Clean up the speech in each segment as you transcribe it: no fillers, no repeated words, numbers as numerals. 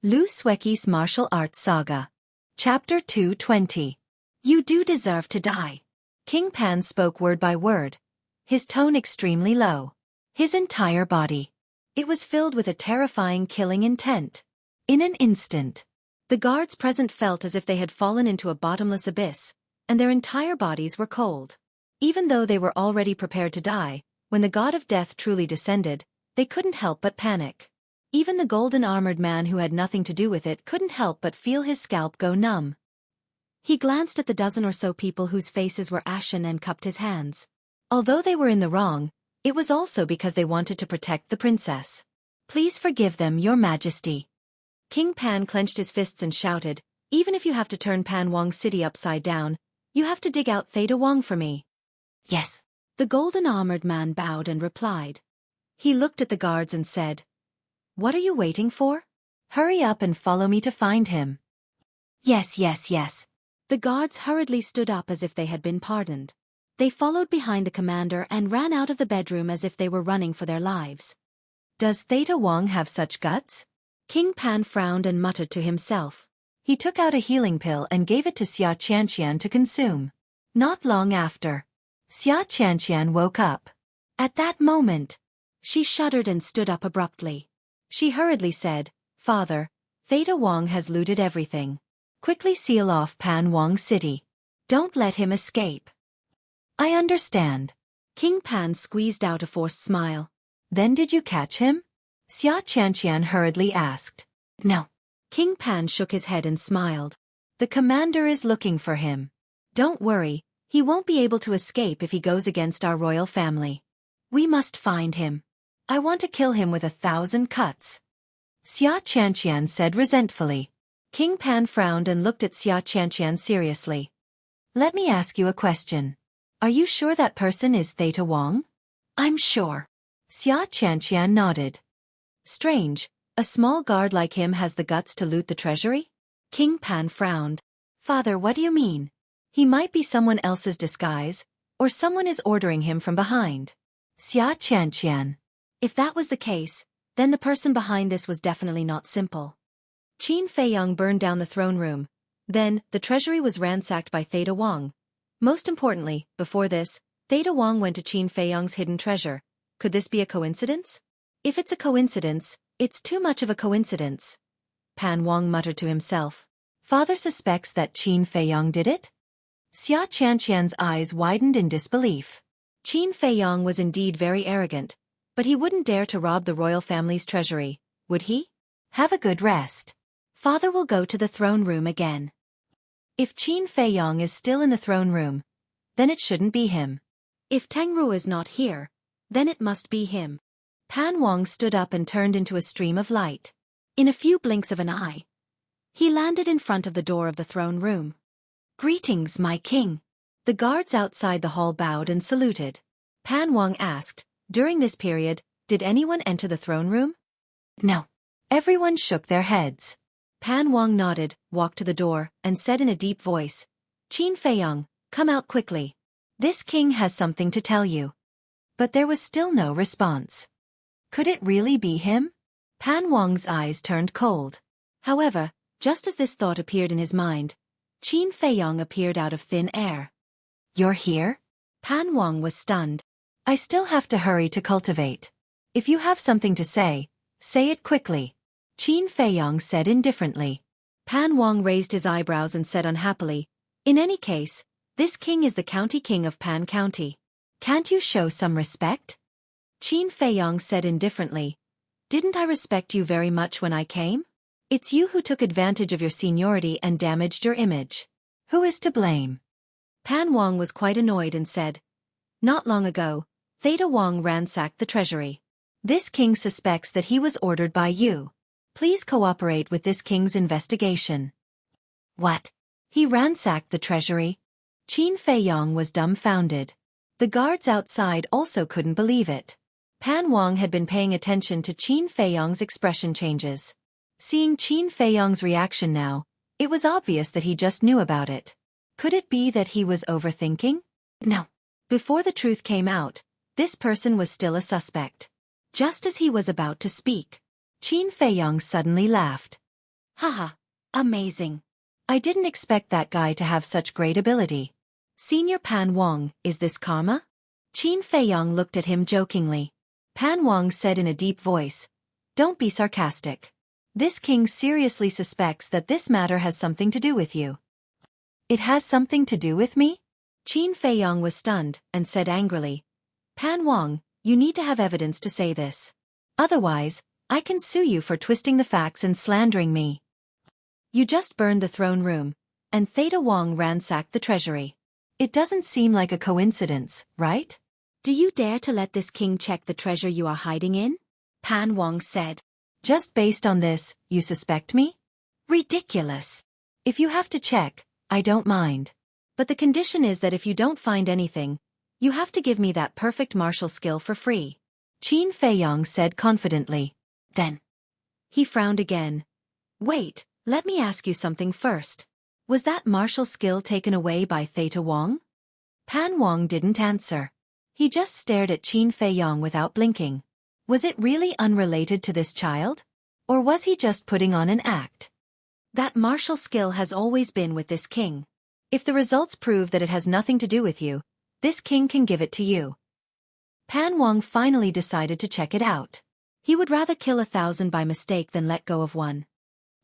Xueqi's Martial Arts Saga. Chapter 220. You do deserve to die. King Pan spoke word by word, his tone extremely low. His entire body. It was filled with a terrifying killing intent. In an instant, the guards present felt as if they had fallen into a bottomless abyss, and their entire bodies were cold. Even though they were already prepared to die, when the god of death truly descended, they couldn't help but panic. Even the golden-armored man who had nothing to do with it couldn't help but feel his scalp go numb. He glanced at the dozen or so people whose faces were ashen and cupped his hands. Although they were in the wrong, it was also because they wanted to protect the princess. Please forgive them, your majesty. King Pan clenched his fists and shouted, even if you have to turn Pan Wong's city upside down, you have to dig out Theta Wong for me. Yes. The golden-armored man bowed and replied. He looked at the guards and said, What are you waiting for? Hurry up and follow me to find him. Yes. The guards hurriedly stood up as if they had been pardoned. They followed behind the commander and ran out of the bedroom as if they were running for their lives. Does Theta Wong have such guts? King Pan frowned and muttered to himself. He took out a healing pill and gave it to Xia Qianqian to consume. Not long after, Xia Qianqian woke up. At that moment, she shuddered and stood up abruptly. She hurriedly said, Father, Theta Wong has looted everything. Quickly seal off Pan Wong's city. Don't let him escape. I understand. King Pan squeezed out a forced smile. Then did you catch him? Xia Qianqian hurriedly asked. No. King Pan shook his head and smiled. The commander is looking for him. Don't worry, he won't be able to escape if he goes against our royal family. We must find him. I want to kill him with 1,000 cuts. Xia Qianqian said resentfully. King Pan frowned and looked at Xia Qianqian seriously. Let me ask you a question. Are you sure that person is Theta Wong? I'm sure. Xia Qianqian nodded. Strange, a small guard like him has the guts to loot the treasury? King Pan frowned. Father, what do you mean? He might be someone else's disguise, or someone is ordering him from behind. Xia Qianqian. If that was the case, then the person behind this was definitely not simple. Qin Feiyong burned down the throne room. Then, the treasury was ransacked by Theta Wong. Most importantly, before this, Theta Wong went to Qin Feiyong's hidden treasure. Could this be a coincidence? If it's a coincidence, it's too much of a coincidence. Pan Wong muttered to himself. Father suspects that Qin Feiyong did it? Xia Qianqian's eyes widened in disbelief. Qin Feiyong was indeed very arrogant, but he wouldn't dare to rob the royal family's treasury, would he? Have a good rest. Father will go to the throne room again. If Qin Feiyong is still in the throne room, then it shouldn't be him. If Tengru is not here, then it must be him. Pan Wong stood up and turned into a stream of light. In a few blinks of an eye, he landed in front of the door of the throne room. Greetings, my king. The guards outside the hall bowed and saluted. Pan Wong asked, during this period, did anyone enter the throne room? No. Everyone shook their heads. Pan Wong nodded, walked to the door, and said in a deep voice, Qin Feiyong, come out quickly. This king has something to tell you. But there was still no response. Could it really be him? Pan Wong's eyes turned cold. However, just as this thought appeared in his mind, Qin Feiyong appeared out of thin air. You're here? Pan Wong was stunned. I still have to hurry to cultivate. If you have something to say it quickly. Qin Feiyong said indifferently. Pan Wong raised his eyebrows and said unhappily, in any case, this king is the county king of Pan County. Can't you show some respect? Qin Feiyong said indifferently. Didn't I respect you very much when I came? It's you who took advantage of your seniority and damaged your image. Who is to blame? Pan Wong was quite annoyed and said, not long ago, Theta Wong ransacked the treasury. This king suspects that he was ordered by you. Please cooperate with this king's investigation. What? He ransacked the treasury? Qin Feiyong was dumbfounded. The guards outside also couldn't believe it. Pan Wong had been paying attention to Qin Feiyong's expression changes. Seeing Qin Feiyong's reaction now, it was obvious that he just knew about it. Could it be that he was overthinking? No. Before the truth came out, this person was still a suspect. Just as he was about to speak, Qin Feiyong suddenly laughed. Haha, amazing. I didn't expect that guy to have such great ability. Senior Pan Wang, is this karma? Qin Feiyong looked at him jokingly. Pan Wang said in a deep voice, "Don't be sarcastic. This king seriously suspects that this matter has something to do with you." It has something to do with me? Qin Feiyong was stunned and said angrily, "Pan Wang, you need to have evidence to say this. Otherwise, I can sue you for twisting the facts and slandering me. You just burned the throne room, and Theta Wang ransacked the treasury. It doesn't seem like a coincidence, right? Do you dare to let this king check the treasure you are hiding in?" Pan Wang said. "Just based on this, you suspect me? Ridiculous. If you have to check, I don't mind. But the condition is that if you don't find anything, you have to give me that perfect martial skill for free," Qin Feiyong said confidently. Then he frowned again. "Wait, let me ask you something first. Was that martial skill taken away by Theta Wang?" Pan Wang didn't answer. He just stared at Qin Feiyong without blinking. Was it really unrelated to this child? Or was he just putting on an act? That martial skill has always been with this king. If the results prove that it has nothing to do with you, this king can give it to you. Pan Wang finally decided to check it out. He would rather kill 1,000 by mistake than let go of one.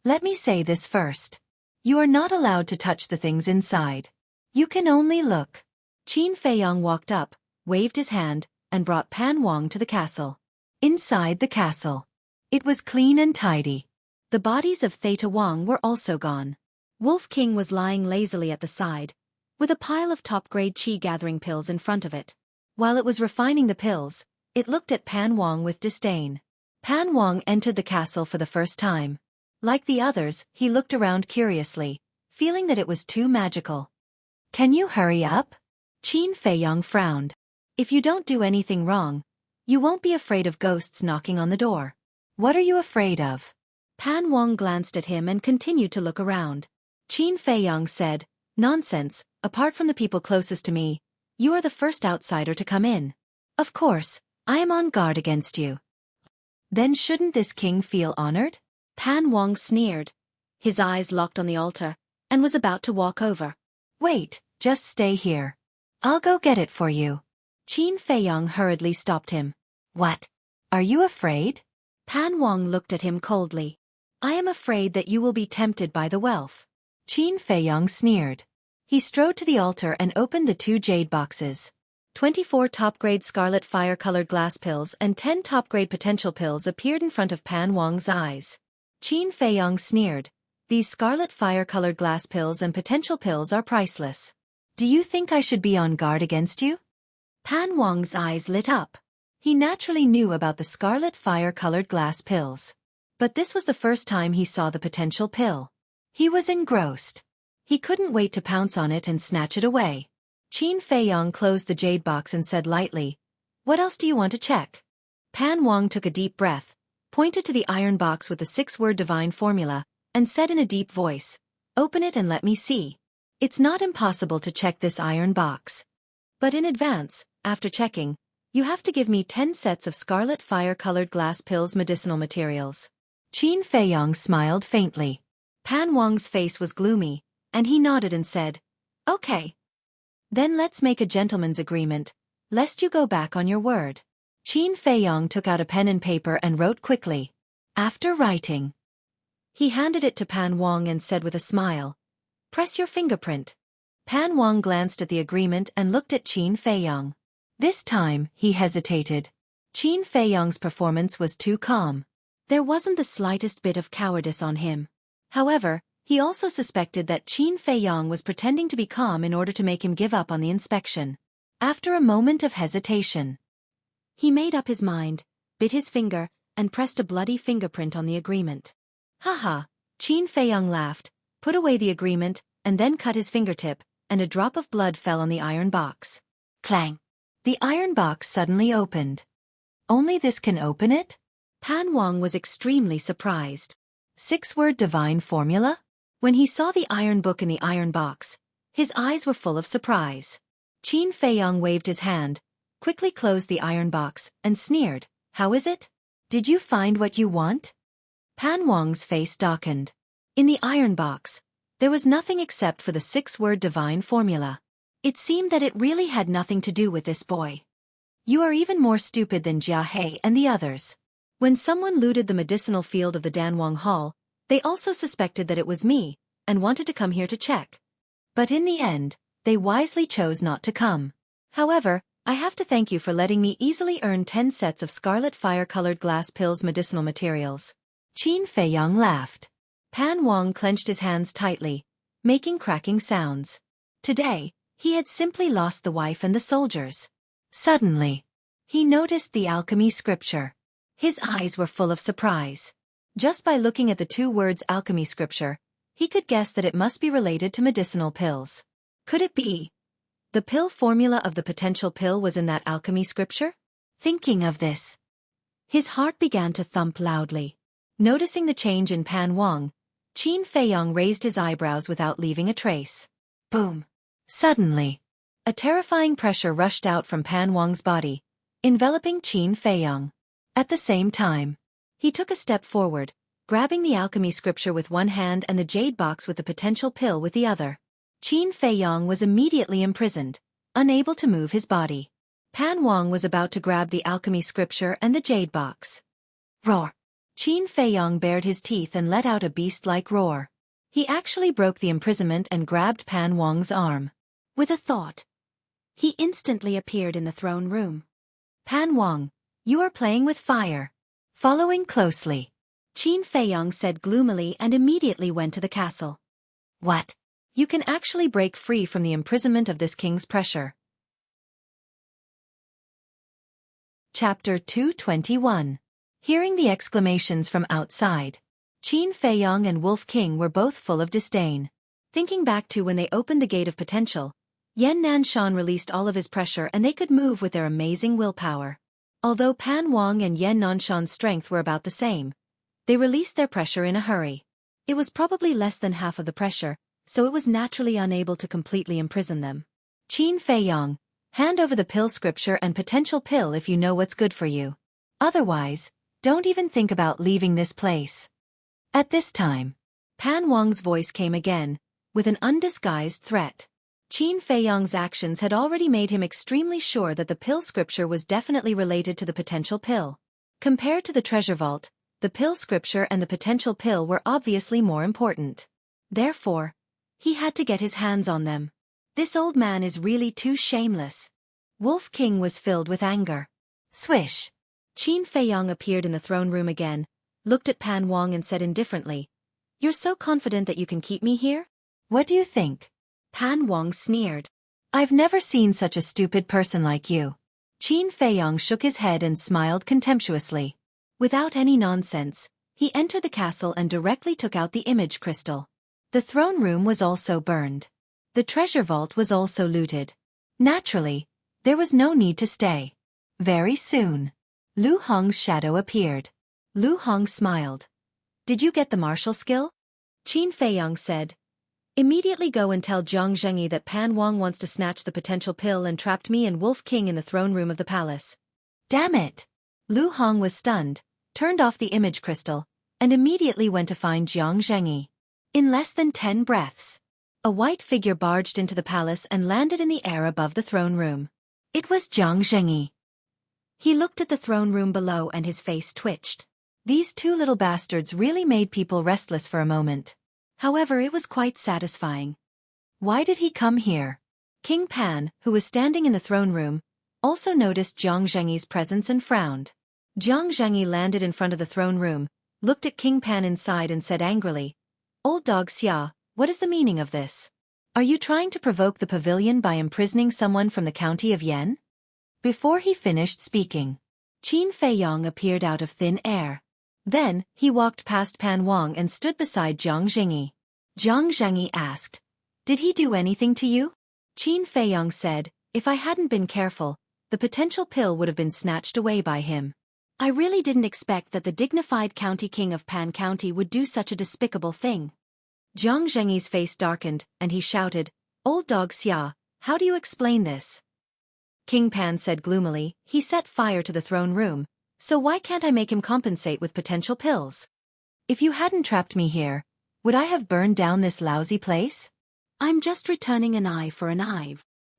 Let me say this first. You are not allowed to touch the things inside. You can only look. Qin Feiyong walked up, waved his hand, and brought Pan Wang to the castle. Inside the castle, it was clean and tidy. The bodies of Theta Wang were also gone. Wolf King was lying lazily at the side, with a pile of top-grade chi-gathering pills in front of it. While it was refining the pills, it looked at Pan Wang with disdain. Pan Wang entered the castle for the first time. Like the others, he looked around curiously, feeling that it was too magical. "Can you hurry up?" Qin Feiyong frowned. "If you don't do anything wrong, you won't be afraid of ghosts knocking on the door. What are you afraid of?" Pan Wang glanced at him and continued to look around. Qin Feiyong said, "Nonsense, apart from the people closest to me, you are the first outsider to come in. Of course, I am on guard against you." "Then shouldn't this king feel honored?" Pan Wang sneered. His eyes locked on the altar, and was about to walk over. "Wait, just stay here. I'll go get it for you." Qin Feiyong hurriedly stopped him. "What? Are you afraid?" Pan Wang looked at him coldly. "I am afraid that you will be tempted by the wealth." Qin Feiyong sneered. He strode to the altar and opened the 2 jade boxes. 24 top-grade scarlet fire-colored glass pills and 10 top-grade potential pills appeared in front of Pan Wang's eyes. Qin Feiyong sneered. "These scarlet fire-colored glass pills and potential pills are priceless. Do you think I should be on guard against you?" Pan Wang's eyes lit up. He naturally knew about the scarlet fire-colored glass pills. But this was the first time he saw the potential pill. He was engrossed. He couldn't wait to pounce on it and snatch it away. Qin Feiyong closed the jade box and said lightly, "What else do you want to check?" Pan Wang took a deep breath, pointed to the iron box with the 6-word divine formula, and said in a deep voice, "Open it and let me see. It's not impossible to check this iron box. But in advance, after checking, you have to give me 10 sets of scarlet fire-colored glass pills medicinal materials." Qin Feiyong smiled faintly. Pan Wang's face was gloomy, and he nodded and said, "Okay. Then let's make a gentleman's agreement, lest you go back on your word." Qin Feiyong took out a pen and paper and wrote quickly. After writing, he handed it to Pan Wang and said with a smile, "Press your fingerprint." Pan Wang glanced at the agreement and looked at Qin Feiyong. This time, he hesitated. Qin Feiyong's performance was too calm. There wasn't the slightest bit of cowardice on him. However, he also suspected that Qin Feiyong was pretending to be calm in order to make him give up on the inspection. After a moment of hesitation, he made up his mind, bit his finger, and pressed a bloody fingerprint on the agreement. "Haha," Qin Feiyong laughed, put away the agreement, and then cut his fingertip, and a drop of blood fell on the iron box. Clang! The iron box suddenly opened. "Only this can open it?" Pan Wang was extremely surprised. 6-word divine formula? When he saw the iron book in the iron box, his eyes were full of surprise. Qin Feiyong waved his hand, quickly closed the iron box, and sneered, "How is it? Did you find what you want?" Pan Wang's face darkened. In the iron box, there was nothing except for the 6-word divine formula. It seemed that it really had nothing to do with this boy. You are even more stupid than Jia He and the others. When someone looted the medicinal field of the Danwang Hall, they also suspected that it was me, and wanted to come here to check. But in the end, they wisely chose not to come. However, I have to thank you for letting me easily earn 10 sets of scarlet fire-colored glass pills medicinal materials. Qin Feiyang laughed. Pan Wang clenched his hands tightly, making cracking sounds. Today, he had simply lost the wife and the soldiers. Suddenly, he noticed the alchemy scripture. His eyes were full of surprise. Just by looking at the 2 words alchemy scripture, he could guess that it must be related to medicinal pills. Could it be? The pill formula of the potential pill was in that alchemy scripture? Thinking of this, his heart began to thump loudly. Noticing the change in Pan Wang, Qin Feiyang raised his eyebrows without leaving a trace. Boom! Suddenly, a terrifying pressure rushed out from Pan Wang's body, enveloping Qin Feiyang. At the same time, he took a step forward, grabbing the alchemy scripture with one hand and the jade box with the potential pill with the other. Qin Feiyang was immediately imprisoned, unable to move his body. Pan Wang was about to grab the alchemy scripture and the jade box. Roar! Qin Feiyang bared his teeth and let out a beast-like roar. He actually broke the imprisonment and grabbed Pan Wang's arm. With a thought, he instantly appeared in the throne room. Pan Wang, you are playing with fire. Following closely, Qin Feiyang said gloomily and immediately went to the castle. What? You can actually break free from the imprisonment of this king's pressure. Chapter 221. Hearing the exclamations from outside, Qin Feiyang and Wolf King were both full of disdain. Thinking back to when they opened the gate of potential, Yan Nanshan released all of his pressure and they could move with their amazing willpower. Although Pan Wang and Yan Nanshan's strength were about the same, they released their pressure in a hurry. It was probably less than half of the pressure, so it was naturally unable to completely imprison them. Qin Feiyang, hand over the pill scripture and potential pill if you know what's good for you. Otherwise, don't even think about leaving this place. At this time, Pan Wang's voice came again, with an undisguised threat. Qin Feiyang's actions had already made him extremely sure that the pill scripture was definitely related to the potential pill. Compared to the treasure vault, the pill scripture and the potential pill were obviously more important. Therefore, he had to get his hands on them. This old man is really too shameless. Wolf King was filled with anger. Swish! Qin Feiyang appeared in the throne room again, looked at Pan Wang and said indifferently, "You're so confident that you can keep me here? What do you think?" Pan Wang sneered. "I've never seen such a stupid person like you." Qin Feiyang shook his head and smiled contemptuously. Without any nonsense, he entered the castle and directly took out the image crystal. The throne room was also burned. The treasure vault was also looted. Naturally, there was no need to stay. Very soon, Lu Hong's shadow appeared. Lu Hong smiled. "Did you get the martial skill?" Qin Feiyang said. "Immediately go and tell Jiang Zhengyi that Pan Wang wants to snatch the potential pill and trapped me and Wolf King in the throne room of the palace." Damn it! Lu Hong was stunned, turned off the image crystal, and immediately went to find Jiang Zhengyi. In less than 10 breaths, a white figure barged into the palace and landed in the air above the throne room. It was Jiang Zhengyi. He looked at the throne room below and his face twitched. These 2 little bastards really made people restless for a moment. However, it was quite satisfying. Why did he come here? King Pan, who was standing in the throne room, also noticed Jiang Zhengyi's presence and frowned. Jiang Zhengyi landed in front of the throne room, looked at King Pan inside and said angrily, "Old dog Xia, what is the meaning of this? Are you trying to provoke the pavilion by imprisoning someone from the county of Yan?" Before he finished speaking, Qin Feiyang appeared out of thin air. Then, he walked past Pan Wang and stood beside Jiang Zhengyi. Jiang Zhengyi asked, "Did he do anything to you?" Qin Feiyang said, "If I hadn't been careful, the potential pill would have been snatched away by him. I really didn't expect that the dignified county king of Pan County would do such a despicable thing." Jiang Zhengyi's face darkened, and he shouted, "Old dog Xia, how do you explain this?" King Pan said gloomily, "He set fire to the throne room, so why can't I make him compensate with potential pills? If you hadn't trapped me here, Would I have burned down this lousy place? I'm just returning an eye for an eye.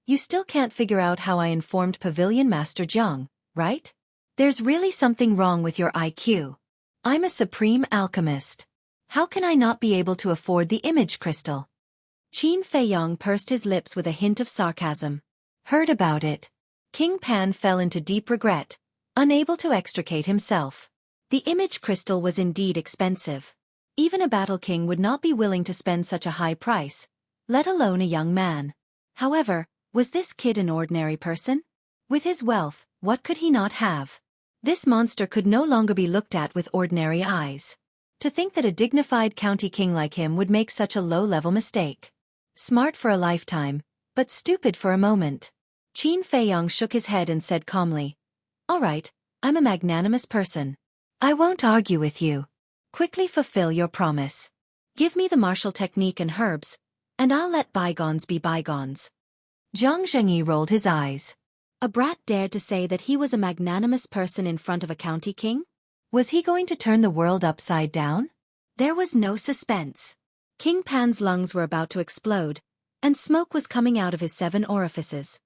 You still can't figure out how I informed Pavilion Master Zhang, right? There's really something wrong with your IQ. I'm a supreme alchemist. How can I not be able to afford the image crystal? Qin Feiyong pursed his lips with a hint of sarcasm. Heard about it. King Pan fell into deep regret, unable to extricate himself. The image crystal was indeed expensive. Even a battle king would not be willing to spend such a high price, let alone a young man. However, was this kid an ordinary person? With his wealth, what could he not have? This monster could no longer be looked at with ordinary eyes. To think that a dignified county king like him would make such a low-level mistake. Smart for a lifetime, but stupid for a moment. Qin Feiyong shook his head and said calmly, "All right, I'm a magnanimous person. I won't argue with you. Quickly fulfill your promise. Give me the martial technique and herbs, and I'll let bygones be bygones." Zhang Zhengyi rolled his eyes. A brat dared to say that he was a magnanimous person in front of a county king? Was he going to turn the world upside down? There was no suspense. King Pan's lungs were about to explode, and smoke was coming out of his 7 orifices.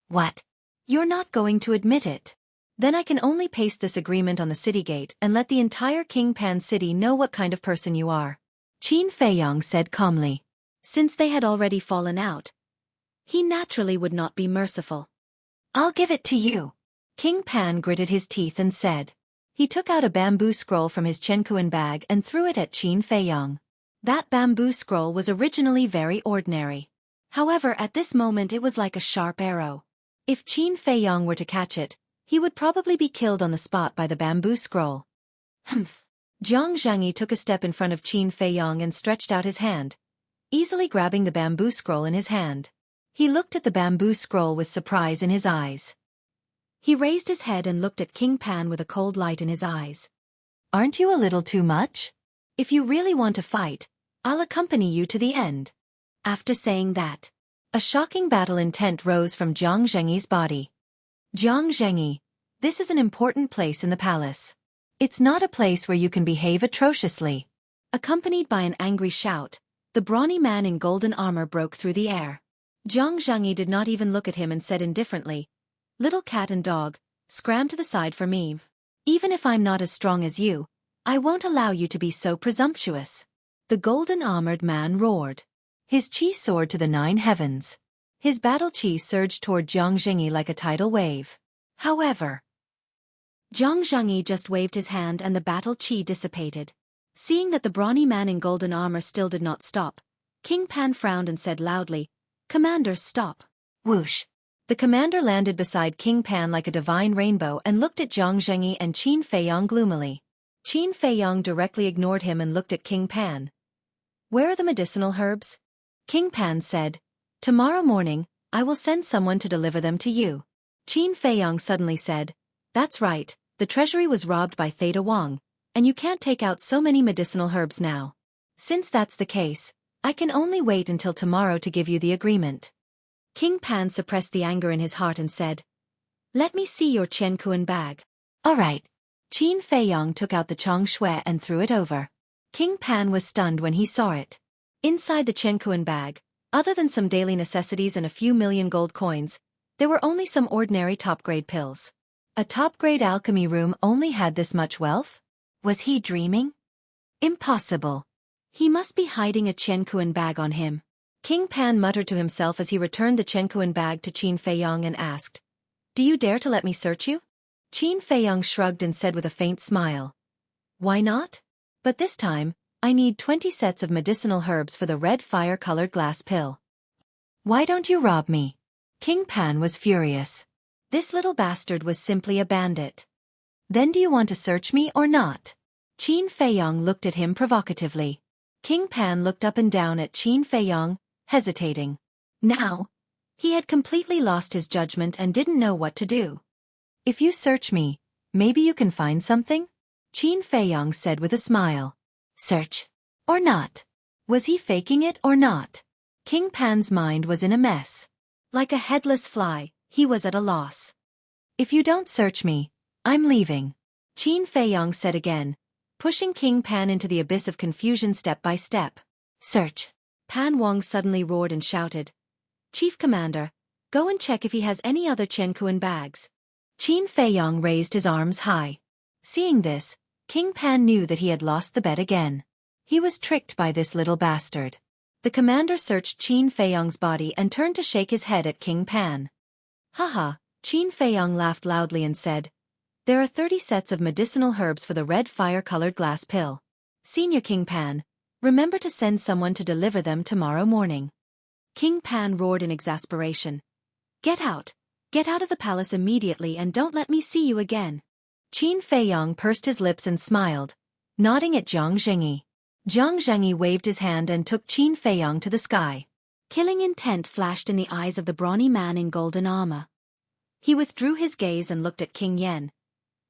What? You're not going to admit it? Then I can only paste this agreement on the city gate and let the entire King Pan city know what kind of person you are. Qin Feiyong said calmly. Since they had already fallen out, he naturally would not be merciful. I'll give it to you. King Pan gritted his teeth and said. He took out a bamboo scroll from his Chenkuan bag and threw it at Qin Feiyong. That bamboo scroll was originally very ordinary. However, at this moment it was like a sharp arrow. If Qin Feiyong were to catch it, he would probably be killed on the spot by the bamboo scroll. Humph. Zhang Zhengyi took a step in front of Qin Feiyong and stretched out his hand, easily grabbing the bamboo scroll in his hand. He looked at the bamboo scroll with surprise in his eyes. He raised his head and looked at King Pan with a cold light in his eyes. Aren't you a little too much? If you really want to fight, I'll accompany you to the end. After saying that, a shocking battle intent rose from Zhang Zhengyi's body. Zhang Zhengyi, this is an important place in the palace. It's not a place where you can behave atrociously. Accompanied by an angry shout, the brawny man in golden armor broke through the air. Zhang Zhengyi did not even look at him and said indifferently, "Little cat and dog, scram to the side for me. Even if I'm not as strong as you, I won't allow you to be so presumptuous." The golden-armored man roared. His chi soared to the 9 heavens. His battle chi surged toward Zhang Zhengyi like a tidal wave. However, Zhang Zhengyi just waved his hand and the battle chi dissipated. Seeing that the brawny man in golden armor still did not stop, King Pan frowned and said loudly, "Commander, stop." Whoosh! The commander landed beside King Pan like a divine rainbow and looked at Zhang Zhengyi and Qin Feiyong gloomily. Qin Feiyong directly ignored him and looked at King Pan. "Where are the medicinal herbs?" King Pan said, "Tomorrow morning, I will send someone to deliver them to you." Qin Feiyong suddenly said, "That's right, the treasury was robbed by Theta Wang, and you can't take out so many medicinal herbs now. Since that's the case, I can only wait until tomorrow to give you the agreement." King Pan suppressed the anger in his heart and said, "Let me see your Chenkuan bag." "All right." Qin Feiyong took out the Chong Shui and threw it over. King Pan was stunned when he saw it. Inside the Chenkuan bag, other than some daily necessities and a few million gold coins, there were only some ordinary top-grade pills. A top-grade alchemy room only had this much wealth? Was he dreaming? Impossible. He must be hiding a Chenkuan bag on him. King Pan muttered to himself as he returned the Chenkuan bag to Qin Feiyong and asked, "Do you dare to let me search you?" Qin Feiyong shrugged and said with a faint smile, "Why not? But this time, I need 20 sets of medicinal herbs for the red fire-colored glass pill." "Why don't you rob me?" King Pan was furious. This little bastard was simply a bandit. "Then do you want to search me or not?" Qin Feiyong looked at him provocatively. King Pan looked up and down at Qin Feiyong, hesitating. Now, he had completely lost his judgment and didn't know what to do. "If you search me, maybe you can find something?" Qin Feiyong said with a smile. Search? Or not? Was he faking it or not? King Pan's mind was in a mess. Like a headless fly, he was at a loss. "If you don't search me, I'm leaving," Qin Feiyong said again, pushing King Pan into the abyss of confusion step by step. Search! Pan Wang suddenly roared and shouted. Chief Commander, go and check if he has any other Qiankuan bags. Qin Feiyong raised his arms high. Seeing this, King Pan knew that he had lost the bet again. He was tricked by this little bastard. The commander searched Qin Feiyong's body and turned to shake his head at King Pan. Haha, Qin Feiyong laughed loudly and said, there are 30 sets of medicinal herbs for the red fire-colored glass pill. Senior King Pan, remember to send someone to deliver them tomorrow morning. King Pan roared in exasperation. Get out! Get out of the palace immediately and don't let me see you again. Qin Feiyong pursed his lips and smiled, nodding at Zhang Zhengyi. Zhang Zhengyi waved his hand and took Qin Feiyong to the sky. Killing intent flashed in the eyes of the brawny man in golden armor. He withdrew his gaze and looked at King Yen.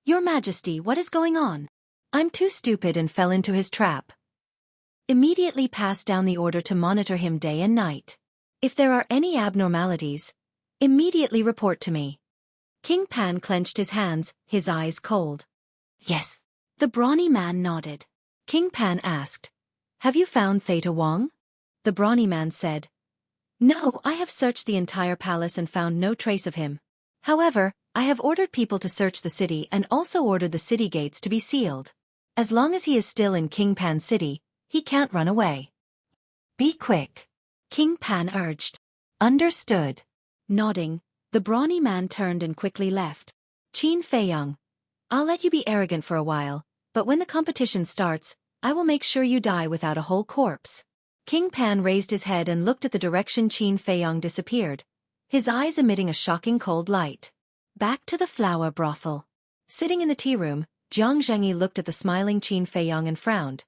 Your Majesty, what is going on? I'm too stupid and fell into his trap. Immediately pass down the order to monitor him day and night. If there are any abnormalities, immediately report to me. King Pan clenched his hands, his eyes cold. Yes. The brawny man nodded. King Pan asked, have you found Theta Wang? The brawny man said, no, I have searched the entire palace and found no trace of him. However, I have ordered people to search the city and also ordered the city gates to be sealed. As long as he is still in King Pan City, he can't run away. Be quick. King Pan urged. Understood. Nodding, the brawny man turned and quickly left. Qin Feiyong, I'll let you be arrogant for a while, but when the competition starts, I will make sure you die without a whole corpse. King Pan raised his head and looked at the direction Qin Feiyong disappeared, his eyes emitting a shocking cold light. Back to the flower brothel. Sitting in the tea room, Zhang Zhengyi looked at the smiling Qin Feiyong and frowned.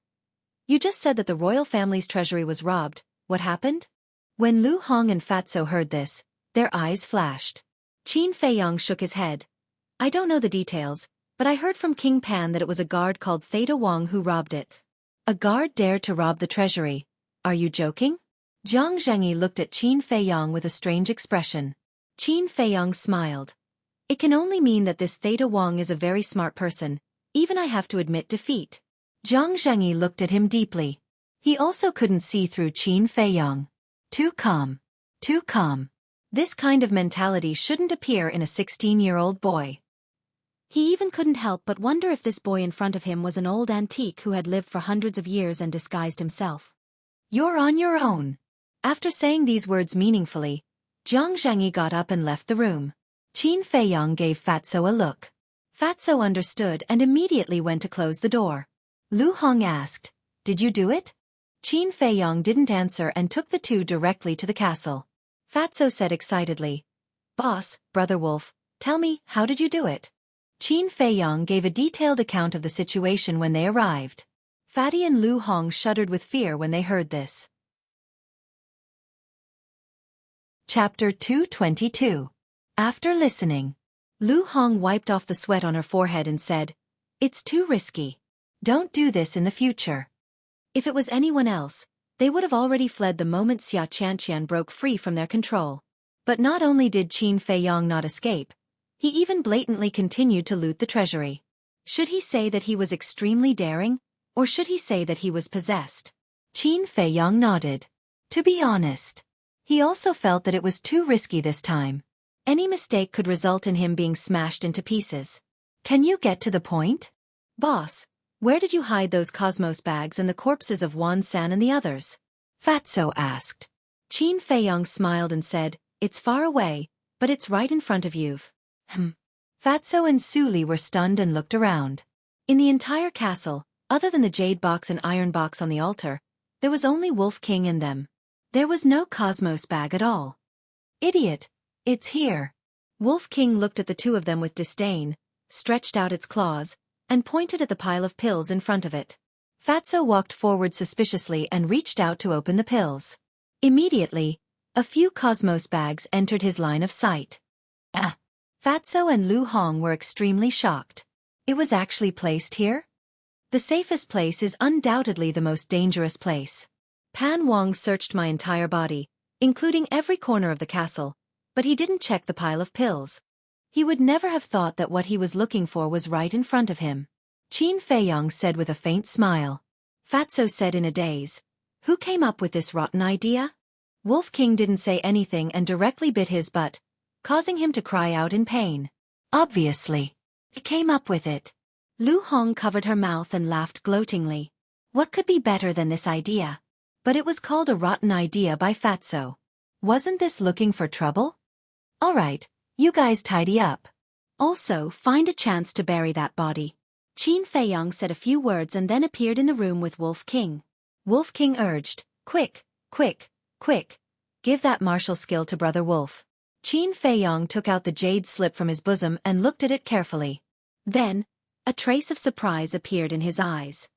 You just said that the royal family's treasury was robbed. What happened? When Lu Hong and Fatso heard this, their eyes flashed. Qin Feiyong shook his head. I don't know the details, but I heard from King Pan that it was a guard called Theta Wang who robbed it. A guard dared to rob the treasury. Are you joking? Zhang Zhengyi looked at Qin Feiyong with a strange expression. Qin Feiyong smiled. It can only mean that this Theta Wang is a very smart person. Even I have to admit defeat. Zhang Zhengyi looked at him deeply. He also couldn't see through Qin Feiyong. Too calm. Too calm. This kind of mentality shouldn't appear in a 16-year-old boy. He even couldn't help but wonder if this boy in front of him was an old antique who had lived for hundreds of years and disguised himself. You're on your own. After saying these words meaningfully, Zhang Zhengyi got up and left the room. Qin Feiyong gave Fatso a look. Fatso understood and immediately went to close the door. Lu Hong asked, did you do it? Qin Feiyong didn't answer and took the two directly to the castle. Fatso said excitedly, Boss, Brother Wolf, tell me, how did you do it? Qin Feiyong gave a detailed account of the situation when they arrived. Fatty and Lu Hong shuddered with fear when they heard this. Chapter 222. After listening, Lu Hong wiped off the sweat on her forehead and said, it's too risky. Don't do this in the future. If it was anyone else, they would have already fled the moment Xia Qianqian broke free from their control. But not only did Qin Feiyong not escape, he even blatantly continued to loot the treasury. Should he say that he was extremely daring, or should he say that he was possessed? Qin Feiyong nodded. To be honest, he also felt that it was too risky this time. Any mistake could result in him being smashed into pieces. Can you get to the point? Boss, where did you hide those Cosmos bags and the corpses of Wan San and the others? Fatso asked. Qin Feiyong smiled and said, it's far away, but it's right in front of you. Fatso and Su Li were stunned and looked around. In the entire castle, other than the jade box and iron box on the altar, there was only Wolf King and them. There was no Cosmos bag at all. Idiot! It's here. Wolf King looked at the two of them with disdain, stretched out its claws, and pointed at the pile of pills in front of it. Fatso walked forward suspiciously and reached out to open the pills. Immediately, a few Cosmos bags entered his line of sight. Fatso and Lu Hong were extremely shocked. It was actually placed here? The safest place is undoubtedly the most dangerous place. Pan Wang searched my entire body, including every corner of the castle, but he didn't check the pile of pills. He would never have thought that what he was looking for was right in front of him. Qin Feiyong said with a faint smile. Fatso said in a daze. Who came up with this rotten idea? Wolf King didn't say anything and directly bit his butt, causing him to cry out in pain. Obviously. I came up with it. Lu Hong covered her mouth and laughed gloatingly. What could be better than this idea? But it was called a rotten idea by Fatso. Wasn't this looking for trouble? Alright, you guys tidy up. Also, find a chance to bury that body. Qin Feiyong said a few words and then appeared in the room with Wolf King. Wolf King urged, quick, quick, quick. Give that martial skill to Brother Wolf. Qin Feiyong took out the jade slip from his bosom and looked at it carefully. Then, a trace of surprise appeared in his eyes.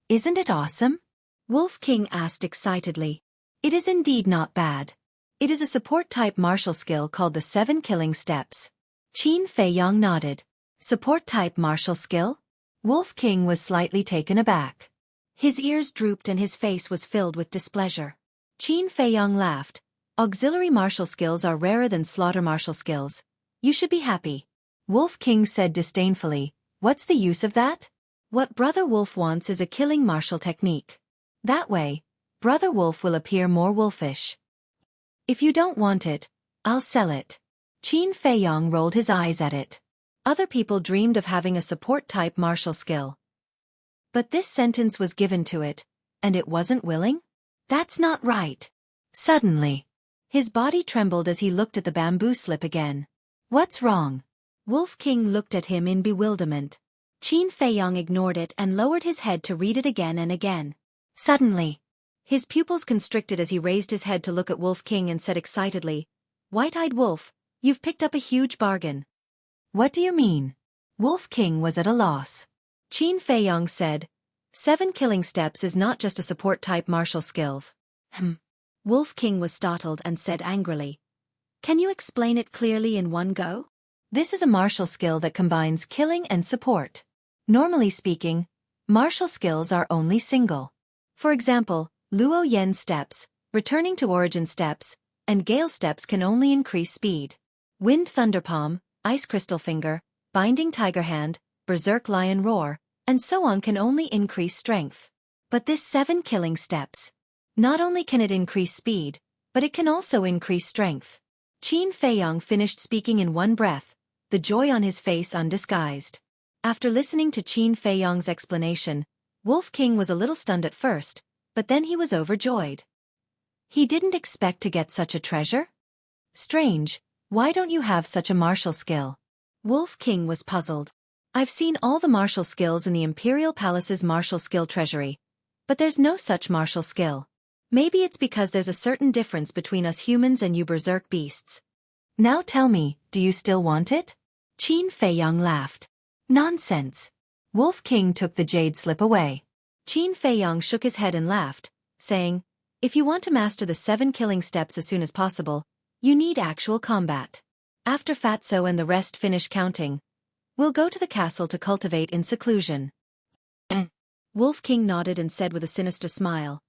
Isn't it awesome? Wolf King asked excitedly. It is indeed not bad. It is a support-type martial skill called the 7 Killing Steps. Qin Feiyong nodded. Support-type martial skill? Wolf King was slightly taken aback. His ears drooped and his face was filled with displeasure. Qin Feiyong laughed. Auxiliary martial skills are rarer than slaughter martial skills. You should be happy. Wolf King said disdainfully, what's the use of that? What Brother Wolf wants is a killing martial technique. That way, Brother Wolf will appear more wolfish. If you don't want it, I'll sell it. Qin Feiyong rolled his eyes at it. Other people dreamed of having a support-type martial skill. But this sentence was given to it, and it wasn't willing? That's not right. Suddenly, his body trembled as he looked at the bamboo slip again. What's wrong? Wolf King looked at him in bewilderment. Qin Feiyong ignored it and lowered his head to read it again and again. Suddenly, his pupils constricted as he raised his head to look at Wolf King and said excitedly, White-eyed Wolf, you've picked up a huge bargain. What do you mean? Wolf King was at a loss. Qin Feiyong said, 7 Killing Steps is not just a support-type martial skill. Wolf King was startled and said angrily, Can you explain it clearly in one go? This is a martial skill that combines killing and support. Normally speaking, martial skills are only single. For example, Luo Yen steps, returning to origin steps, and Gale steps can only increase speed. Wind Thunder Palm, Ice Crystal Finger, Binding Tiger Hand, Berserk Lion Roar, and so on can only increase strength. But this 7 Killing Steps. Not only can it increase speed, but it can also increase strength. Qin Feiyong finished speaking in one breath, the joy on his face undisguised. After listening to Qin Feiyong's explanation, Wolf King was a little stunned at first, but then he was overjoyed. He didn't expect to get such a treasure? Strange, why don't you have such a martial skill? Wolf King was puzzled. I've seen all the martial skills in the Imperial Palace's martial skill treasury, but there's no such martial skill. Maybe it's because there's a certain difference between us humans and you berserk beasts. Now tell me, do you still want it? Qin Feiyong laughed. Nonsense. Wolf King took the jade slip away. Qin Feiyong shook his head and laughed, saying, If you want to master the 7 Killing Steps as soon as possible, you need actual combat. After Fatso and the rest finish counting, we'll go to the castle to cultivate in seclusion. Wolf King nodded and said with a sinister smile,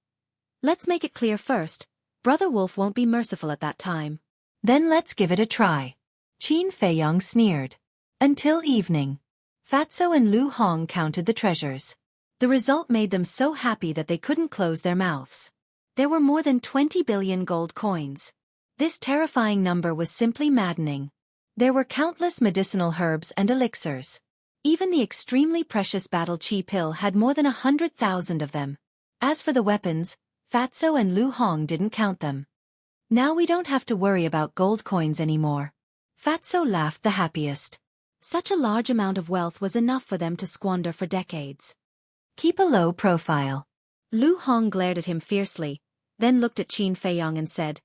Let's make it clear first, Brother Wolf won't be merciful at that time. Then let's give it a try. Qin Feiyong sneered. Until evening. Fatso and Lu Hong counted the treasures. The result made them so happy that they couldn't close their mouths. There were more than 20 billion gold coins. This terrifying number was simply maddening. There were countless medicinal herbs and elixirs. Even the extremely precious battle chi pill had more than 100,000 of them. As for the weapons, Fatso and Lu Hong didn't count them. Now we don't have to worry about gold coins anymore. Fatso laughed the happiest. Such a large amount of wealth was enough for them to squander for decades. Keep a low profile. Lu Hong glared at him fiercely, then looked at Qin Feiyong and said,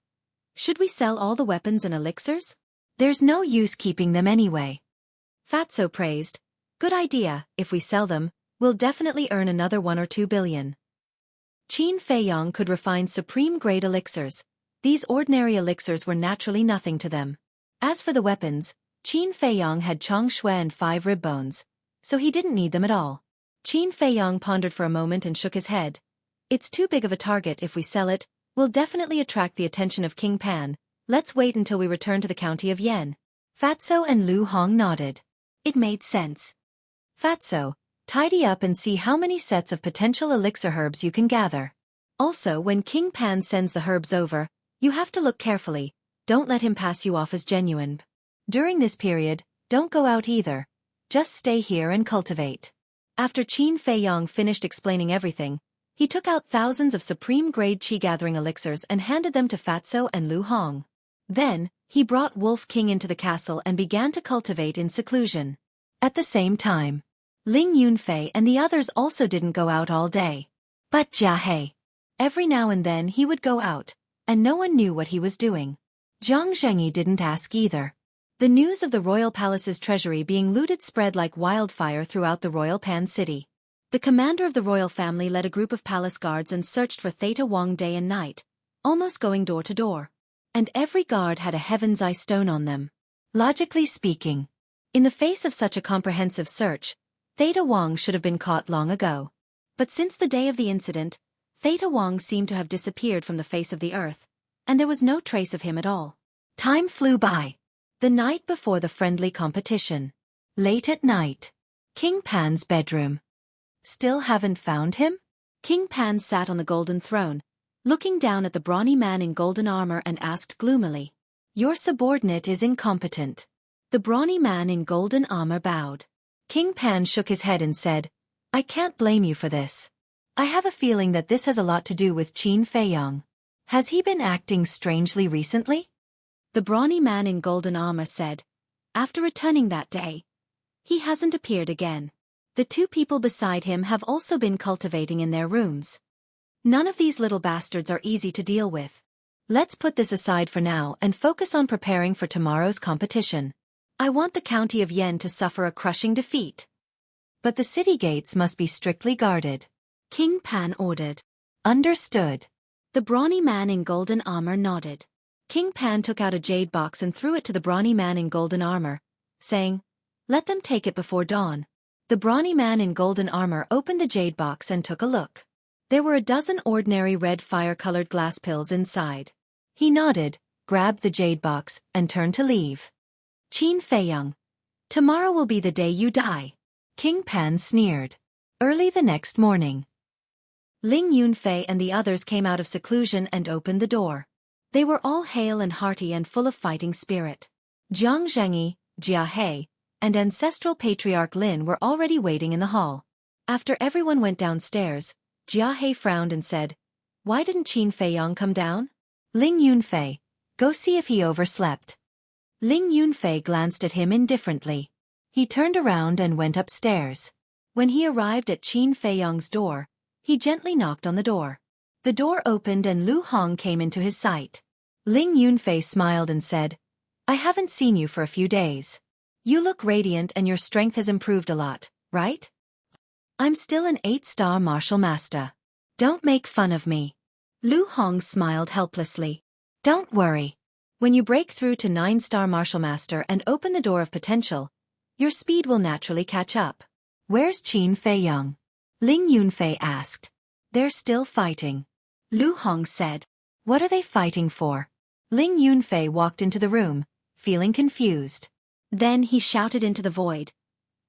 Should we sell all the weapons and elixirs? There's no use keeping them anyway. Fatso praised, Good idea, if we sell them, we'll definitely earn another 1 or 2 billion. Qin Feiyong could refine supreme-grade elixirs. These ordinary elixirs were naturally nothing to them. As for the weapons, Qin Feiyong had Chong Shui and 5 rib bones, so he didn't need them at all. Qin Feiyong pondered for a moment and shook his head. It's too big of a target if we sell it, we'll definitely attract the attention of King Pan. Let's wait until we return to the county of Yen. Fatso and Lu Hong nodded. It made sense. Fatso, Tidy up and see how many sets of potential elixir herbs you can gather. Also, when King Pan sends the herbs over, you have to look carefully, don't let him pass you off as genuine. During this period, don't go out either. Just stay here and cultivate. After Qin Feiyang finished explaining everything, he took out thousands of supreme-grade qi-gathering elixirs and handed them to Fatso and Lu Hong. Then, he brought Wolf King into the castle and began to cultivate in seclusion. At the same time, Ling Yunfei and the others also didn't go out all day. But Jia He. Every now and then he would go out, and no one knew what he was doing. Zhang Zhengyi didn't ask either. The news of the royal palace's treasury being looted spread like wildfire throughout the royal Pan city. The commander of the royal family led a group of palace guards and searched for Theta Wang day and night, almost going door to door. And every guard had a heaven's eye stone on them. Logically speaking, in the face of such a comprehensive search, Theta Wang should have been caught long ago. But since the day of the incident, Theta Wang seemed to have disappeared from the face of the earth, and there was no trace of him at all. Time flew by. The night before the friendly competition. Late at night. King Pan's bedroom. Still haven't found him? King Pan sat on the golden throne, looking down at the brawny man in golden armor and asked gloomily. Your subordinate is incompetent. The brawny man in golden armor bowed. King Pan shook his head and said, I can't blame you for this. I have a feeling that this has a lot to do with Qin Feiyang. Has he been acting strangely recently? The brawny man in golden armor said, after returning that day, he hasn't appeared again. The two people beside him have also been cultivating in their rooms. None of these little bastards are easy to deal with. Let's put this aside for now and focus on preparing for tomorrow's competition. I want the county of Yen to suffer a crushing defeat. But the city gates must be strictly guarded. King Pan ordered. Understood. The brawny man in golden armor nodded. King Pan took out a jade box and threw it to the brawny man in golden armor, saying, let them take it before dawn. The brawny man in golden armor opened the jade box and took a look. There were a dozen ordinary red fire-colored glass pills inside. He nodded, grabbed the jade box, and turned to leave. Qin Feiyang, tomorrow will be the day you die. King Pan sneered. Early the next morning, Ling Yunfei and the others came out of seclusion and opened the door. They were all hale and hearty and full of fighting spirit. Zhang Zhengyi, Jia He, and ancestral patriarch Lin were already waiting in the hall. After everyone went downstairs, Jia He frowned and said, why didn't Qin Feiyang come down? Ling Yunfei, go see if he overslept. Ling Yunfei glanced at him indifferently. He turned around and went upstairs. When he arrived at Qin Feiyang's door, he gently knocked on the door. The door opened and Lu Hong came into his sight. Ling Yunfei smiled and said, I haven't seen you for a few days. You look radiant and your strength has improved a lot, right? I'm still an 8-star martial master. Don't make fun of me. Lu Hong smiled helplessly. Don't worry. When you break through to 9-star martial master and open the door of potential, your speed will naturally catch up. Where's Qin Feiyang? Ling Yunfei asked. They're still fighting. Lu Hong said. What are they fighting for? Ling Yunfei walked into the room, feeling confused. Then he shouted into the void.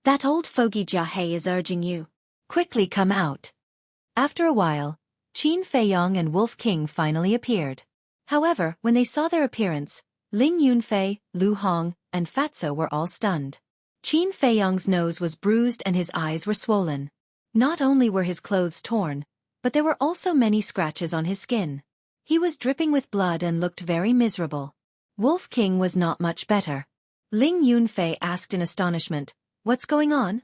That old fogey Jia He is urging you. Quickly come out. After a while, Qin Feiyang and Wolf King finally appeared. However, when they saw their appearance, Ling Yunfei, Lu Hong, and Fatso were all stunned. Qin Feiyang's nose was bruised and his eyes were swollen. Not only were his clothes torn, but there were also many scratches on his skin. He was dripping with blood and looked very miserable. Wolf King was not much better. Ling Yunfei asked in astonishment, what's going on?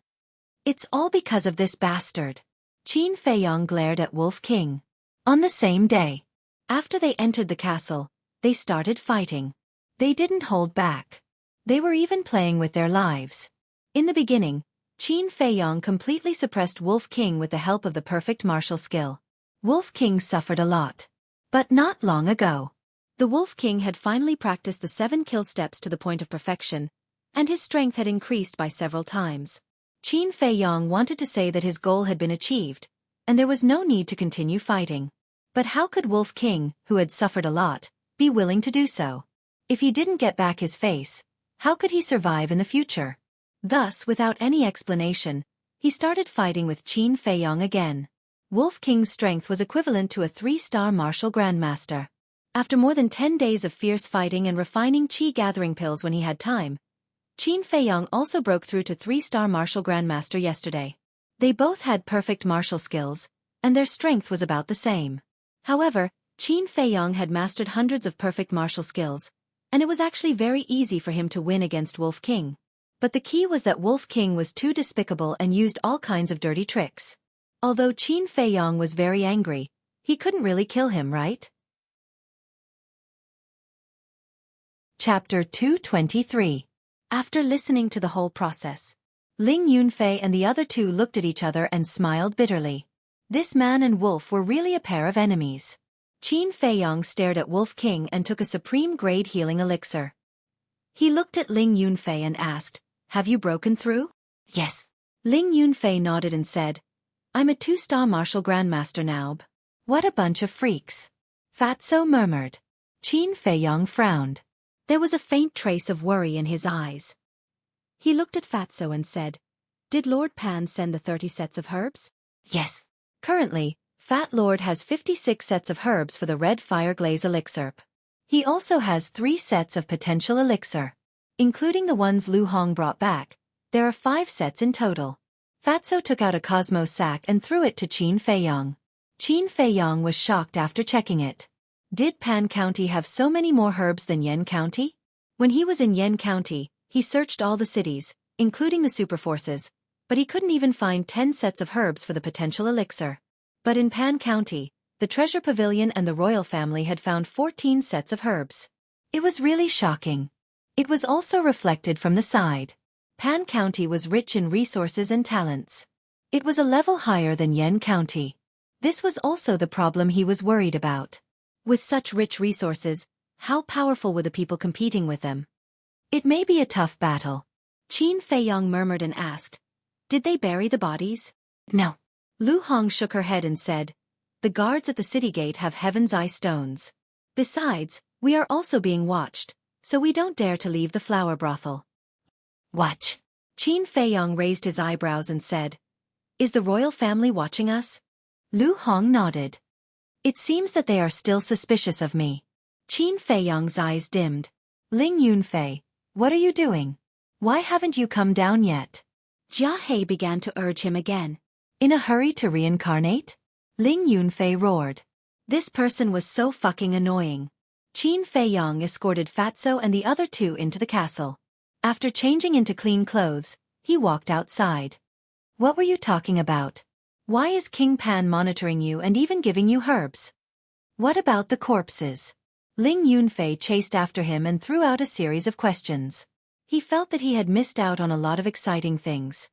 It's all because of this bastard. Qin Feiyang glared at Wolf King. On the same day, after they entered the castle, they started fighting. They didn't hold back. They were even playing with their lives. In the beginning, Qin Feiyang completely suppressed Wolf King with the help of the perfect martial skill. Wolf King suffered a lot. But not long ago. The Wolf King had finally practiced the 7 kill steps to the point of perfection, and his strength had increased by several times. Qin Feiyang wanted to say that his goal had been achieved, and there was no need to continue fighting. But how could Wolf King, who had suffered a lot, be willing to do so? If he didn't get back his face, how could he survive in the future? Thus, without any explanation, he started fighting with Qin Feiyong again. Wolf King's strength was equivalent to a 3-star martial grandmaster. After more than 10 days of fierce fighting and refining qi gathering pills when he had time, Qin Feiyong also broke through to 3-star martial grandmaster yesterday. They both had perfect martial skills, and their strength was about the same. However, Qin Feiyong had mastered hundreds of perfect martial skills, and it was actually very easy for him to win against Wolf King. But the key was that Wolf King was too despicable and used all kinds of dirty tricks. Although Qin Feiyong was very angry, he couldn't really kill him, right? Chapter 223. After listening to the whole process, Ling Yunfei and the other two looked at each other and smiled bitterly. This man and Wolf were really a pair of enemies. Qin Feiyong stared at Wolf King and took a supreme-grade healing elixir. He looked at Ling Yunfei and asked, "Have you broken through?" "Yes." Ling Yunfei nodded and said, "I'm a 2-star martial grandmaster now." "What a bunch of freaks," Fatso murmured. Qin Feiyong frowned. There was a faint trace of worry in his eyes. He looked at Fatso and said, "Did Lord Pan send the 30 sets of herbs?" "Yes." Currently, Fat Lord has 56 sets of herbs for the Red Fire Glaze elixir. He also has 3 sets of potential elixir. Including the ones Lu Hong brought back, there are 5 sets in total. Fatso took out a Cosmo sack and threw it to Qin Feiyong. Qin Feiyong was shocked after checking it. Did Pan County have so many more herbs than Yen County? When he was in Yen County, he searched all the cities, including the superforces, but he couldn't even find 10 sets of herbs for the potential elixir. But in Pan County, the Treasure Pavilion and the royal family had found 14 sets of herbs. It was really shocking. It was also reflected from the side. Pan County was rich in resources and talents. It was a level higher than Yen County. This was also the problem he was worried about. With such rich resources, how powerful were the people competing with them? It may be a tough battle. Qin Feiyong murmured and asked, "Did they bury the bodies?" "No." Lu Hong shook her head and said, "The guards at the city gate have Heaven's Eye stones. Besides, we are also being watched, so we don't dare to leave the flower brothel." "Watch?" Qin Feiyong raised his eyebrows and said, "Is the royal family watching us?" Lu Hong nodded. "It seems that they are still suspicious of me." Qin Feiyong's eyes dimmed. "Ling Yunfei, what are you doing? Why haven't you come down yet?" Jia He began to urge him again. "In a hurry to reincarnate?" Ling Yunfei roared. This person was so fucking annoying. Qin Feiyong escorted Fatso and the other two into the castle. After changing into clean clothes, he walked outside. "What were you talking about? Why is King Pan monitoring you and even giving you herbs? What about the corpses?" Ling Yunfei chased after him and threw out a series of questions. He felt that he had missed out on a lot of exciting things.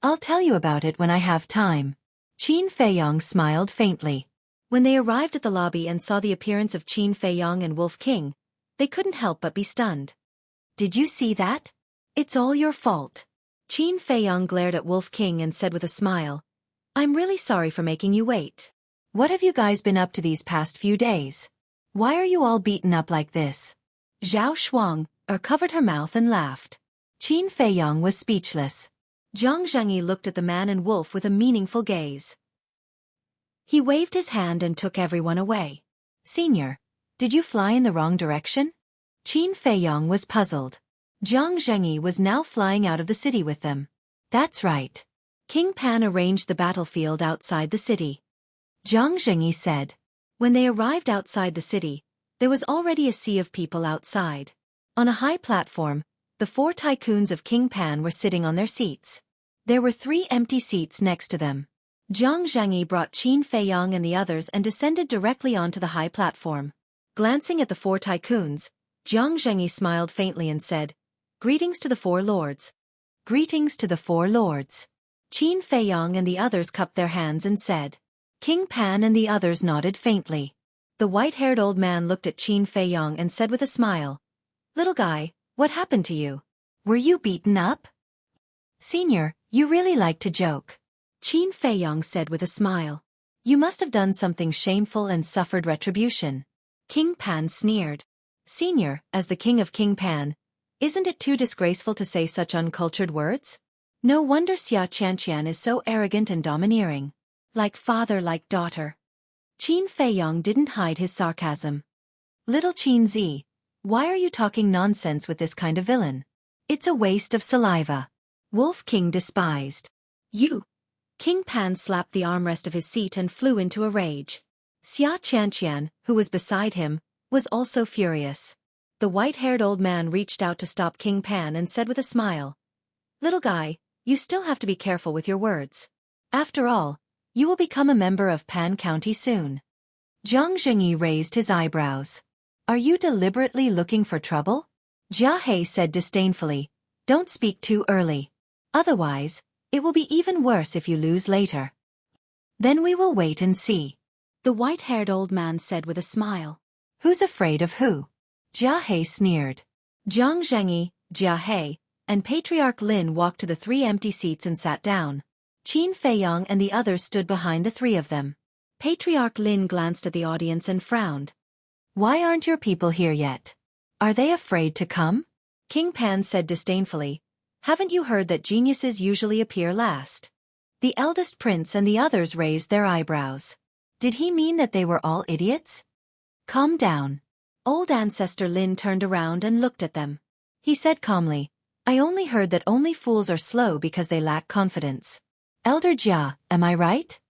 "I'll tell you about it when I have time." Qin Feiyong smiled faintly. When they arrived at the lobby and saw the appearance of Qin Feiyong and Wolf King, they couldn't help but be stunned. "Did you see that? It's all your fault." Qin Feiyong glared at Wolf King and said with a smile, "I'm really sorry for making you wait. What have you guys been up to these past few days? Why are you all beaten up like this?" Zhao Shuang covered her mouth and laughed. Qin Feiyong was speechless. Zhang Zhengyi looked at the man and Wolf with a meaningful gaze. He waved his hand and took everyone away. "Senior, did you fly in the wrong direction?" Qin Feiyong was puzzled. Zhang Zhengyi was now flying out of the city with them. "That's right. King Pan arranged the battlefield outside the city," Zhang Zhengyi said. When they arrived outside the city, there was already a sea of people outside. On a high platform, the 4 tycoons of King Pan were sitting on their seats. There were 3 empty seats next to them. Zhang Zhengyi brought Qin Feiyong and the others and descended directly onto the high platform. Glancing at the 4 tycoons, Zhang Zhengyi smiled faintly and said, "Greetings to the 4 lords." "Greetings to the 4 lords." Qin Feiyong and the others cupped their hands and said. King Pan and the others nodded faintly. The white-haired old man looked at Qin Feiyong and said with a smile, "Little guy, what happened to you? Were you beaten up?" "Senior, you really like to joke," Qin Feiyong said with a smile. "You must have done something shameful and suffered retribution." King Pan sneered. "Senior, as the king of King Pan, isn't it too disgraceful to say such uncultured words?" No wonder Xia Qianqian is so arrogant and domineering. Like father like daughter. Qin Feiyong didn't hide his sarcasm. Little Qin Zi, why are you talking nonsense with this kind of villain? It's a waste of saliva. Wolf King despised. You. King Pan slapped the armrest of his seat and flew into a rage. Xia Qianqian, who was beside him, was also furious. The white-haired old man reached out to stop King Pan and said with a smile, "Little guy, you still have to be careful with your words. After all, you will become a member of Pan County soon." Zhang Zhengyi raised his eyebrows. "Are you deliberately looking for trouble?" Jia He said disdainfully, "Don't speak too early. Otherwise, it will be even worse if you lose later." "Then we will wait and see," the white-haired old man said with a smile. "Who's afraid of who?" Jia He sneered. Zhang Zhengyi, Jia He, and Patriarch Lin walked to the 3 empty seats and sat down. Qin Feiyong and the others stood behind the 3 of them. Patriarch Lin glanced at the audience and frowned. "Why aren't your people here yet? Are they afraid to come?" King Pan said disdainfully, "Haven't you heard that geniuses usually appear last?" The eldest prince and the others raised their eyebrows. Did he mean that they were all idiots? "Calm down." Old ancestor Lin turned around and looked at them. He said calmly, "I only heard that only fools are slow because they lack confidence. Elder Jia, am I right?"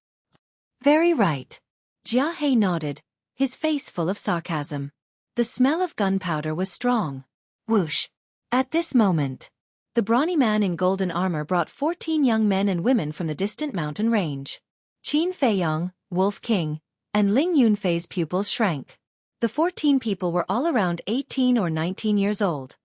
"Very right." Jia He nodded, his face full of sarcasm. The smell of gunpowder was strong. Whoosh! At this moment, the brawny man in golden armor brought 14 young men and women from the distant mountain range. Qin Feiyong, Wolf King, and Ling Yunfei's pupils shrank. The 14 people were all around 18 or 19 years old.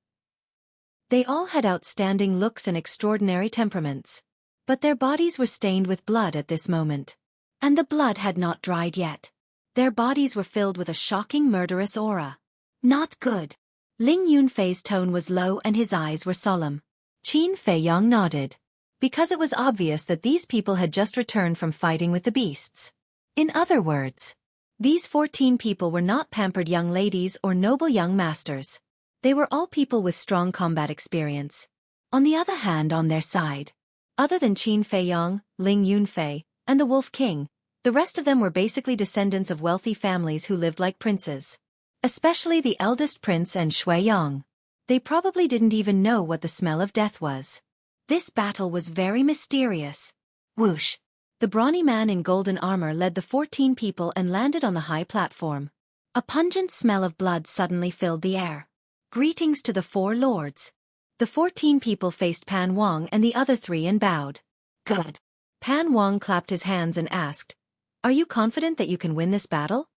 They all had outstanding looks and extraordinary temperaments. But their bodies were stained with blood at this moment. And the blood had not dried yet. Their bodies were filled with a shocking murderous aura. Not good. Ling Yunfei's tone was low and his eyes were solemn. Qin Feiyong nodded. Because it was obvious that these people had just returned from fighting with the beasts. In other words, these 14 people were not pampered young ladies or noble young masters. They were all people with strong combat experience. On the other hand, on their side, other than Qin Feiyong, Ling Yunfei, and the Wolf King, the rest of them were basically descendants of wealthy families who lived like princes. Especially the eldest prince and Xueqi. They probably didn't even know what the smell of death was. This battle was very mysterious. Whoosh! The brawny man in golden armor led the 14 people and landed on the high platform. A pungent smell of blood suddenly filled the air. Greetings to the 4 lords. The 14 people faced Pan Wang and the other 3 and bowed. Good. Pan Wang clapped his hands and asked, "Are you confident that you can win this battle?"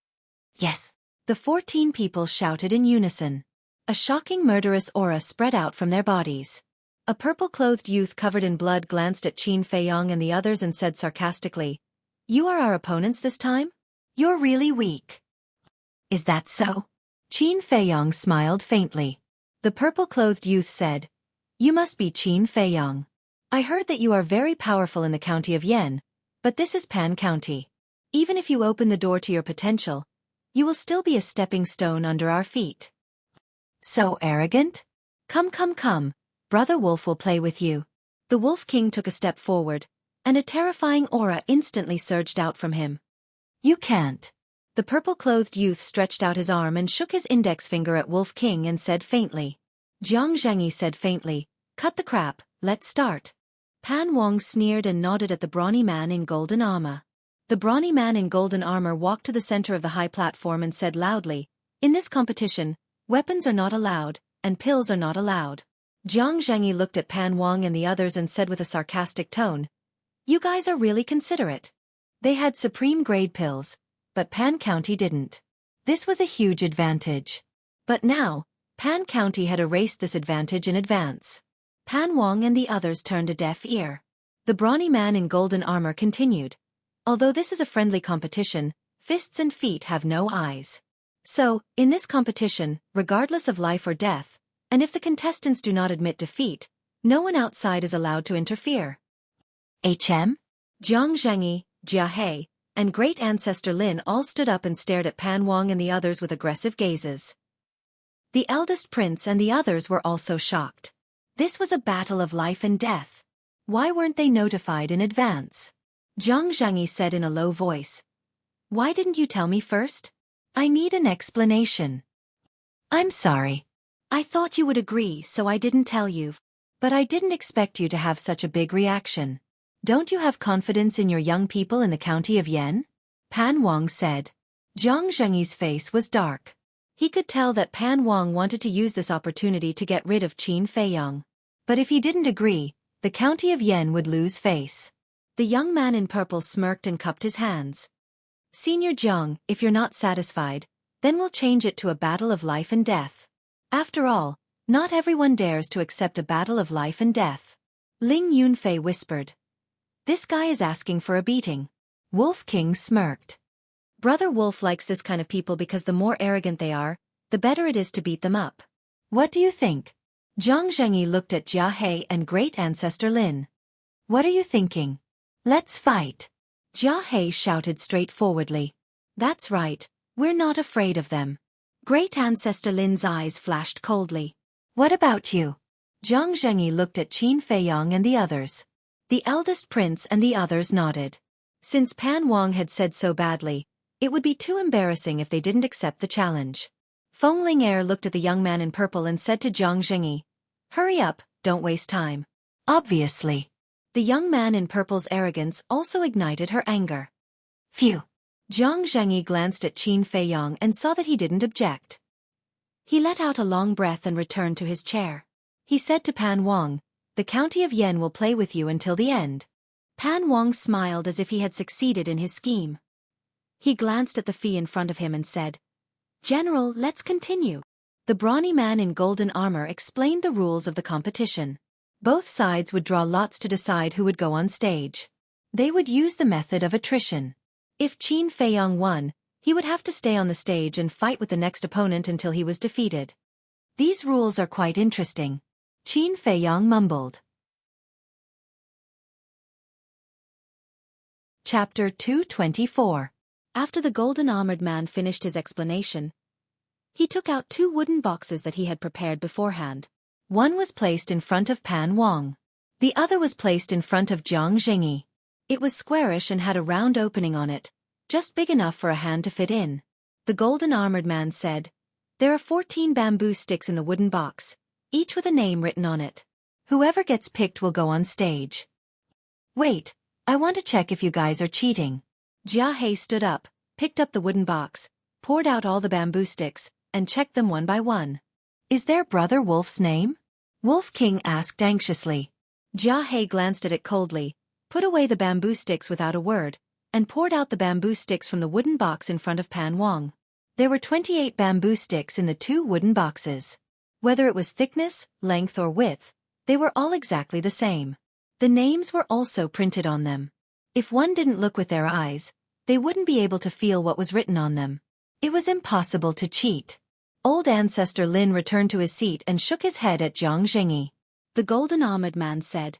"Yes." The 14 people shouted in unison. A shocking murderous aura spread out from their bodies. A purple-clothed youth covered in blood glanced at Qin Feiyong and the others and said sarcastically, "You are our opponents this time? You're really weak." "Is that so?" Qin Feiyong smiled faintly. The purple-clothed youth said, "You must be Qin Feiyong. I heard that you are very powerful in the county of Yan, but this is Pan County. Even if you open the door to your potential, you will still be a stepping stone under our feet." "So arrogant? Come, come, come. Brother Wolf will play with you." The Wolf King took a step forward, and a terrifying aura instantly surged out from him. "You can't." The purple-clothed youth stretched out his arm and shook his index finger at Wolf King and said faintly. Zhang Zhengyi said faintly, "Cut the crap, let's start." Pan Wang sneered and nodded at the brawny man in golden armor. The brawny man in golden armor walked to the center of the high platform and said loudly, "In this competition, weapons are not allowed, and pills are not allowed." Zhang Zhengyi looked at Pan Wang and the others and said with a sarcastic tone, "You guys are really considerate." They had supreme-grade pills, but Pan County didn't. This was a huge advantage. But now, Pan County had erased this advantage in advance. Pan Wang and the others turned a deaf ear. The brawny man in golden armor continued, "Although this is a friendly competition, fists and feet have no eyes. So, in this competition, regardless of life or death, and if the contestants do not admit defeat, no one outside is allowed to interfere." Zhang Zhengyi, Jia He, and great ancestor Lin all stood up and stared at Pan Wang and the others with aggressive gazes. The eldest prince and the others were also shocked. This was a battle of life and death. Why weren't they notified in advance? Zhang Zhengyi said in a low voice. Why didn't you tell me first? I need an explanation. I'm sorry. I thought you would agree, so I didn't tell you. But I didn't expect you to have such a big reaction. Don't you have confidence in your young people in the county of Yan? Pan Wang said. Zhang Zhengyi's face was dark. He could tell that Pan Wang wanted to use this opportunity to get rid of Qin Feiyang. But if he didn't agree, the county of Yan would lose face. The young man in purple smirked and cupped his hands. Senior Zhang, if you're not satisfied, then we'll change it to a battle of life and death. After all, not everyone dares to accept a battle of life and death. Ling Yunfei whispered. This guy is asking for a beating. Wolf King smirked. Brother Wolf likes this kind of people because the more arrogant they are, the better it is to beat them up. What do you think? Zhang Zhengyi looked at Jia He and Great Ancestor Lin. What are you thinking? Let's fight. Jia He shouted straightforwardly. That's right, we're not afraid of them. Great Ancestor Lin's eyes flashed coldly. What about you? Zhang Zhengyi looked at Qin Feiyang and the others. The eldest prince and the others nodded. Since Pan Wang had said so badly, it would be too embarrassing if they didn't accept the challenge. Feng Ling'er looked at the young man in purple and said to Zhang Zhengyi, Hurry up, don't waste time. Obviously. The young man in purple's arrogance also ignited her anger. Phew. Zhang Zhengyi glanced at Qin Feiyang and saw that he didn't object. He let out a long breath and returned to his chair. He said to Pan Wang, The county of Yan will play with you until the end. Pan Wang smiled as if he had succeeded in his scheme. He glanced at the fee in front of him and said, General, let's continue. The brawny man in golden armor explained the rules of the competition. Both sides would draw lots to decide who would go on stage. They would use the method of attrition. If Qin Feiyang won, he would have to stay on the stage and fight with the next opponent until he was defeated. These rules are quite interesting. Qin Feiyang mumbled. Chapter 224. After the golden-armored man finished his explanation, he took out 2 wooden boxes that he had prepared beforehand. One was placed in front of Pan Wang. The other was placed in front of Zhang Zhengyi. It was squarish and had a round opening on it, just big enough for a hand to fit in. The golden-armored man said, There are 14 bamboo sticks in the wooden box, each with a name written on it. Whoever gets picked will go on stage. Wait, I want to check if you guys are cheating. Jia He stood up, picked up the wooden box, poured out all the bamboo sticks, and checked them one by one. Is there Brother Wolf's name? Wolf King asked anxiously. Jia He glanced at it coldly, put away the bamboo sticks without a word, and poured out the bamboo sticks from the wooden box in front of Pan Wang. There were 28 bamboo sticks in the 2 wooden boxes. Whether it was thickness, length or width, they were all exactly the same. The names were also printed on them. If one didn't look with their eyes, they wouldn't be able to feel what was written on them. It was impossible to cheat. Old Ancestor Lin returned to his seat and shook his head at Zhang Zhengyi. The golden-armored man said,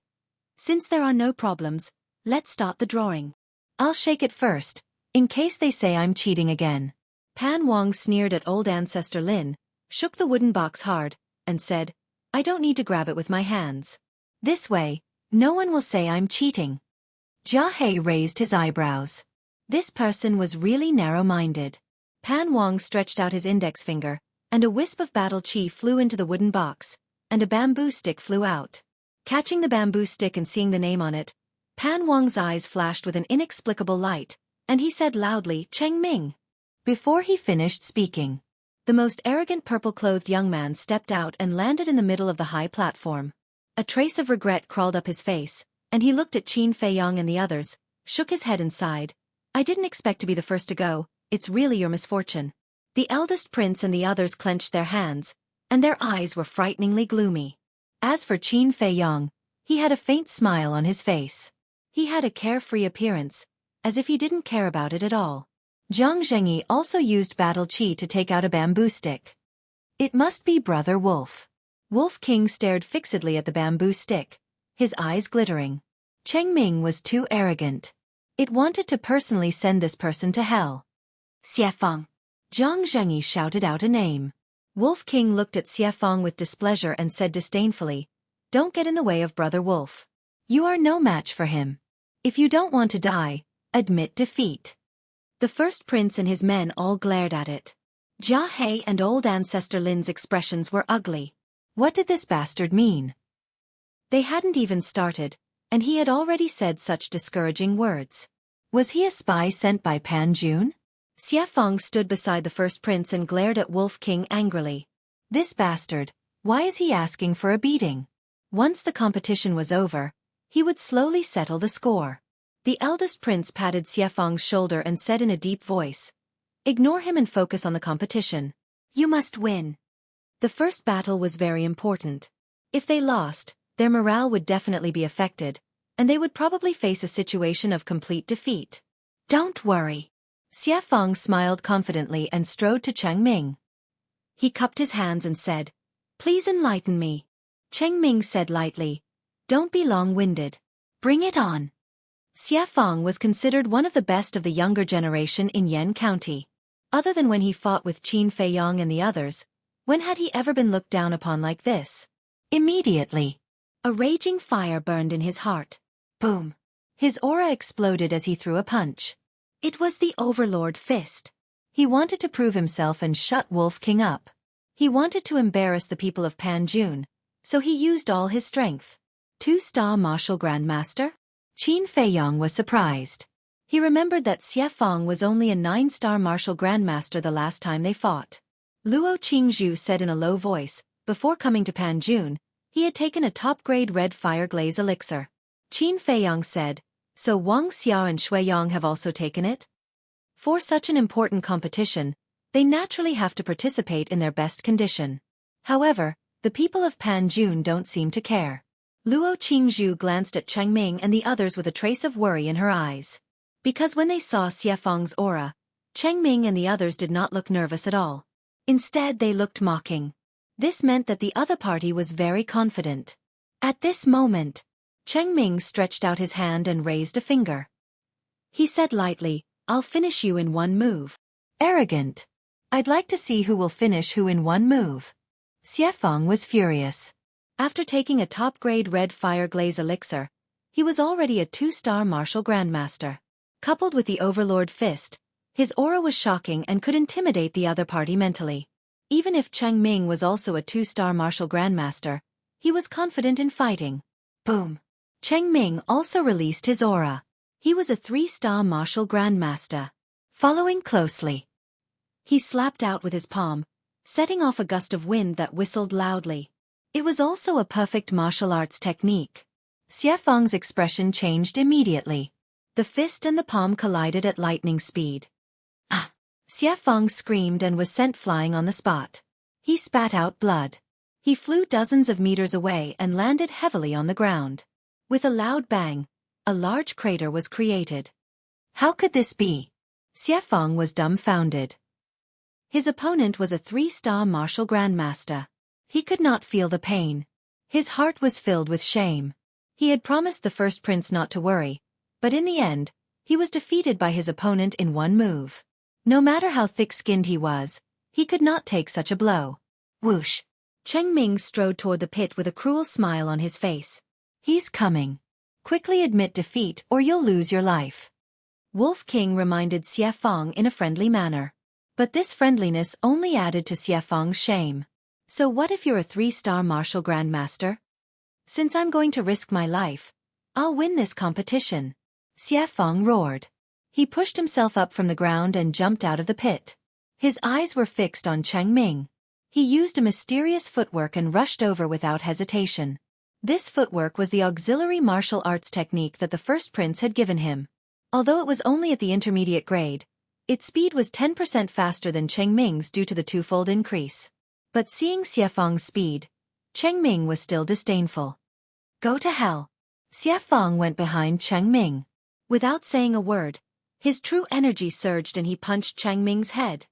Since there are no problems, let's start the drawing. I'll shake it first, in case they say I'm cheating again. Pan Wang sneered at Old Ancestor Lin, shook the wooden box hard, and said, I don't need to grab it with my hands. This way, no one will say I'm cheating. Jia He raised his eyebrows. This person was really narrow-minded. Pan Wang stretched out his index finger, and a wisp of battle chi flew into the wooden box, and a bamboo stick flew out. Catching the bamboo stick and seeing the name on it, Pan Wang's eyes flashed with an inexplicable light, and he said loudly, Cheng Ming. Before he finished speaking, the most arrogant purple-clothed young man stepped out and landed in the middle of the high platform. A trace of regret crawled up his face, and he looked at Qin Feiyang and the others, shook his head and sighed. I didn't expect to be the first to go, it's really your misfortune. The eldest prince and the others clenched their hands, and their eyes were frighteningly gloomy. As for Qin Feiyang, he had a faint smile on his face. He had a carefree appearance, as if he didn't care about it at all. Zhang Zhengyi also used battle chi to take out a bamboo stick. It must be Brother Wolf. Wolf King stared fixedly at the bamboo stick, his eyes glittering. Cheng Ming was too arrogant. It wanted to personally send this person to hell. Xiefeng. Zhang Zhengyi shouted out a name. Wolf King looked at Xiefeng with displeasure and said disdainfully, Don't get in the way of Brother Wolf. You are no match for him. If you don't want to die, admit defeat. The first prince and his men all glared at it. Jia He and old ancestor Lin's expressions were ugly. What did this bastard mean? They hadn't even started, and he had already said such discouraging words. Was he a spy sent by Pan Jun? Xueqi stood beside the first prince and glared at Wolf King angrily. This bastard, why is he asking for a beating? Once the competition was over, he would slowly settle the score. The eldest prince patted Xueqi's shoulder and said in a deep voice, "Ignore him and focus on the competition. You must win." The first battle was very important. If they lost, their morale would definitely be affected, and they would probably face a situation of complete defeat. Don't worry. Xueqi smiled confidently and strode to Cheng Ming. He cupped his hands and said, "Please enlighten me." Cheng Ming said lightly, "Don't be long-winded. Bring it on." Xueqi was considered one of the best of the younger generation in Yan County. Other than when he fought with Qin Feiyong and the others, when had he ever been looked down upon like this? Immediately, a raging fire burned in his heart. Boom! His aura exploded as he threw a punch. It was the Overlord fist. He wanted to prove himself and shut Wolf King up. He wanted to embarrass the people of Pan Jun, so he used all his strength. 2-star martial grandmaster? Qin Feiyong was surprised. He remembered that Xueqi was only a 9-star martial grandmaster the last time they fought. Luo Qingzhu said in a low voice, before coming to Pan Jun, he had taken a top-grade red fire glaze elixir. Qin Feiyong said, "So Wang Xia and Xueyong have also taken it?" For such an important competition, they naturally have to participate in their best condition. However, the people of Pan Jun don't seem to care. Luo Qingzhu glanced at Cheng Ming and the others with a trace of worry in her eyes. Because when they saw Xueqi's aura, Cheng Ming and the others did not look nervous at all. Instead they looked mocking. This meant that the other party was very confident. At this moment, Cheng Ming stretched out his hand and raised a finger. He said lightly, "I'll finish you in one move." Arrogant. I'd like to see who will finish who in one move. Xueqi was furious. After taking a top-grade red fire glaze elixir, he was already a 2-star martial grandmaster. Coupled with the Overlord fist, his aura was shocking and could intimidate the other party mentally. Even if Cheng Ming was also a 2-star martial grandmaster, he was confident in fighting. Boom! Cheng Ming also released his aura. He was a 3-star martial grandmaster. Following closely, he slapped out with his palm, setting off a gust of wind that whistled loudly. It was also a perfect martial arts technique. Xueqi's expression changed immediately. The fist and the palm collided at lightning speed. Ah! Xueqi screamed and was sent flying on the spot. He spat out blood. He flew dozens of meters away and landed heavily on the ground. With a loud bang, a large crater was created. How could this be? Xueqi was dumbfounded. His opponent was a 3-star martial grandmaster. He could not feel the pain. His heart was filled with shame. He had promised the first prince not to worry, but in the end, he was defeated by his opponent in one move. No matter how thick-skinned he was, he could not take such a blow. Whoosh! Cheng Ming strode toward the pit with a cruel smile on his face. He's coming. Quickly admit defeat or you'll lose your life. Wolf King reminded Xueqi in a friendly manner. But this friendliness only added to Xueqi's shame. So what if you're a 3-star martial grandmaster? Since I'm going to risk my life, I'll win this competition. Xueqi roared. He pushed himself up from the ground and jumped out of the pit. His eyes were fixed on Cheng Ming. He used a mysterious footwork and rushed over without hesitation. This footwork was the auxiliary martial arts technique that the first prince had given him. Although it was only at the intermediate grade, its speed was 10% faster than Cheng Ming's due to the twofold increase. But seeing Xueqi's speed, Cheng Ming was still disdainful. Go to hell. Xueqi went behind Cheng Ming. Without saying a word, his true energy surged and he punched Cheng Ming's head.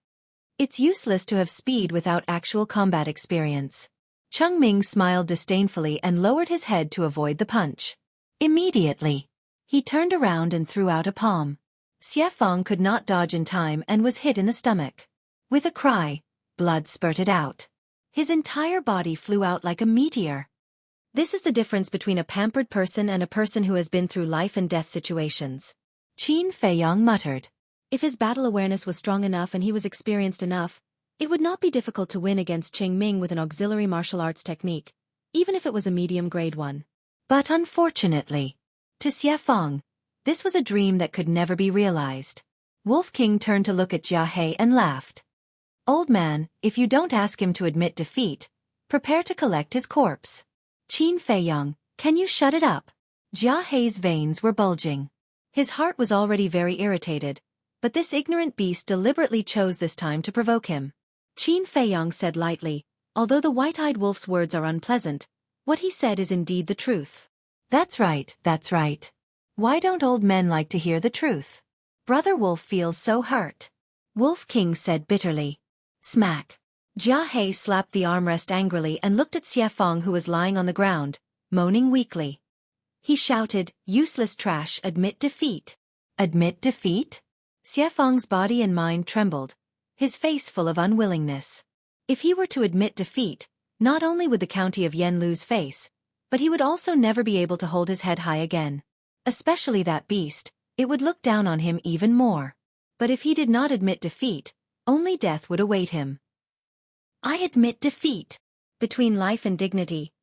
It's useless to have speed without actual combat experience. Cheng Ming smiled disdainfully and lowered his head to avoid the punch. Immediately, he turned around and threw out a palm. Xueqi could not dodge in time and was hit in the stomach. With a cry, blood spurted out. His entire body flew out like a meteor. This is the difference between a pampered person and a person who has been through life and death situations. Qin Feiyang muttered. If his battle awareness was strong enough and he was experienced enough, it would not be difficult to win against Cheng Ming with an auxiliary martial arts technique, even if it was a medium-grade one. But unfortunately, to Xie Feng, this was a dream that could never be realized. Wolf King turned to look at Jia He and laughed. Old man, if you don't ask him to admit defeat, prepare to collect his corpse. Qin Feiyang, can you shut it up? Jia He's veins were bulging. His heart was already very irritated, but this ignorant beast deliberately chose this time to provoke him. Qin Feiyang said lightly, although the white-eyed wolf's words are unpleasant, what he said is indeed the truth. That's right, that's right. Why don't old men like to hear the truth? Brother Wolf feels so hurt. Wolf King said bitterly. Smack. Jia He slapped the armrest angrily and looked at Xie Feng who was lying on the ground, moaning weakly. He shouted, useless trash, admit defeat. Admit defeat? Xie Feng's body and mind trembled, his face full of unwillingness. If he were to admit defeat, not only would the county of Yen lose face, but he would also never be able to hold his head high again. Especially that beast, it would look down on him even more. But if he did not admit defeat, only death would await him. I admit defeat. Between life and dignity.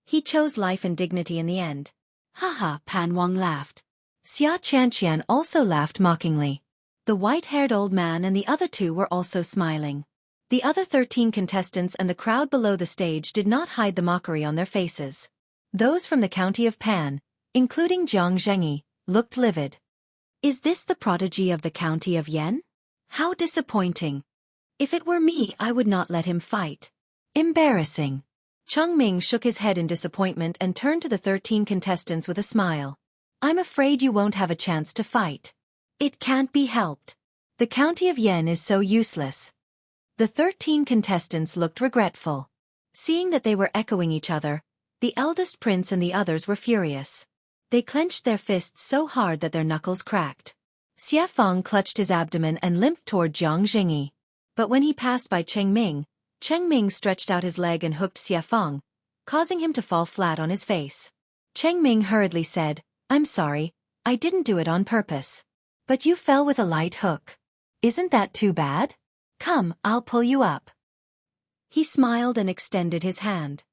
He chose life and dignity in the end. Haha, Pan Wang laughed. Xia Qianqian also laughed mockingly. The white-haired old man and the other two were also smiling. The other 13 contestants and the crowd below the stage did not hide the mockery on their faces. Those from the county of Pan, including Jiang Zhengyi, looked livid. Is this the prodigy of the county of Yen? How disappointing. If it were me, I would not let him fight. Embarrassing. Cheng Ming shook his head in disappointment and turned to the 13 contestants with a smile. I'm afraid you won't have a chance to fight. It can't be helped. The county of Yen is so useless. The 13 contestants looked regretful. Seeing that they were echoing each other, the eldest prince and the others were furious. They clenched their fists so hard that their knuckles cracked. Xie Feng clutched his abdomen and limped toward Jiang Zhengyi. But when he passed by Cheng Ming stretched out his leg and hooked Xie Feng, causing him to fall flat on his face. Cheng Ming hurriedly said, I'm sorry, I didn't do it on purpose. But you fell with a light hook. Isn't that too bad? Come, I'll pull you up. He smiled and extended his hand.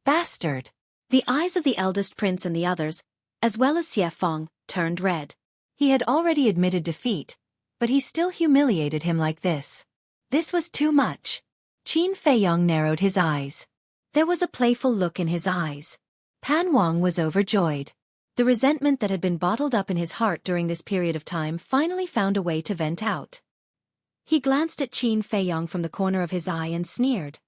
Bastard! The eyes of the eldest prince and the others, as well as Xie Feng, turned red. He had already admitted defeat, but he still humiliated him like this. This was too much. Qin Feiyang narrowed his eyes. There was a playful look in his eyes. Pan Wang was overjoyed. The resentment that had been bottled up in his heart during this period of time finally found a way to vent out. He glanced at Qin Feiyang from the corner of his eye and sneered.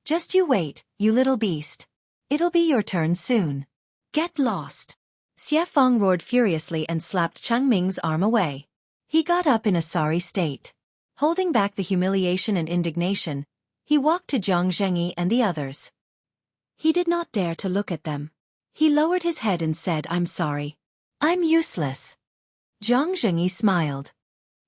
Just you wait, you little beast. It'll be your turn soon. Get lost. Xie Feng roared furiously and slapped Cheng Ming's arm away. He got up in a sorry state. Holding back the humiliation and indignation, he walked to Jiang Zhengyi and the others. He did not dare to look at them. He lowered his head and said, I'm sorry. I'm useless. Jiang Zhengyi smiled.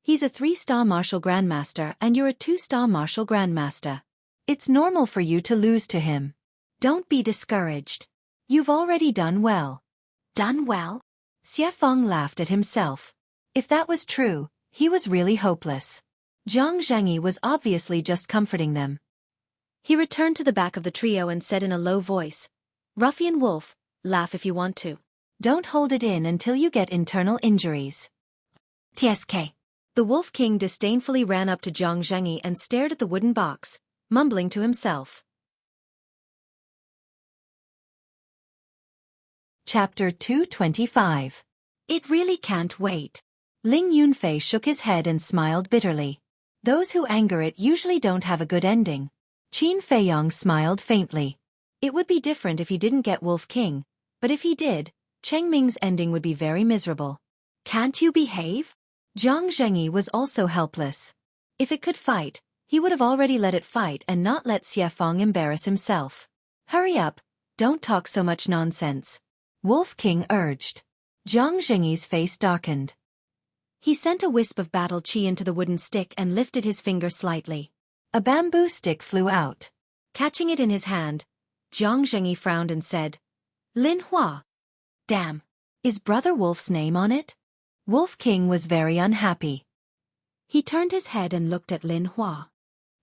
He's a 3-star martial grandmaster and you're a 2-star martial grandmaster. It's normal for you to lose to him. Don't be discouraged. You've already done well. Done well? Xie Feng laughed at himself. If that was true, he was really hopeless. Jiang Zhengyi was obviously just comforting them. He returned to the back of the trio and said in a low voice, Ruffian Wolf, laugh if you want to. Don't hold it in until you get internal injuries. TSK. The Wolf King disdainfully ran up to Jiang Zhengyi and stared at the wooden box, mumbling to himself. Chapter 225. It really can't wait. Ling Yunfei shook his head and smiled bitterly. Those who anger it usually don't have a good ending. Qin Feiyang smiled faintly. It would be different if he didn't get Wolf King, but if he did, Cheng Ming's ending would be very miserable. Can't you behave? Jiang Zhengyi was also helpless. If it could fight, he would have already let it fight and not let Xie Feng embarrass himself. Hurry up, don't talk so much nonsense. Wolf King urged. Jiang Zhengyi's face darkened. He sent a wisp of battle chi into the wooden stick and lifted his finger slightly. A bamboo stick flew out. Catching it in his hand, Jiang Zhengyi frowned and said, Lin Hua. Damn. Is Brother Wolf's name on it? Wolf King was very unhappy. He turned his head and looked at Lin Hua.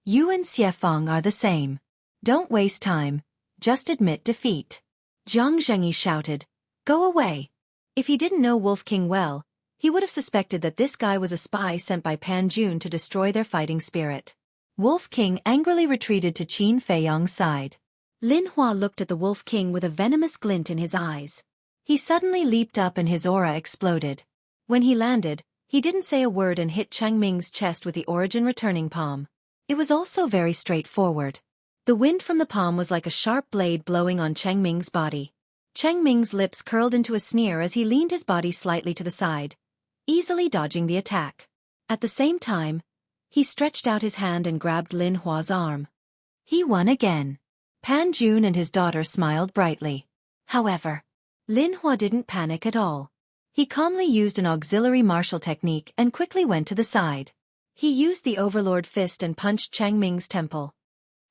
You and Xueqi are the same. Don't waste time. Just admit defeat. Jiang Zhengyi shouted. Go away. If he didn't know Wolf King well, he would have suspected that this guy was a spy sent by Pan Jun to destroy their fighting spirit. Wolf King angrily retreated to Qin Feiyong's side. Lin Hua looked at the Wolf King with a venomous glint in his eyes. He suddenly leaped up and his aura exploded. When he landed, he didn't say a word and hit Cheng Ming's chest with the origin returning palm. It was also very straightforward. The wind from the palm was like a sharp blade blowing on Cheng Ming's body. Cheng Ming's lips curled into a sneer as he leaned his body slightly to the side, easily dodging the attack. At the same time, he stretched out his hand and grabbed Lin Hua's arm. He won again. Pan Jun and his daughter smiled brightly. However, Lin Hua didn't panic at all. He calmly used an auxiliary martial technique and quickly went to the side. He used the Overlord fist and punched Cheng Ming's temple.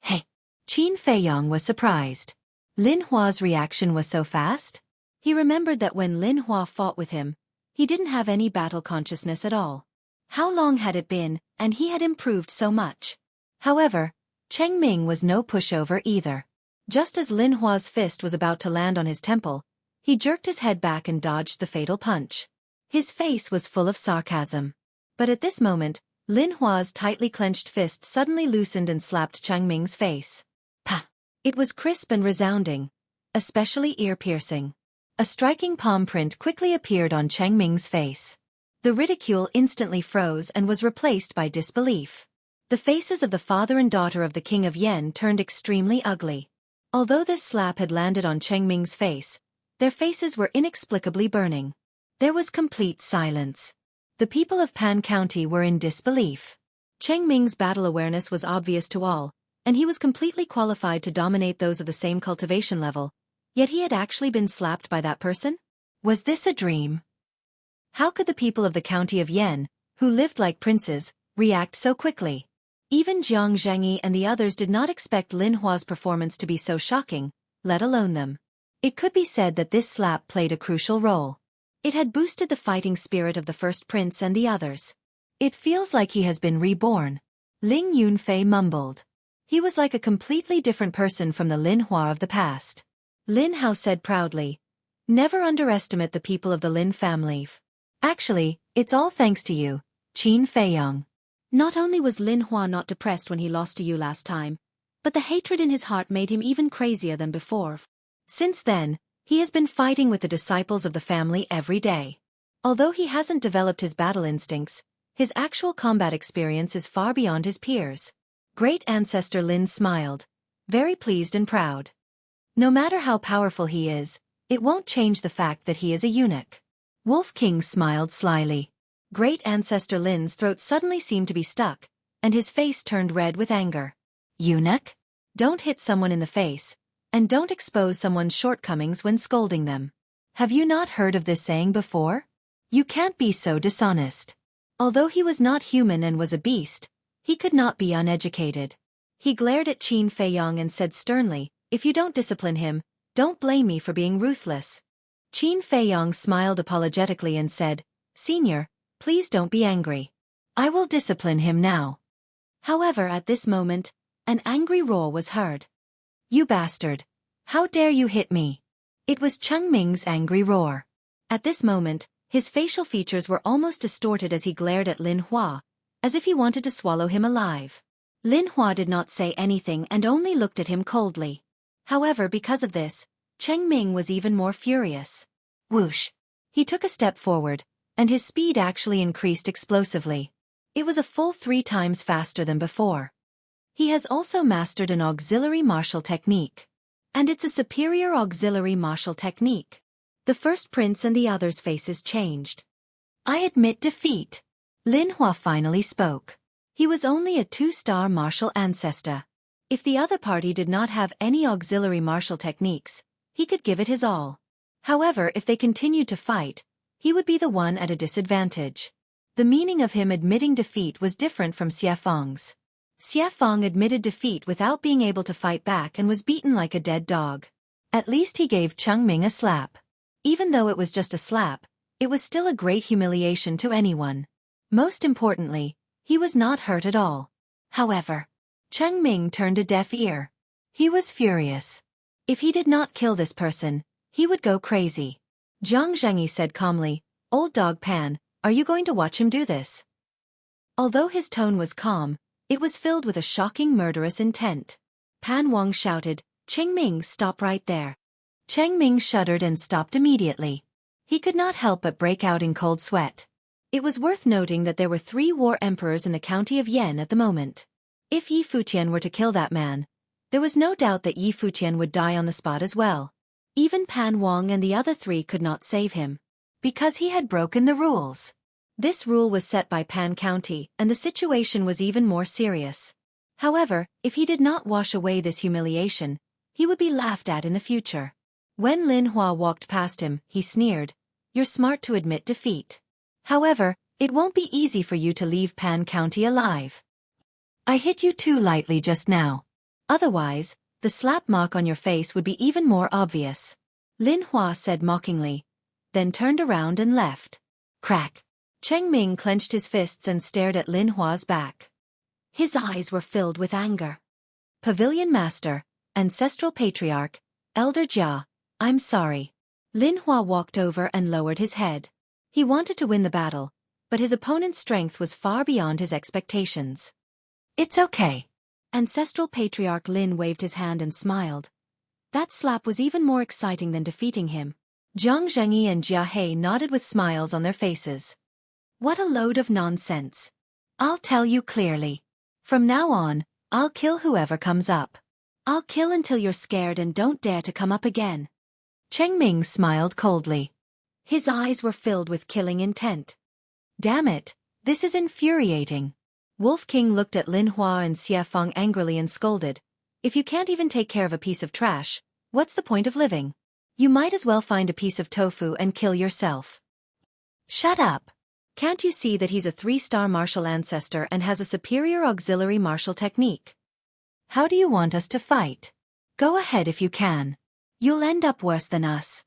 Hey! Qin Feiyong was surprised. Lin Hua's reaction was so fast? He remembered that when Lin Hua fought with him, he didn't have any battle consciousness at all. How long had it been, and he had improved so much? However, Cheng Ming was no pushover either. Just as Lin Hua's fist was about to land on his temple, he jerked his head back and dodged the fatal punch. His face was full of sarcasm. But at this moment, Lin Hua's tightly clenched fist suddenly loosened and slapped Cheng Ming's face. Pah! It was crisp and resounding, especially ear-piercing. A striking palm print quickly appeared on Cheng Ming's face. The ridicule instantly froze and was replaced by disbelief. The faces of the father and daughter of the King of Yen turned extremely ugly. Although this slap had landed on Cheng Ming's face, their faces were inexplicably burning. There was complete silence. The people of Pan County were in disbelief. Cheng Ming's battle awareness was obvious to all, and he was completely qualified to dominate those of the same cultivation level, yet he had actually been slapped by that person? Was this a dream? How could the people of the county of Yen, who lived like princes, react so quickly? Even Jiang Zhengyi and the others did not expect Lin Hua's performance to be so shocking, let alone them. It could be said that this slap played a crucial role. It had boosted the fighting spirit of the first prince and the others. It feels like he has been reborn. Ling Yunfei mumbled. He was like a completely different person from the Lin Hua of the past. Lin Hao said proudly, never underestimate the people of the Lin family. Actually, it's all thanks to you, Qin Feiyong. Not only was Lin Hua not depressed when he lost to you last time, but the hatred in his heart made him even crazier than before. Since then, he has been fighting with the disciples of the family every day. Although he hasn't developed his battle instincts, his actual combat experience is far beyond his peers. Great Ancestor Lin smiled, very pleased and proud. No matter how powerful he is, it won't change the fact that he is a eunuch. Wolf King smiled slyly. Great Ancestor Lin's throat suddenly seemed to be stuck, and his face turned red with anger. Eunuch? Don't hit someone in the face, and don't expose someone's shortcomings when scolding them. Have you not heard of this saying before? You can't be so dishonest. Although he was not human and was a beast, he could not be uneducated. He glared at Qin Feiyong and said sternly, if you don't discipline him, don't blame me for being ruthless. Qin Feiyong smiled apologetically and said, Senior, please don't be angry. I will discipline him now. However, at this moment, an angry roar was heard. You bastard! How dare you hit me? It was Cheng Ming's angry roar. At this moment, his facial features were almost distorted as he glared at Lin Hua, as if he wanted to swallow him alive. Lin Hua did not say anything and only looked at him coldly. However, because of this, Cheng Ming was even more furious. Whoosh! He took a step forward, and his speed actually increased explosively. It was a full 3 times faster than before. He has also mastered an auxiliary martial technique. And it's a superior auxiliary martial technique. The first prince and the others' faces changed. I admit defeat. Lin Hua finally spoke. He was only a 2-star martial ancestor. If the other party did not have any auxiliary martial techniques, he could give it his all. However, if they continued to fight, he would be the one at a disadvantage. The meaning of him admitting defeat was different from Xueqing's. Xueqi admitted defeat without being able to fight back and was beaten like a dead dog. At least he gave Cheng Ming a slap. Even though it was just a slap, it was still a great humiliation to anyone. Most importantly, he was not hurt at all. However, Cheng Ming turned a deaf ear. He was furious. If he did not kill this person, he would go crazy. Zhang Zhengyi said calmly, "Old dog Pan, are you going to watch him do this?" Although his tone was calm, it was filled with a shocking murderous intent. Pan Wang shouted, "Cheng Ming, stop right there." Cheng Ming shuddered and stopped immediately. He could not help but break out in cold sweat. It was worth noting that there were 3 war emperors in the county of Yan at the moment. If Yi Futian were to kill that man, there was no doubt that Yi Futian would die on the spot as well. Even Pan Wang and the other 3 could not save him, because he had broken the rules. This rule was set by Pan County, and the situation was even more serious. However, if he did not wash away this humiliation, he would be laughed at in the future. When Lin Hua walked past him, he sneered, "You're smart to admit defeat. However, it won't be easy for you to leave Pan County alive. I hit you too lightly just now. Otherwise, the slap mark on your face would be even more obvious." Lin Hua said mockingly, then turned around and left. Crack! Cheng Ming clenched his fists and stared at Lin Hua's back. His eyes were filled with anger. "Pavilion Master, Ancestral Patriarch, Elder Jia, I'm sorry." Lin Hua walked over and lowered his head. He wanted to win the battle, but his opponent's strength was far beyond his expectations. "It's okay." Ancestral Patriarch Lin waved his hand and smiled. That slap was even more exciting than defeating him. Zhang Zhengyi and Jia He nodded with smiles on their faces. What a load of nonsense. I'll tell you clearly. From now on, I'll kill whoever comes up. I'll kill until you're scared and don't dare to come up again. Cheng Ming smiled coldly. His eyes were filled with killing intent. Damn it, this is infuriating. Wolf King looked at Lin Hua and Xie Feng angrily and scolded. If you can't even take care of a piece of trash, what's the point of living? You might as well find a piece of tofu and kill yourself. Shut up. Can't you see that he's a 3-star martial ancestor and has a superior auxiliary martial technique? How do you want us to fight? Go ahead if you can. You'll end up worse than us.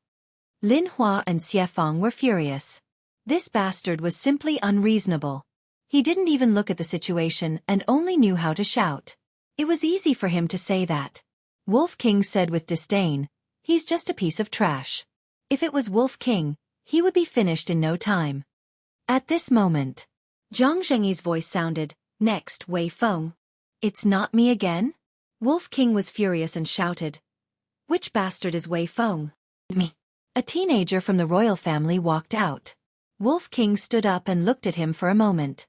Lin Hua and Xie Feng were furious. This bastard was simply unreasonable. He didn't even look at the situation and only knew how to shout. It was easy for him to say that. Wolf King said with disdain, "He's just a piece of trash." If it was Wolf King, he would be finished in no time. At this moment, Zhang Zhengyi's voice sounded, "Next, Wei Feng." "It's not me again?" Wolf King was furious and shouted, "Which bastard is Wei Feng?" "Me." A teenager from the royal family walked out. Wolf King stood up and looked at him for a moment.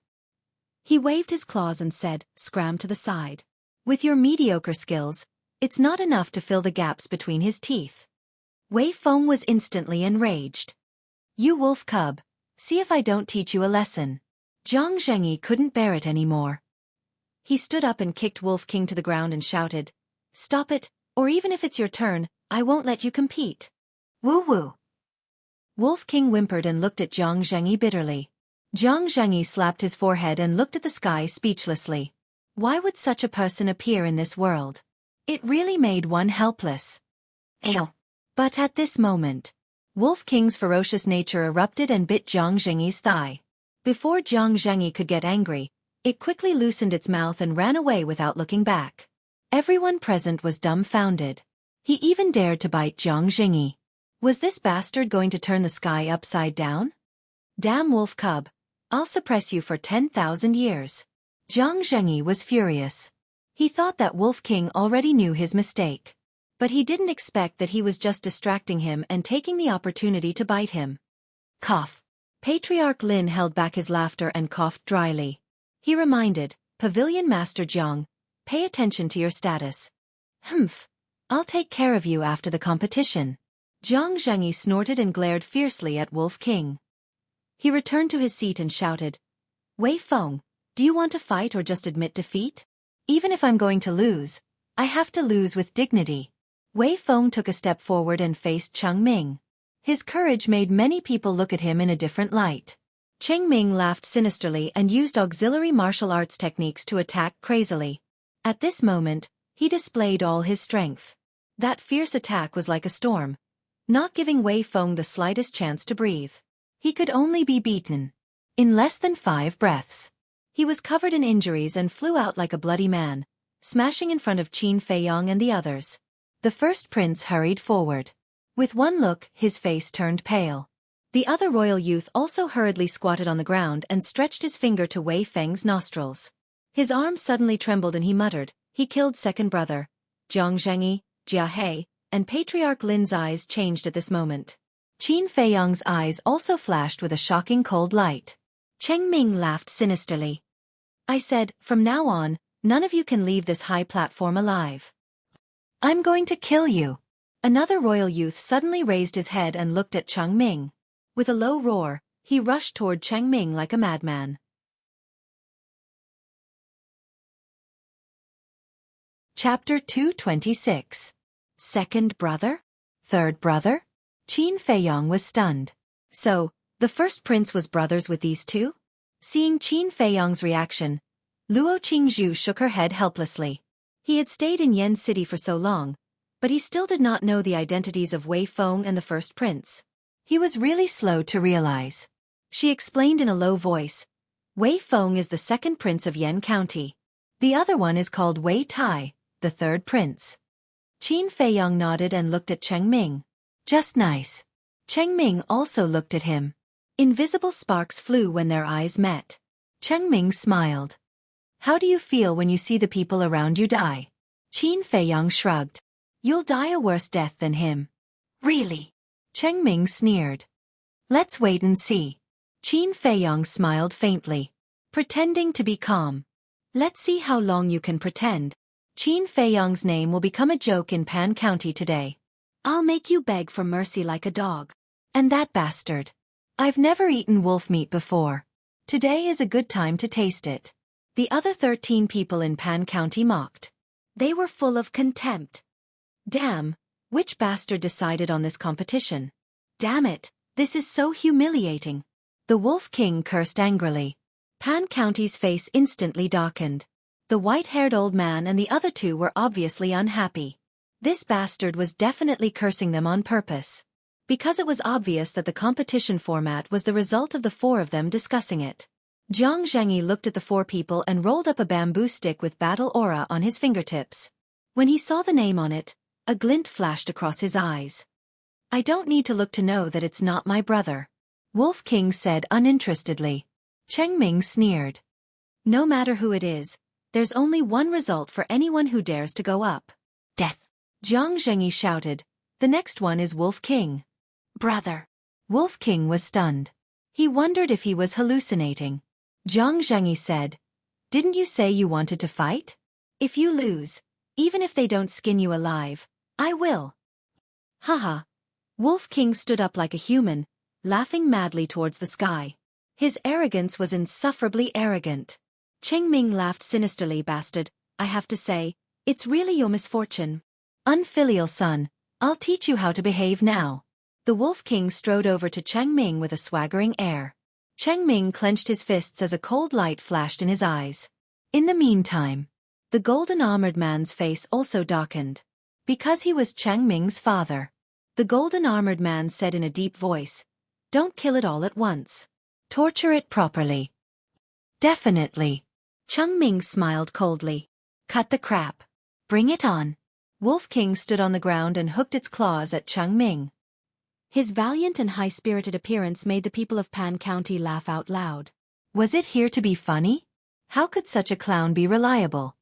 He waved his claws and said, "Scram to the side. With your mediocre skills, it's not enough to fill the gaps between his teeth." Wei Feng was instantly enraged. "You wolf cub, see if I don't teach you a lesson." Zhang Zhengyi couldn't bear it anymore. He stood up and kicked Wolf King to the ground and shouted, "Stop it, or even if it's your turn, I won't let you compete." Woo-woo. Wolf King whimpered and looked at Zhang Zhengyi bitterly. Zhang Zhengyi slapped his forehead and looked at the sky speechlessly. Why would such a person appear in this world? It really made one helpless. Ew. But at this moment, Wolf King's ferocious nature erupted and bit Zhang Zhengyi's thigh. Before Zhang Zhengyi could get angry, it quickly loosened its mouth and ran away without looking back. Everyone present was dumbfounded. He even dared to bite Zhang Zhengyi. Was this bastard going to turn the sky upside down? Damn wolf cub, I'll suppress you for 10,000 years. Zhang Zhengyi was furious. He thought that Wolf King already knew his mistake. But he didn't expect that he was just distracting him and taking the opportunity to bite him. Cough. Patriarch Lin held back his laughter and coughed dryly. He reminded, "Pavilion Master Jiang, pay attention to your status." "Humph. I'll take care of you after the competition." Zhang Zhengyi snorted and glared fiercely at Wolf King. He returned to his seat and shouted, "Wei Feng, do you want to fight or just admit defeat? Even if I'm going to lose, I have to lose with dignity." Wei Feng took a step forward and faced Cheng Ming. His courage made many people look at him in a different light. Cheng Ming laughed sinisterly and used auxiliary martial arts techniques to attack crazily. At this moment, he displayed all his strength. That fierce attack was like a storm, not giving Wei Feng the slightest chance to breathe. He could only be beaten. In less than 5 breaths, he was covered in injuries and flew out like a bloody man, smashing in front of Qin Feiyong and the others. The first prince hurried forward. With one look, his face turned pale. The other royal youth also hurriedly squatted on the ground and stretched his finger to Wei Feng's nostrils. His arm suddenly trembled and he muttered, "He killed second brother." Jiang Zhengyi, Jia He, and Patriarch Lin's eyes changed at this moment. Qin Feiyong's eyes also flashed with a shocking cold light. Cheng Ming laughed sinisterly. "I said, from now on, none of you can leave this high platform alive. I'm going to kill you." Another royal youth suddenly raised his head and looked at Cheng Ming. With a low roar, he rushed toward Cheng Ming like a madman. Chapter 226. Second brother? Third brother? Qin Feiyong was stunned. So, the first prince was brothers with these two? Seeing Qin Feiyong's reaction, Luo Qingzhu shook her head helplessly. He had stayed in Yen City for so long, but he still did not know the identities of Wei Feng and the first prince. He was really slow to realize. She explained in a low voice, "Wei Feng is the second prince of Yen County. The other one is called Wei Tai, the third prince." Qin Feiyong nodded and looked at Cheng Ming. "Just nice." Cheng Ming also looked at him. Invisible sparks flew when their eyes met. Cheng Ming smiled. "How do you feel when you see the people around you die?" Qin Feiyong shrugged. "You'll die a worse death than him." "Really?" Cheng Ming sneered. "Let's wait and see." Qin Feiyong smiled faintly, pretending to be calm. "Let's see how long you can pretend. Qin Feiyong's name will become a joke in Pan County today. I'll make you beg for mercy like a dog. And that bastard. I've never eaten wolf meat before. Today is a good time to taste it." The other 13 people in Pan County mocked. They were full of contempt. Damn, which bastard decided on this competition? Damn it, this is so humiliating. The Wolf King cursed angrily. Pan County's face instantly darkened. The white-haired old man and the other two were obviously unhappy. This bastard was definitely cursing them on purpose. Because it was obvious that the competition format was the result of the 4 of them discussing it. Jiang Zhengyi looked at the 4 people and rolled up a bamboo stick with battle aura on his fingertips. When he saw the name on it, a glint flashed across his eyes. "I don't need to look to know that it's not my brother," Wolf King said uninterestedly. Cheng Ming sneered. "No matter who it is, there's only one result for anyone who dares to go up. Death." Jiang Zhengyi shouted. "The next one is Wolf King." "Brother." Wolf King was stunned. He wondered if he was hallucinating. Jiang Zhengyi said, "Didn't you say you wanted to fight? If you lose, even if they don't skin you alive, I will." Haha. Wolf King stood up like a human, laughing madly towards the sky. His arrogance was insufferably arrogant. Cheng Ming laughed sinisterly. "Bastard, I have to say, it's really your misfortune. Unfilial son, I'll teach you how to behave now." The Wolf King strode over to Cheng Ming with a swaggering air. Cheng Ming clenched his fists as a cold light flashed in his eyes. In the meantime, the golden-armored man's face also darkened. Because he was Cheng Ming's father. The golden-armored man said in a deep voice, "Don't kill it all at once. Torture it properly." "Definitely." Cheng Ming smiled coldly. "Cut the crap. Bring it on." Wolf King stood on the ground and hooked its claws at Cheng Ming. His valiant and high-spirited appearance made the people of Pan County laugh out loud. Was it here to be funny? How could such a clown be reliable?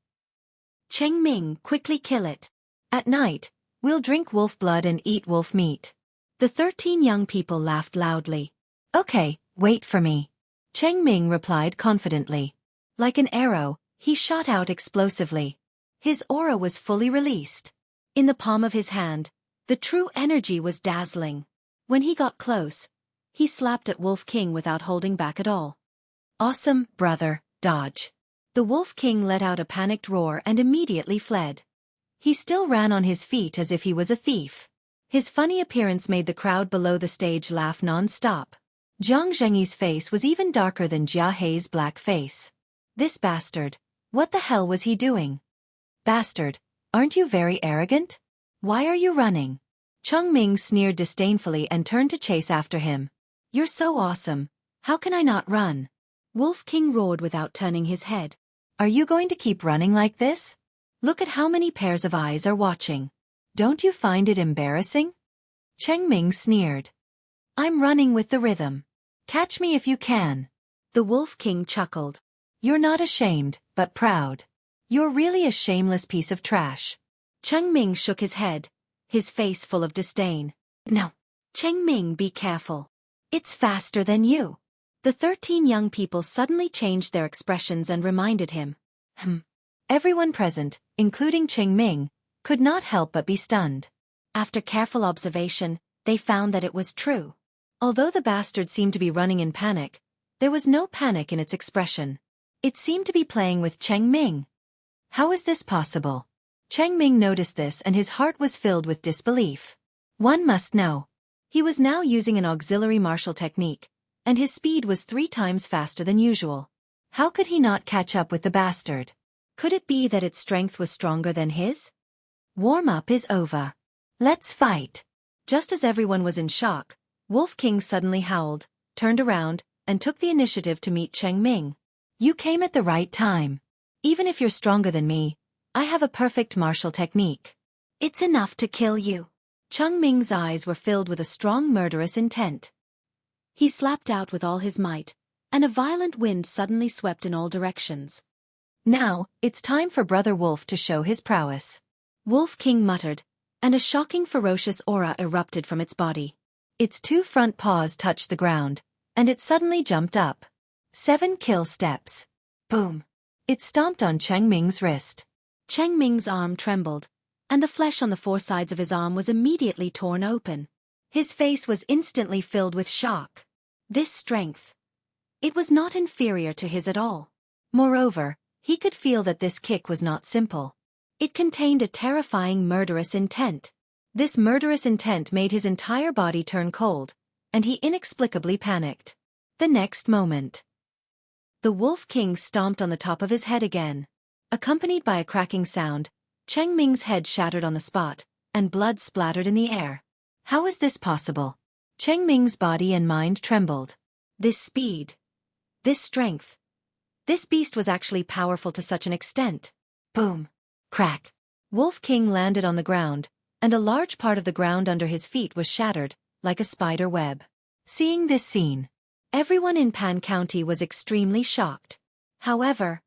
"Cheng Ming, quickly kill it. At night, we'll drink wolf blood and eat wolf meat." The 13 young people laughed loudly. "Okay, wait for me." Cheng Ming replied confidently. Like an arrow, he shot out explosively. His aura was fully released. In the palm of his hand, the true energy was dazzling. When he got close, he slapped at Wolf King without holding back at all. "Awesome, brother, dodge." The Wolf King let out a panicked roar and immediately fled. He still ran on his feet as if he was a thief. His funny appearance made the crowd below the stage laugh non-stop. Jiang Zhengyi's face was even darker than Jia He's black face. This bastard, what the hell was he doing? "Bastard, aren't you very arrogant?" Why are you running? Chengming sneered disdainfully and turned to chase after him. You're so awesome. How can I not run? Wolf King roared without turning his head. Are you going to keep running like this? Look at how many pairs of eyes are watching. Don't you find it embarrassing? Chengming sneered. I'm running with the rhythm. Catch me if you can. The Wolf King chuckled. You're not ashamed, but proud. You're really a shameless piece of trash. Chengming shook his head, his face full of disdain. No. Chengming, be careful. It's faster than you. The 13 young people suddenly changed their expressions and reminded him. Everyone present, including Chengming, could not help but be stunned. After careful observation, they found that it was true. Although the bastard seemed to be running in panic, there was no panic in its expression. It seemed to be playing with Chengming. How is this possible? Chengming noticed this and his heart was filled with disbelief. One must know. He was now using an auxiliary martial technique, and his speed was 3 times faster than usual. How could he not catch up with the bastard? Could it be that its strength was stronger than his? Warm-up is over. Let's fight. Just as everyone was in shock, Wolf King suddenly howled, turned around, and took the initiative to meet Chengming. You came at the right time. Even if you're stronger than me, I have a perfect martial technique. It's enough to kill you. Chengming's eyes were filled with a strong murderous intent. He slapped out with all his might, and a violent wind suddenly swept in all directions. Now, it's time for Brother Wolf to show his prowess. Wolf King muttered, and a shocking ferocious aura erupted from its body. Its 2 front paws touched the ground, and it suddenly jumped up. 7 kill steps. Boom. It stomped on Chengming's wrist. Chengming's arm trembled, and the flesh on the 4 sides of his arm was immediately torn open. His face was instantly filled with shock. This strength. It was not inferior to his at all. Moreover, he could feel that this kick was not simple. It contained a terrifying murderous intent. This murderous intent made his entire body turn cold, and he inexplicably panicked. The next moment, the Wolf King stomped on the top of his head again. Accompanied by a cracking sound, Chengming's head shattered on the spot, and blood splattered in the air. How is this possible? Chengming's body and mind trembled. This speed. This strength. This beast was actually powerful to such an extent. Boom. Crack. Wolf King landed on the ground, and a large part of the ground under his feet was shattered, like a spider web. Seeing this scene, everyone in Pan County was extremely shocked. However,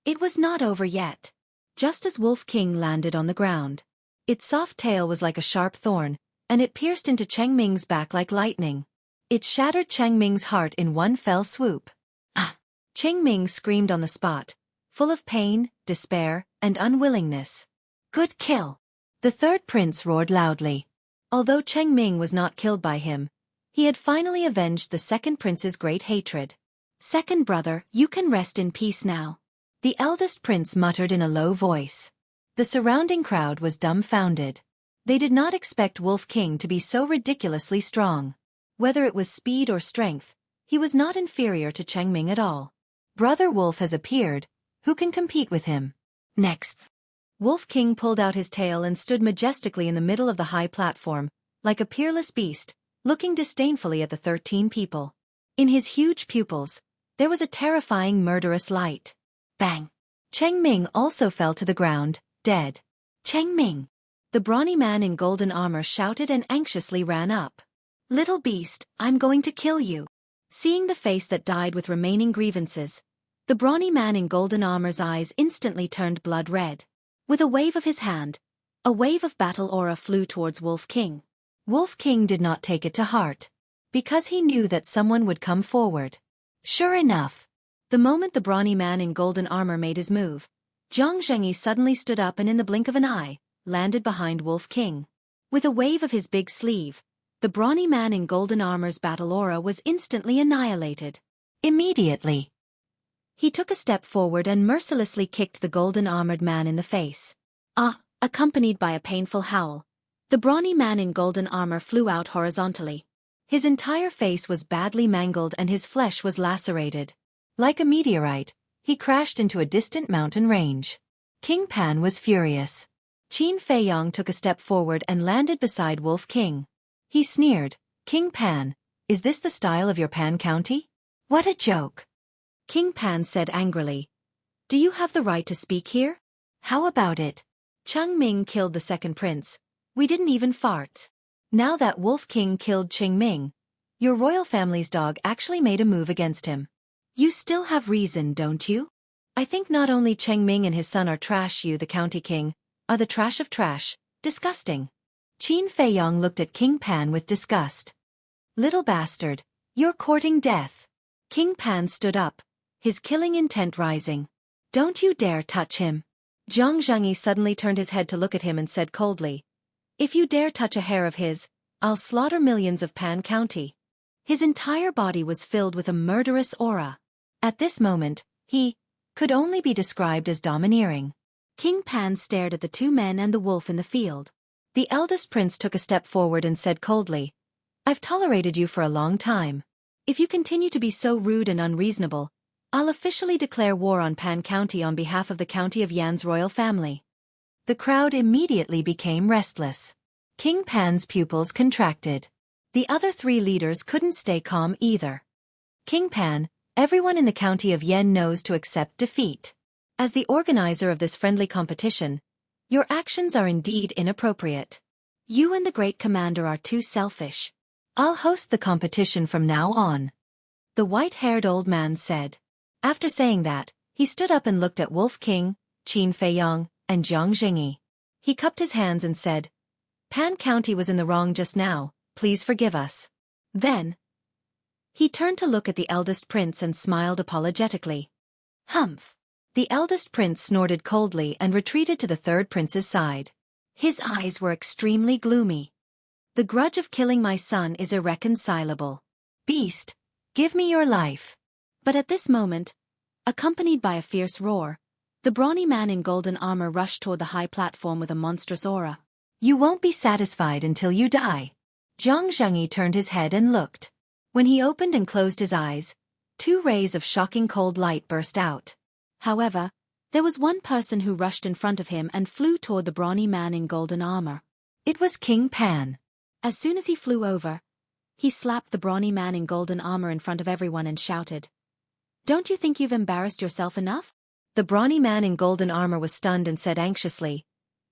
it was not over yet. Just as Wolf King landed on the ground, its soft tail was like a sharp thorn, and it pierced into Chengming's back like lightning. It shattered Chengming's heart in one fell swoop. Ah! Chengming screamed on the spot, full of pain, despair, and unwillingness. Good kill! The 3rd prince roared loudly. Although Chengming was not killed by him, he had finally avenged the 2nd prince's great hatred. Second brother, you can rest in peace now. The eldest prince muttered in a low voice. The surrounding crowd was dumbfounded. They did not expect Wolf King to be so ridiculously strong. Whether it was speed or strength, he was not inferior to Chengming at all. Brother Wolf has appeared. Who can compete with him? Next. Wolf King pulled out his tail and stood majestically in the middle of the high platform, like a peerless beast, looking disdainfully at the 13 people. In his huge pupils, there was a terrifying murderous light. Bang! Chengming also fell to the ground, dead. Chengming! The brawny man in golden armor shouted and anxiously ran up. Little beast, I'm going to kill you. Seeing the face that died with remaining grievances, the brawny man in golden armor's eyes instantly turned blood red. With a wave of his hand, a wave of battle aura flew towards Wolf King. Wolf King did not take it to heart, because he knew that someone would come forward. Sure enough, the moment the brawny man in golden armor made his move, Xueqi suddenly stood up and in the blink of an eye, landed behind Wolf King. With a wave of his big sleeve, the brawny man in golden armor's battle aura was instantly annihilated. Immediately, he took a step forward and mercilessly kicked the golden-armored man in the face. Accompanied by a painful howl, the brawny man in golden armor flew out horizontally. His entire face was badly mangled and his flesh was lacerated. Like a meteorite, he crashed into a distant mountain range. King Pan was furious. Qin Feiyong took a step forward and landed beside Wolf King. He sneered, "King Pan, is this the style of your Pan County? What a joke." King Pan said angrily, "Do you have the right to speak here? How about it? Cheng Ming killed the second prince. We didn't even fart. Now that Wolf King killed Cheng Ming, your royal family's dog actually made a move against him. You still have reason, don't you? I think not only Cheng Ming and his son are trash, you the county king, are the trash of trash, disgusting." Qin Feiyong looked at King Pan with disgust. "Little bastard, you're courting death." King Pan stood up, his killing intent rising. "Don't you dare touch him." Zhang Zhengyi suddenly turned his head to look at him and said coldly, "If you dare touch a hair of his, I'll slaughter millions of Pan County." His entire body was filled with a murderous aura. At this moment, he could only be described as domineering. King Pan stared at the two men and the wolf in the field. The eldest prince took a step forward and said coldly, "I've tolerated you for a long time. If you continue to be so rude and unreasonable, I'll officially declare war on Pan County on behalf of the County of Yan's royal family." The crowd immediately became restless. King Pan's pupils contracted. The other three leaders couldn't stay calm either. "King Pan, everyone in the County of Yan knows to accept defeat. As the organizer of this friendly competition, your actions are indeed inappropriate. You and the great commander are too selfish. I'll host the competition from now on," the white-haired old man said. After saying that, he stood up and looked at Wolf King, Qin Feiyong, and Zhang Zhengyi. He cupped his hands and said, "Pan County was in the wrong just now, please forgive us." Then, he turned to look at the eldest prince and smiled apologetically. "Humph." The eldest prince snorted coldly and retreated to the third prince's side. His eyes were extremely gloomy. "The grudge of killing my son is irreconcilable. Beast, give me your life." But at this moment, accompanied by a fierce roar, the brawny man in golden armor rushed toward the high platform with a monstrous aura. "You won't be satisfied until you die." Zhang Zhengyi turned his head and looked. When he opened and closed his eyes, two rays of shocking cold light burst out. However, there was one person who rushed in front of him and flew toward the brawny man in golden armor. It was King Pan. As soon as he flew over, he slapped the brawny man in golden armor in front of everyone and shouted, "Don't you think you've embarrassed yourself enough?" The brawny man in golden armor was stunned and said anxiously,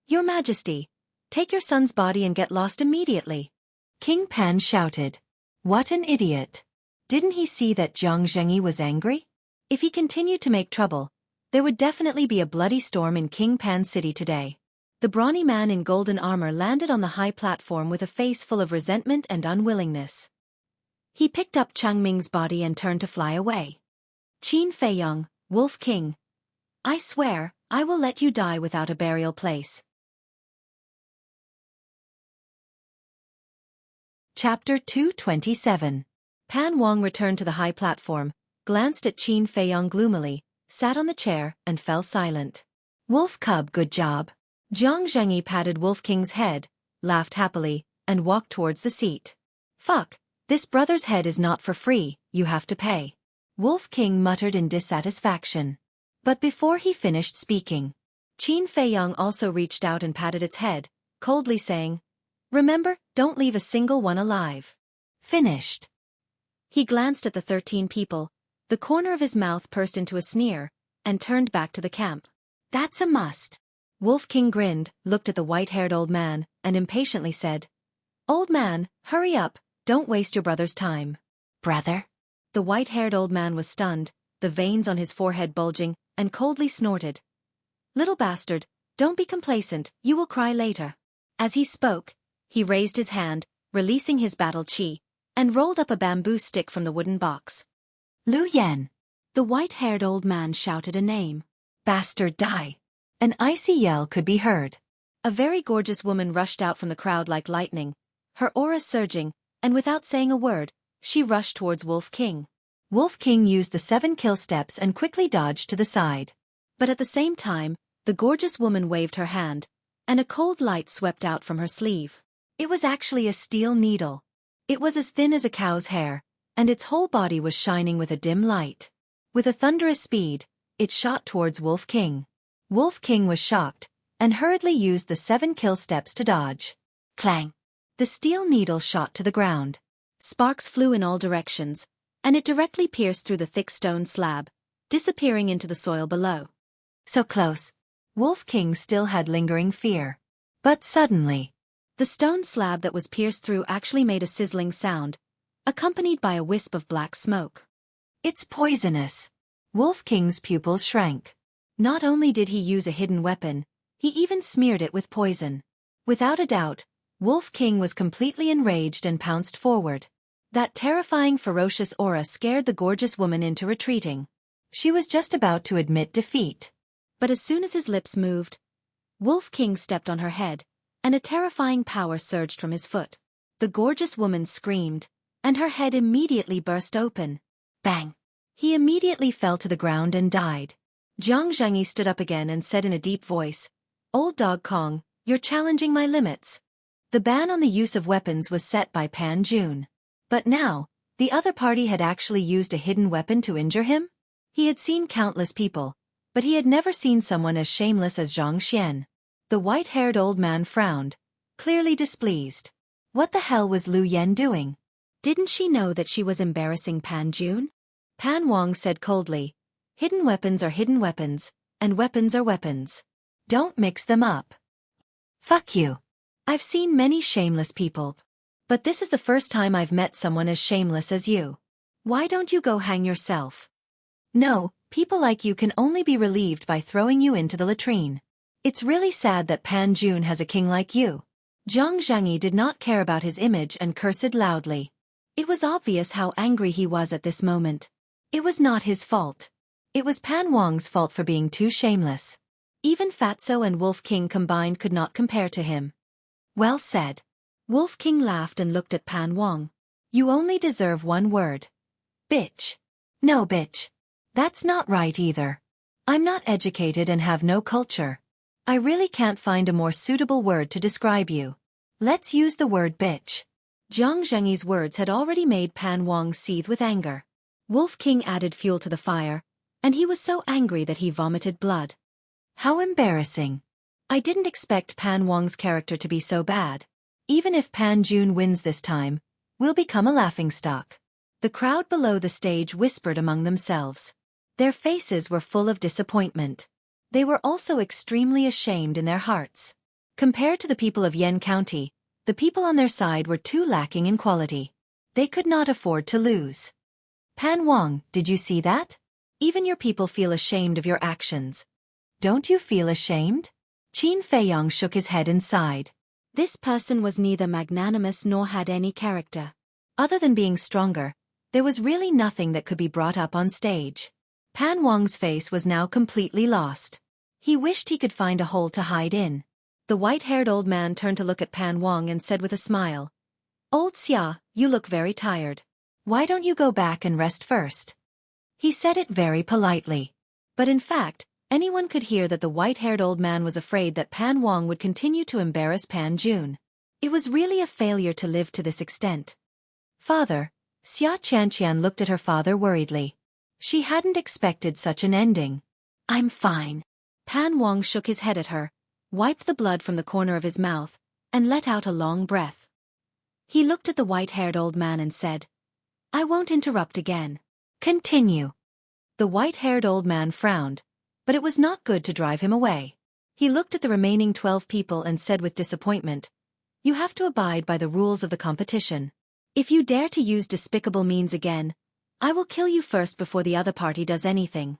"Your Majesty, take your son's body and get lost immediately." King Pan shouted, "What an idiot! Didn't he see that Zhang Zhengyi was angry? If he continued to make trouble, there would definitely be a bloody storm in King Pan City today." The brawny man in golden armor landed on the high platform with a face full of resentment and unwillingness. He picked up Cheng Ming's body and turned to fly away. "Qin Feiyong, Wolf King, I swear, I will let you die without a burial place." Chapter 227. Pan Wang returned to the high platform, glanced at Qin Feiyong gloomily, sat on the chair, and fell silent. "Wolf Cub, good job." Zhang Zhengyi patted Wolf King's head, laughed happily, and walked towards the seat. "Fuck, this brother's head is not for free, you have to pay." Wolf King muttered in dissatisfaction. But before he finished speaking, Qin Feiyong also reached out and patted its head, coldly saying, "Remember, don't leave a single one alive." Finished. He glanced at the 13 people, the corner of his mouth pursed into a sneer, and turned back to the camp. "That's a must." Wolf King grinned, looked at the white-haired old man, and impatiently said, "Old man, hurry up, don't waste your brother's time." "Brother?" The white-haired old man was stunned, the veins on his forehead bulging, and coldly snorted, "Little bastard, don't be complacent, you will cry later." As he spoke, he raised his hand, releasing his battle chi, and rolled up a bamboo stick from the wooden box. "Lu Yan." The white-haired old man shouted a name. "Bastard, die." An icy yell could be heard. A very gorgeous woman rushed out from the crowd like lightning, her aura surging, and without saying a word, she rushed towards Wolf King. Wolf King used the 7 kill steps and quickly dodged to the side. But at the same time, the gorgeous woman waved her hand, and a cold light swept out from her sleeve. It was actually a steel needle. It was as thin as a cow's hair, and its whole body was shining with a dim light. With a thunderous speed, it shot towards Wolf King. Wolf King was shocked, and hurriedly used the 7 kill steps to dodge. Clang! The steel needle shot to the ground. Sparks flew in all directions, and it directly pierced through the thick stone slab, disappearing into the soil below. So close. Wolf King still had lingering fear. But suddenly, the stone slab that was pierced through actually made a sizzling sound, accompanied by a wisp of black smoke. It's poisonous. Wolf King's pupils shrank. Not only did he use a hidden weapon, he even smeared it with poison. Without a doubt, Wolf King was completely enraged and pounced forward. That terrifying, ferocious aura scared the gorgeous woman into retreating. She was just about to admit defeat. But as soon as his lips moved, Wolf King stepped on her head, and a terrifying power surged from his foot. The gorgeous woman screamed, and her head immediately burst open. Bang! He immediately fell to the ground and died. Jiang Zhengyi stood up again and said in a deep voice, "Old Dog Kong, you're challenging my limits." The ban on the use of weapons was set by Pan Jun. But now, the other party had actually used a hidden weapon to injure him? He had seen countless people, but he had never seen someone as shameless as Zhang Xian. The white-haired old man frowned, clearly displeased. What the hell was Lu Yen doing? Didn't she know that she was embarrassing Pan Jun? Pan Wang said coldly, "Hidden weapons are hidden weapons, and weapons are weapons. Don't mix them up." Fuck you. I've seen many shameless people, but this is the first time I've met someone as shameless as you. Why don't you go hang yourself? No, people like you can only be relieved by throwing you into the latrine. It's really sad that Pan Jun has a king like you. Jiang Zhengyi did not care about his image and cursed loudly. It was obvious how angry he was at this moment. It was not his fault. It was Pan Wang's fault for being too shameless. Even Fatso and Wolf King combined could not compare to him. Well said. Wolf King laughed and looked at Pan Wang. You only deserve one word. Bitch. No, bitch. That's not right either. I'm not educated and have no culture. I really can't find a more suitable word to describe you. Let's use the word bitch. Jiang Zhengyi's words had already made Pan Wang seethe with anger. Wolf King added fuel to the fire, and he was so angry that he vomited blood. How embarrassing. I didn't expect Pan Wang's character to be so bad. Even if Pan Jun wins this time, we'll become a laughingstock. The crowd below the stage whispered among themselves. Their faces were full of disappointment. They were also extremely ashamed in their hearts. Compared to the people of Yen County, the people on their side were too lacking in quality. They could not afford to lose. Pan Wang, did you see that? Even your people feel ashamed of your actions. Don't you feel ashamed? Qin Feiyang shook his head and sighed. This person was neither magnanimous nor had any character. Other than being stronger, there was really nothing that could be brought up on stage. Pan Wang's face was now completely lost. He wished he could find a hole to hide in. The white-haired old man turned to look at Pan Wang and said with a smile, "Old Xia, you look very tired. Why don't you go back and rest first?" He said it very politely. But in fact, anyone could hear that the white-haired old man was afraid that Pan Wang would continue to embarrass Pan Jun. It was really a failure to live to this extent. Father, Xia Qianqian looked at her father worriedly. She hadn't expected such an ending. I'm fine. Pan Wang shook his head at her, wiped the blood from the corner of his mouth, and let out a long breath. He looked at the white-haired old man and said, I won't interrupt again. Continue. The white-haired old man frowned, but it was not good to drive him away. He looked at the remaining 12 people and said with disappointment, You have to abide by the rules of the competition. If you dare to use despicable means again, I will kill you first before the other party does anything.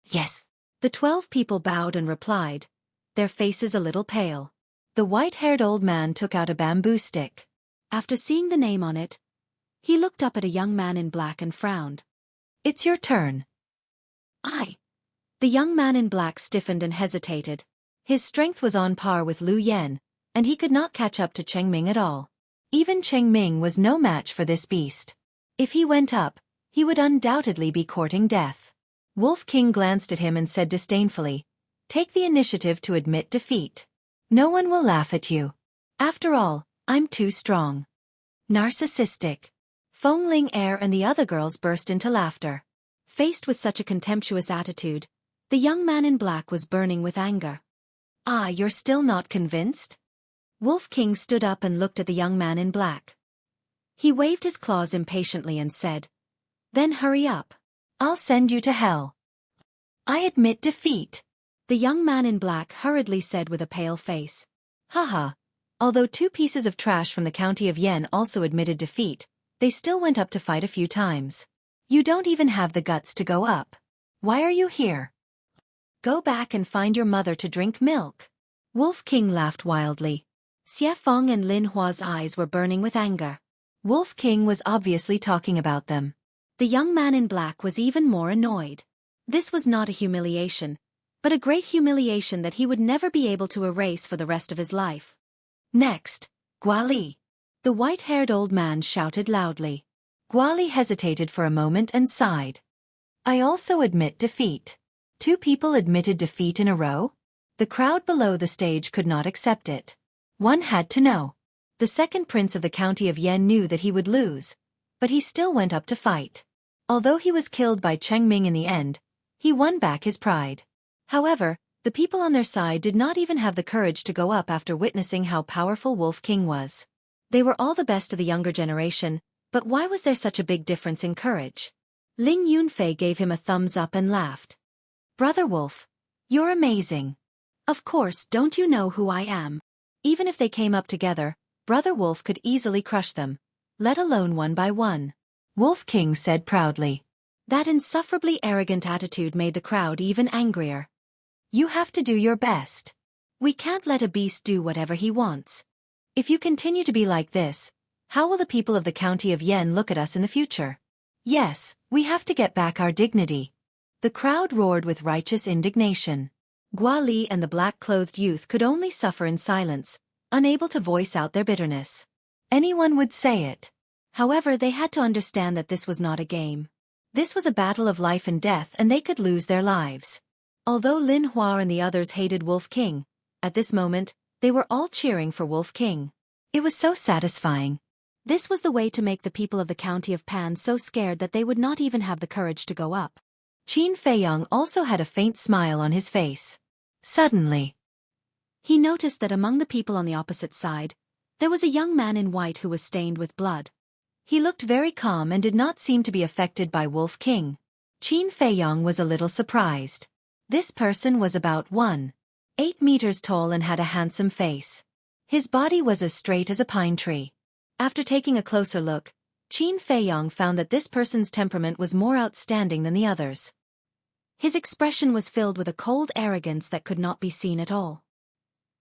Yes. The 12 people bowed and replied, their faces a little pale. The white-haired old man took out a bamboo stick. After seeing the name on it, he looked up at a young man in black and frowned. It's your turn. The young man in black stiffened and hesitated. His strength was on par with Lu Yen, and he could not catch up to Cheng Ming at all. Even Cheng Ming was no match for this beast. If he went up, he would undoubtedly be courting death. Wolf King glanced at him and said disdainfully, Take the initiative to admit defeat. No one will laugh at you. After all, I'm too strong. Narcissistic. Feng Ling Er and the other girls burst into laughter. Faced with such a contemptuous attitude, the young man in black was burning with anger. Ah, you're still not convinced? Wolf King stood up and looked at the young man in black. He waved his claws impatiently and said, "Then hurry up. I'll send you to hell." "I admit defeat," the young man in black hurriedly said with a pale face. Haha. Although 2 pieces of trash from the county of Yen also admitted defeat, they still went up to fight a few times. "You don't even have the guts to go up. Why are you here? Go back and find your mother to drink milk." Wolf King laughed wildly. Xie Feng and Lin Hua's eyes were burning with anger. Wolf King was obviously talking about them. The young man in black was even more annoyed. This was not a humiliation, but a great humiliation that he would never be able to erase for the rest of his life. "Next, Guali," the white-haired old man shouted loudly. Guali hesitated for a moment and sighed. "I also admit defeat." 2 people admitted defeat in a row? The crowd below the stage could not accept it. One had to know. The second prince of the county of Yen knew that he would lose, but he still went up to fight. Although he was killed by Cheng Ming in the end, he won back his pride. However, the people on their side did not even have the courage to go up after witnessing how powerful Wolf King was. They were all the best of the younger generation, but why was there such a big difference in courage? Ling Yunfei gave him a thumbs up and laughed. "Brother Wolf, you're amazing. Of course, don't you know who I am?" Even if they came up together, Brother Wolf could easily crush them, let alone one by one. Wolf King said proudly. That insufferably arrogant attitude made the crowd even angrier. "You have to do your best. We can't let a beast do whatever he wants. If you continue to be like this, how will the people of the county of Yen look at us in the future? Yes, we have to get back our dignity." The crowd roared with righteous indignation. Guali and the black-clothed youth could only suffer in silence, unable to voice out their bitterness. Anyone would say it. However, they had to understand that this was not a game. This was a battle of life and death, and they could lose their lives. Although Lin Hua and the others hated Wolf King, at this moment, they were all cheering for Wolf King. It was so satisfying. This was the way to make the people of the county of Pan so scared that they would not even have the courage to go up. Qin Feiyang also had a faint smile on his face. Suddenly, he noticed that among the people on the opposite side, there was a young man in white who was stained with blood. He looked very calm and did not seem to be affected by Wolf King. Qin Feiyang was a little surprised. This person was about 1.8 meters tall and had a handsome face. His body was as straight as a pine tree. After taking a closer look, Qin Feiyang found that this person's temperament was more outstanding than the others. His expression was filled with a cold arrogance that could not be seen at all.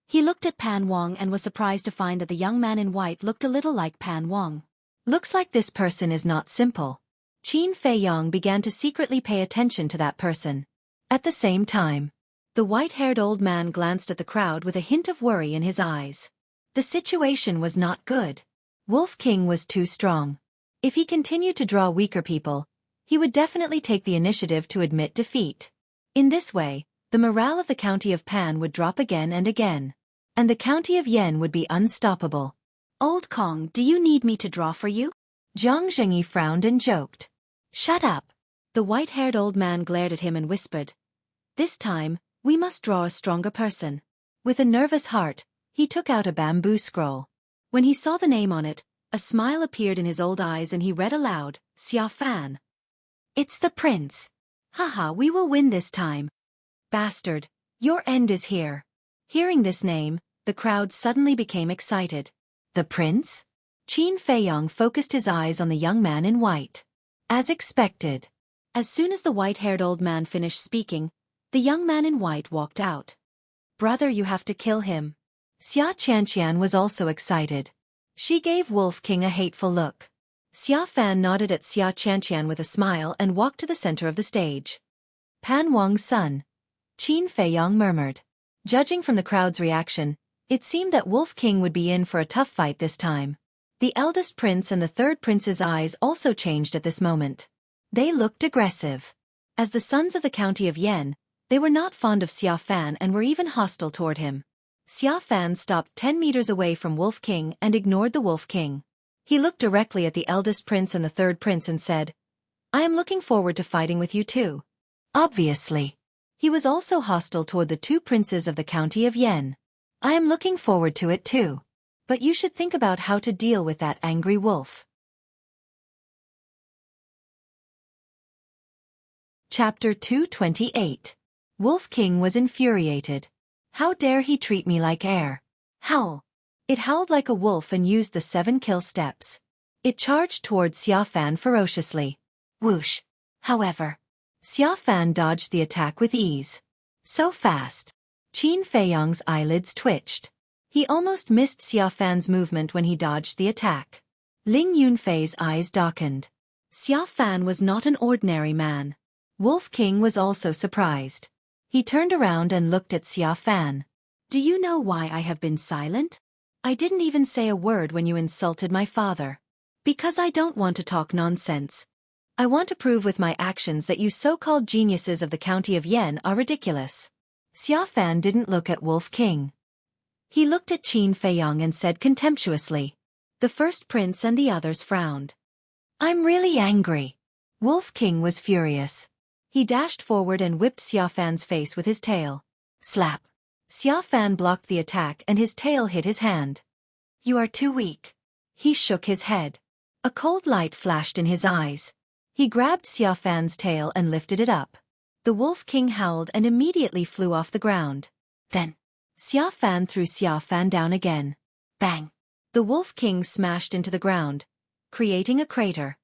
He looked at Pan Wang and was surprised to find that the young man in white looked a little like Pan Wang. Looks like this person is not simple. Qin Feiyang began to secretly pay attention to that person. At the same time, the white-haired old man glanced at the crowd with a hint of worry in his eyes. The situation was not good. Wolf King was too strong. If he continued to draw weaker people, he would definitely take the initiative to admit defeat. In this way, the morale of the county of Pan would drop again and again, and the county of Yen would be unstoppable. "Old Kong, do you need me to draw for you?" Zhang Zhengyi frowned and joked. "Shut up." The white-haired old man glared at him and whispered, "This time, we must draw a stronger person." With a nervous heart, he took out a bamboo scroll. When he saw the name on it, a smile appeared in his old eyes and he read aloud, "Xia Fan. It's the prince. Haha, we will win this time. Bastard, your end is here." Hearing this name, the crowd suddenly became excited. The prince? Qin Feiyang focused his eyes on the young man in white. As expected. As soon as the white-haired old man finished speaking, the young man in white walked out. "Brother, you have to kill him." Xia Qianqian was also excited. She gave Wolf King a hateful look. Xia Fan nodded at Xia Qianqian with a smile and walked to the center of the stage. "Pan Wang's son," Qin Feiyang murmured. Judging from the crowd's reaction, it seemed that Wolf King would be in for a tough fight this time. The eldest prince and the third prince's eyes also changed at this moment. They looked aggressive. As the sons of the county of Yen, they were not fond of Xia Fan and were even hostile toward him. Xia Fan stopped 10 meters away from Wolf King and ignored the Wolf King. He looked directly at the eldest prince and the third prince and said, "I am looking forward to fighting with you too." Obviously. He was also hostile toward the two princes of the county of Yen. I am looking forward to it too. But you should think about how to deal with that angry wolf. Chapter 228. Wolf King was infuriated. How dare he treat me like air? Howl. It howled like a wolf and used the 7 kill steps. It charged toward Xiaofan ferociously. Whoosh. However, Xiaofan dodged the attack with ease. So fast. Qin Feiyang's eyelids twitched. He almost missed Xiaofan's movement when he dodged the attack. Ling Yunfei's eyes darkened. Xiaofan was not an ordinary man. Wolf King was also surprised. He turned around and looked at Xiaofan. Do you know why I have been silent? I didn't even say a word when you insulted my father. Because I don't want to talk nonsense. I want to prove with my actions that you so-called geniuses of the county of Yen are ridiculous. Xiaofan didn't look at Wolf King. He looked at Qin Feiyang and said contemptuously. The first prince and the others frowned. I'm really angry. Wolf King was furious. He dashed forward and whipped Xiaofan's face with his tail. Slap. Xiaofan blocked the attack and his tail hit his hand. You are too weak. He shook his head. A cold light flashed in his eyes. He grabbed Xiaofan's tail and lifted it up. The Wolf King howled and immediately flew off the ground. Then, Xiaofan threw Xiaofan down again. Bang! The Wolf King smashed into the ground, creating a crater.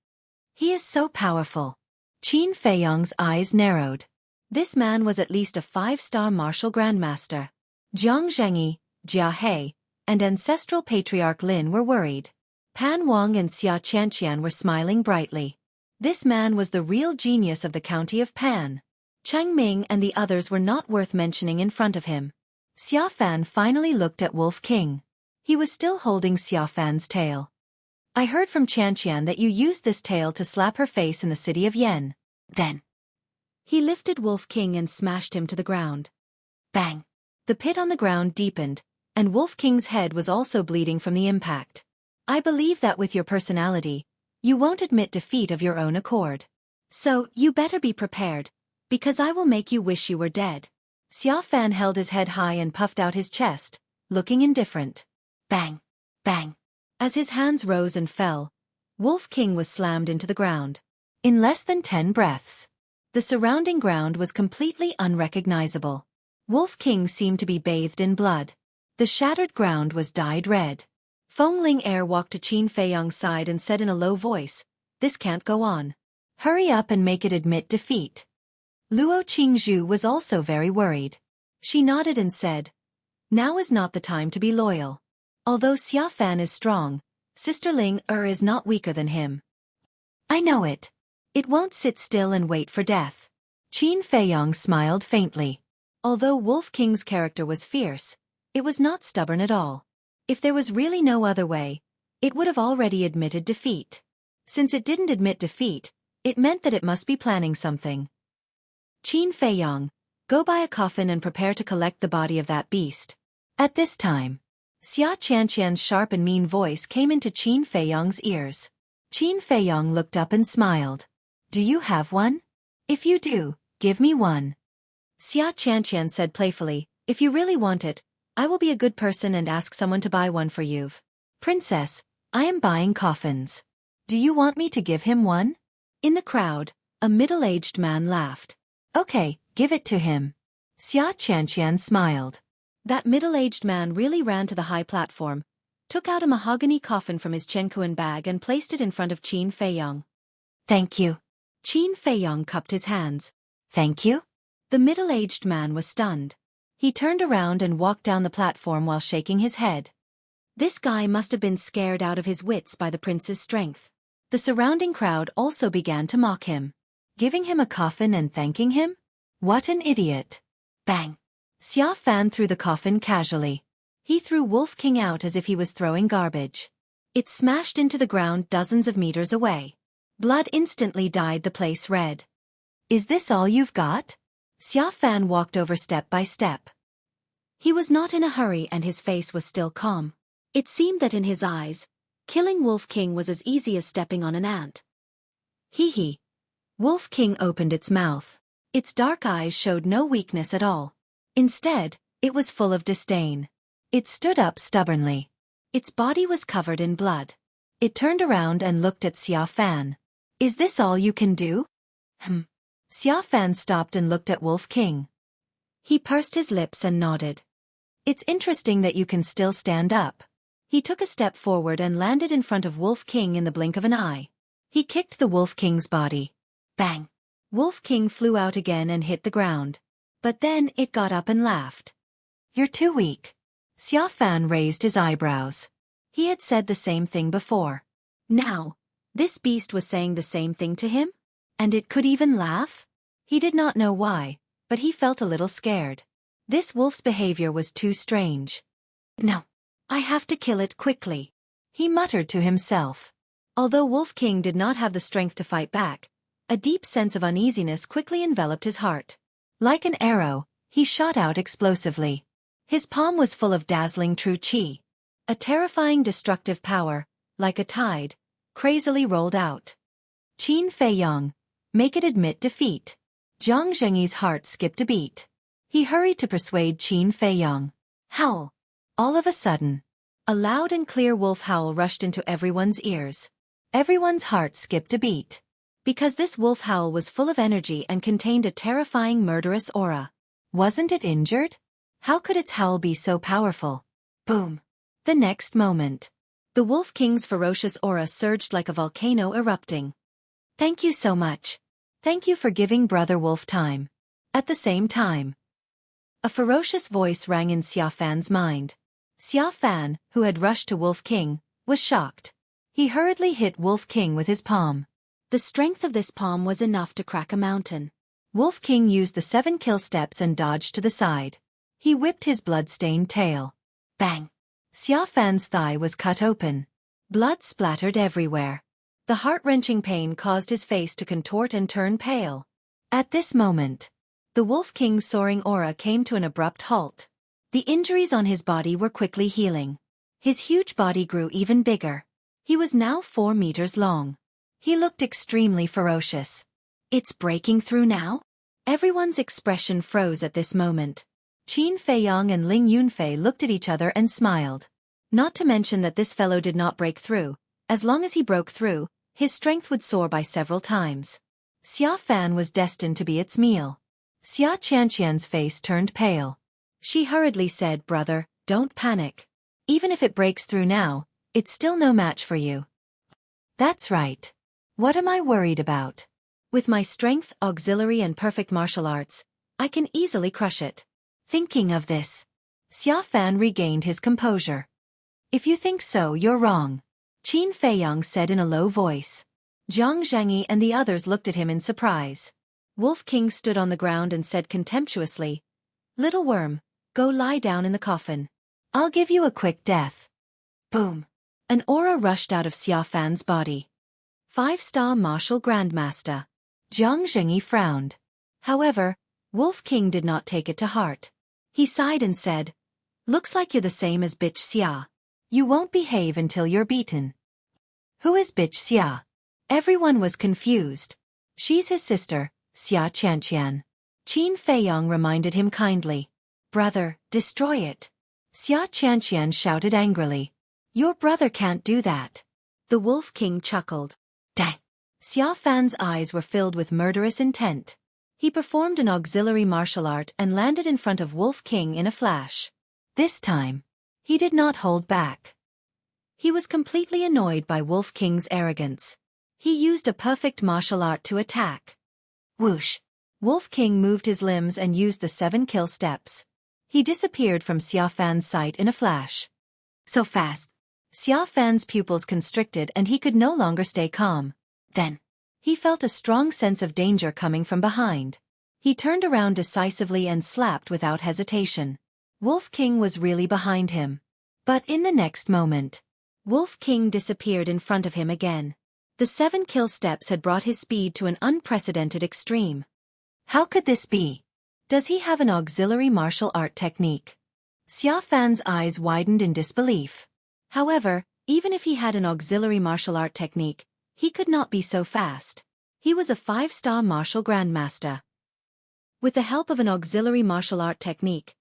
He is so powerful. Qin Feiyang's eyes narrowed. This man was at least a 5-star martial grandmaster. Jiang Zhengyi, Jia He, and ancestral patriarch Lin were worried. Pan Wang and Xia Qianqian were smiling brightly. This man was the real genius of the county of Pan. Cheng Ming and the others were not worth mentioning in front of him. Xiaofan finally looked at Wolf King. He was still holding Xiaofan's tail. I heard from Qianqian that you used this tail to slap her face in the city of Yen. Then, he lifted Wolf King and smashed him to the ground. Bang! The pit on the ground deepened, and Wolf King's head was also bleeding from the impact. I believe that with your personality, you won't admit defeat of your own accord. So, you better be prepared, because I will make you wish you were dead. Xiaofan held his head high and puffed out his chest, looking indifferent. Bang! Bang! As his hands rose and fell, Wolf King was slammed into the ground. In less than 10 breaths, the surrounding ground was completely unrecognizable. Wolf King seemed to be bathed in blood. The shattered ground was dyed red. Feng Ling Er walked to Qin Feiyang's side and said in a low voice, "This can't go on. Hurry up and make it admit defeat." Luo Qingzhu was also very worried. She nodded and said, "Now is not the time to be loyal. Although Xiaofan is strong, Sister Ling Er is not weaker than him." I know it. It won't sit still and wait for death. Qin Feiyang smiled faintly. Although Wolf King's character was fierce, it was not stubborn at all. If there was really no other way, it would have already admitted defeat. Since it didn't admit defeat, it meant that it must be planning something. Qin Feiyang, go buy a coffin and prepare to collect the body of that beast. At this time, Xia Qianqian's sharp and mean voice came into Qin Feiyang's ears. Qin Feiyang looked up and smiled. Do you have one? If you do, give me one. Xia Qianqian said playfully, if you really want it, I will be a good person and ask someone to buy one for you. Princess, I am buying coffins. Do you want me to give him one? In the crowd, a middle-aged man laughed. Okay, give it to him. Xia Qianqian smiled. That middle-aged man really ran to the high platform, took out a mahogany coffin from his Chenkuan bag and placed it in front of Qin Feiyang. Thank you. Qin Feiyang cupped his hands. Thank you? The middle-aged man was stunned. He turned around and walked down the platform while shaking his head. This guy must have been scared out of his wits by the prince's strength. The surrounding crowd also began to mock him. Giving him a coffin and thanking him? What an idiot. Bang! Xiaofan threw the coffin casually. He threw Wolf King out as if he was throwing garbage. It smashed into the ground dozens of meters away. Blood instantly dyed the place red. Is this all you've got? Xiaofan walked over step by step. He was not in a hurry and his face was still calm. It seemed that in his eyes, killing Wolf King was as easy as stepping on an ant. Hee hee. Wolf King opened its mouth. Its dark eyes showed no weakness at all. Instead, it was full of disdain. It stood up stubbornly. Its body was covered in blood. It turned around and looked at Xia Fan. Is this all you can do? Xia Fan stopped and looked at Wolf King. He pursed his lips and nodded. It's interesting that you can still stand up. He took a step forward and landed in front of Wolf King in the blink of an eye. He kicked the Wolf King's body. Bang! Wolf King flew out again and hit the ground. But then it got up and laughed. You're too weak. Xia Fan raised his eyebrows. He had said the same thing before. Now, this beast was saying the same thing to him? And it could even laugh? He did not know why, but he felt a little scared. This wolf's behavior was too strange. No. I have to kill it quickly, he muttered to himself. Although Wolf King did not have the strength to fight back, a deep sense of uneasiness quickly enveloped his heart. Like an arrow, he shot out explosively. His palm was full of dazzling true qi. A terrifying destructive power, like a tide, crazily rolled out. Qin Feiyang, make it admit defeat. Zhang Zhengyi's heart skipped a beat. He hurried to persuade Qin Feiyang. Howl. All of a sudden, a loud and clear wolf howl rushed into everyone's ears. Everyone's heart skipped a beat. Because this wolf howl was full of energy and contained a terrifying murderous aura. Wasn't it injured? How could its howl be so powerful? Boom! The next moment, the Wolf King's ferocious aura surged like a volcano erupting. Thank you so much. Thank you for giving Brother Wolf time. At the same time, a ferocious voice rang in Xia Fan's mind. Xia Fan, who had rushed to Wolf King, was shocked. He hurriedly hit Wolf King with his palm. The strength of this palm was enough to crack a mountain. Wolf King used the 7 kill steps and dodged to the side. He whipped his blood-stained tail. Bang! Xia Fan's thigh was cut open. Blood splattered everywhere. The heart-wrenching pain caused his face to contort and turn pale. At this moment, the Wolf King's soaring aura came to an abrupt halt. The injuries on his body were quickly healing. His huge body grew even bigger. He was now 4 meters long. He looked extremely ferocious. It's breaking through now? Everyone's expression froze at this moment. Qin Feiyang and Ling Yunfei looked at each other and smiled. Not to mention that this fellow did not break through. As long as he broke through, his strength would soar by several times. Xia Fan was destined to be its meal. Xia Qianqian's face turned pale. She hurriedly said, Brother, don't panic. Even if it breaks through now, it's still no match for you. That's right. What am I worried about? With my strength, auxiliary and perfect martial arts, I can easily crush it. Thinking of this, Xia Fan regained his composure. If you think so, you're wrong, Qin Feiyang said in a low voice. Zhang Zhengyi and the others looked at him in surprise. Wolf King stood on the ground and said contemptuously, Little worm, go lie down in the coffin. I'll give you a quick death. Boom! An aura rushed out of Xia Fan's body. 5-star martial grandmaster. Zhang Zhengyi frowned. However, Wolf King did not take it to heart. He sighed and said, Looks like you're the same as Bitch Xia. You won't behave until you're beaten. Who is Bitch Xia? Everyone was confused. She's his sister, Xia Qianqian. Qin Feiyang reminded him kindly. Brother, destroy it. Xia Qianqian shouted angrily. Your brother can't do that. The Wolf King chuckled. Dang! Xia Fan's eyes were filled with murderous intent. He performed an auxiliary martial art and landed in front of Wolf King in a flash. This time, he did not hold back. He was completely annoyed by Wolf King's arrogance. He used a perfect martial art to attack. Whoosh! Wolf King moved his limbs and used the 7 kill steps. He disappeared from Xia Fan's sight in a flash. So fast. Xia Fan's pupils constricted and he could no longer stay calm. Then, he felt a strong sense of danger coming from behind. He turned around decisively and slapped without hesitation. Wolf King was really behind him. But in the next moment, Wolf King disappeared in front of him again. The 7 kill steps had brought his speed to an unprecedented extreme. How could this be? Does he have an auxiliary martial art technique? Xia Fan's eyes widened in disbelief. However, even if he had an auxiliary martial art technique, he could not be so fast. He was a 5-star martial grandmaster. With the help of an auxiliary martial art technique,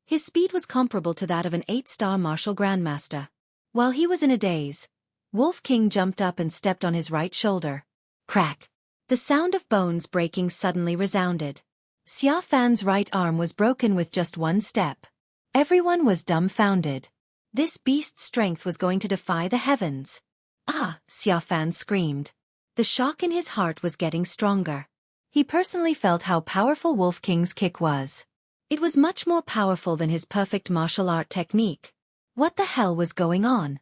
his speed was comparable to that of an 8-star martial grandmaster. While he was in a daze, Wolf King jumped up and stepped on his right shoulder. Crack! The sound of bones breaking suddenly resounded. Xia Fan's right arm was broken with just one step. Everyone was dumbfounded. This beast's strength was going to defy the heavens. Ah! Xia Fan screamed. The shock in his heart was getting stronger. He personally felt how powerful Wolf King's kick was. It was much more powerful than his perfect martial art technique. What the hell was going on?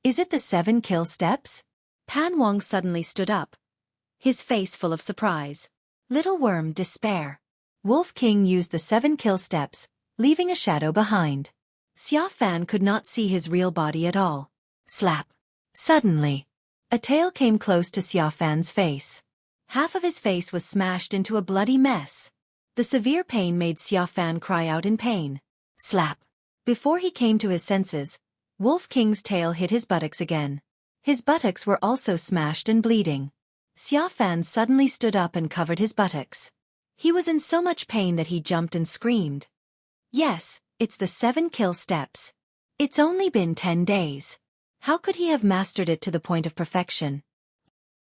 Is it the 7 kill steps? Pan Wang suddenly stood up, his face full of surprise. Little worm, despair. Wolf King used the 7 kill steps, leaving a shadow behind. Xia Fan could not see his real body at all. Slap. Suddenly, a tail came close to Xia Fan's face. Half of his face was smashed into a bloody mess. The severe pain made Xia Fan cry out in pain. Slap. Before he came to his senses, Wolf King's tail hit his buttocks again. His buttocks were also smashed and bleeding. Xia Fan suddenly stood up and covered his buttocks. He was in so much pain that he jumped and screamed. Yes, it's the 7 kill steps. It's only been 10 days. How could he have mastered it to the point of perfection?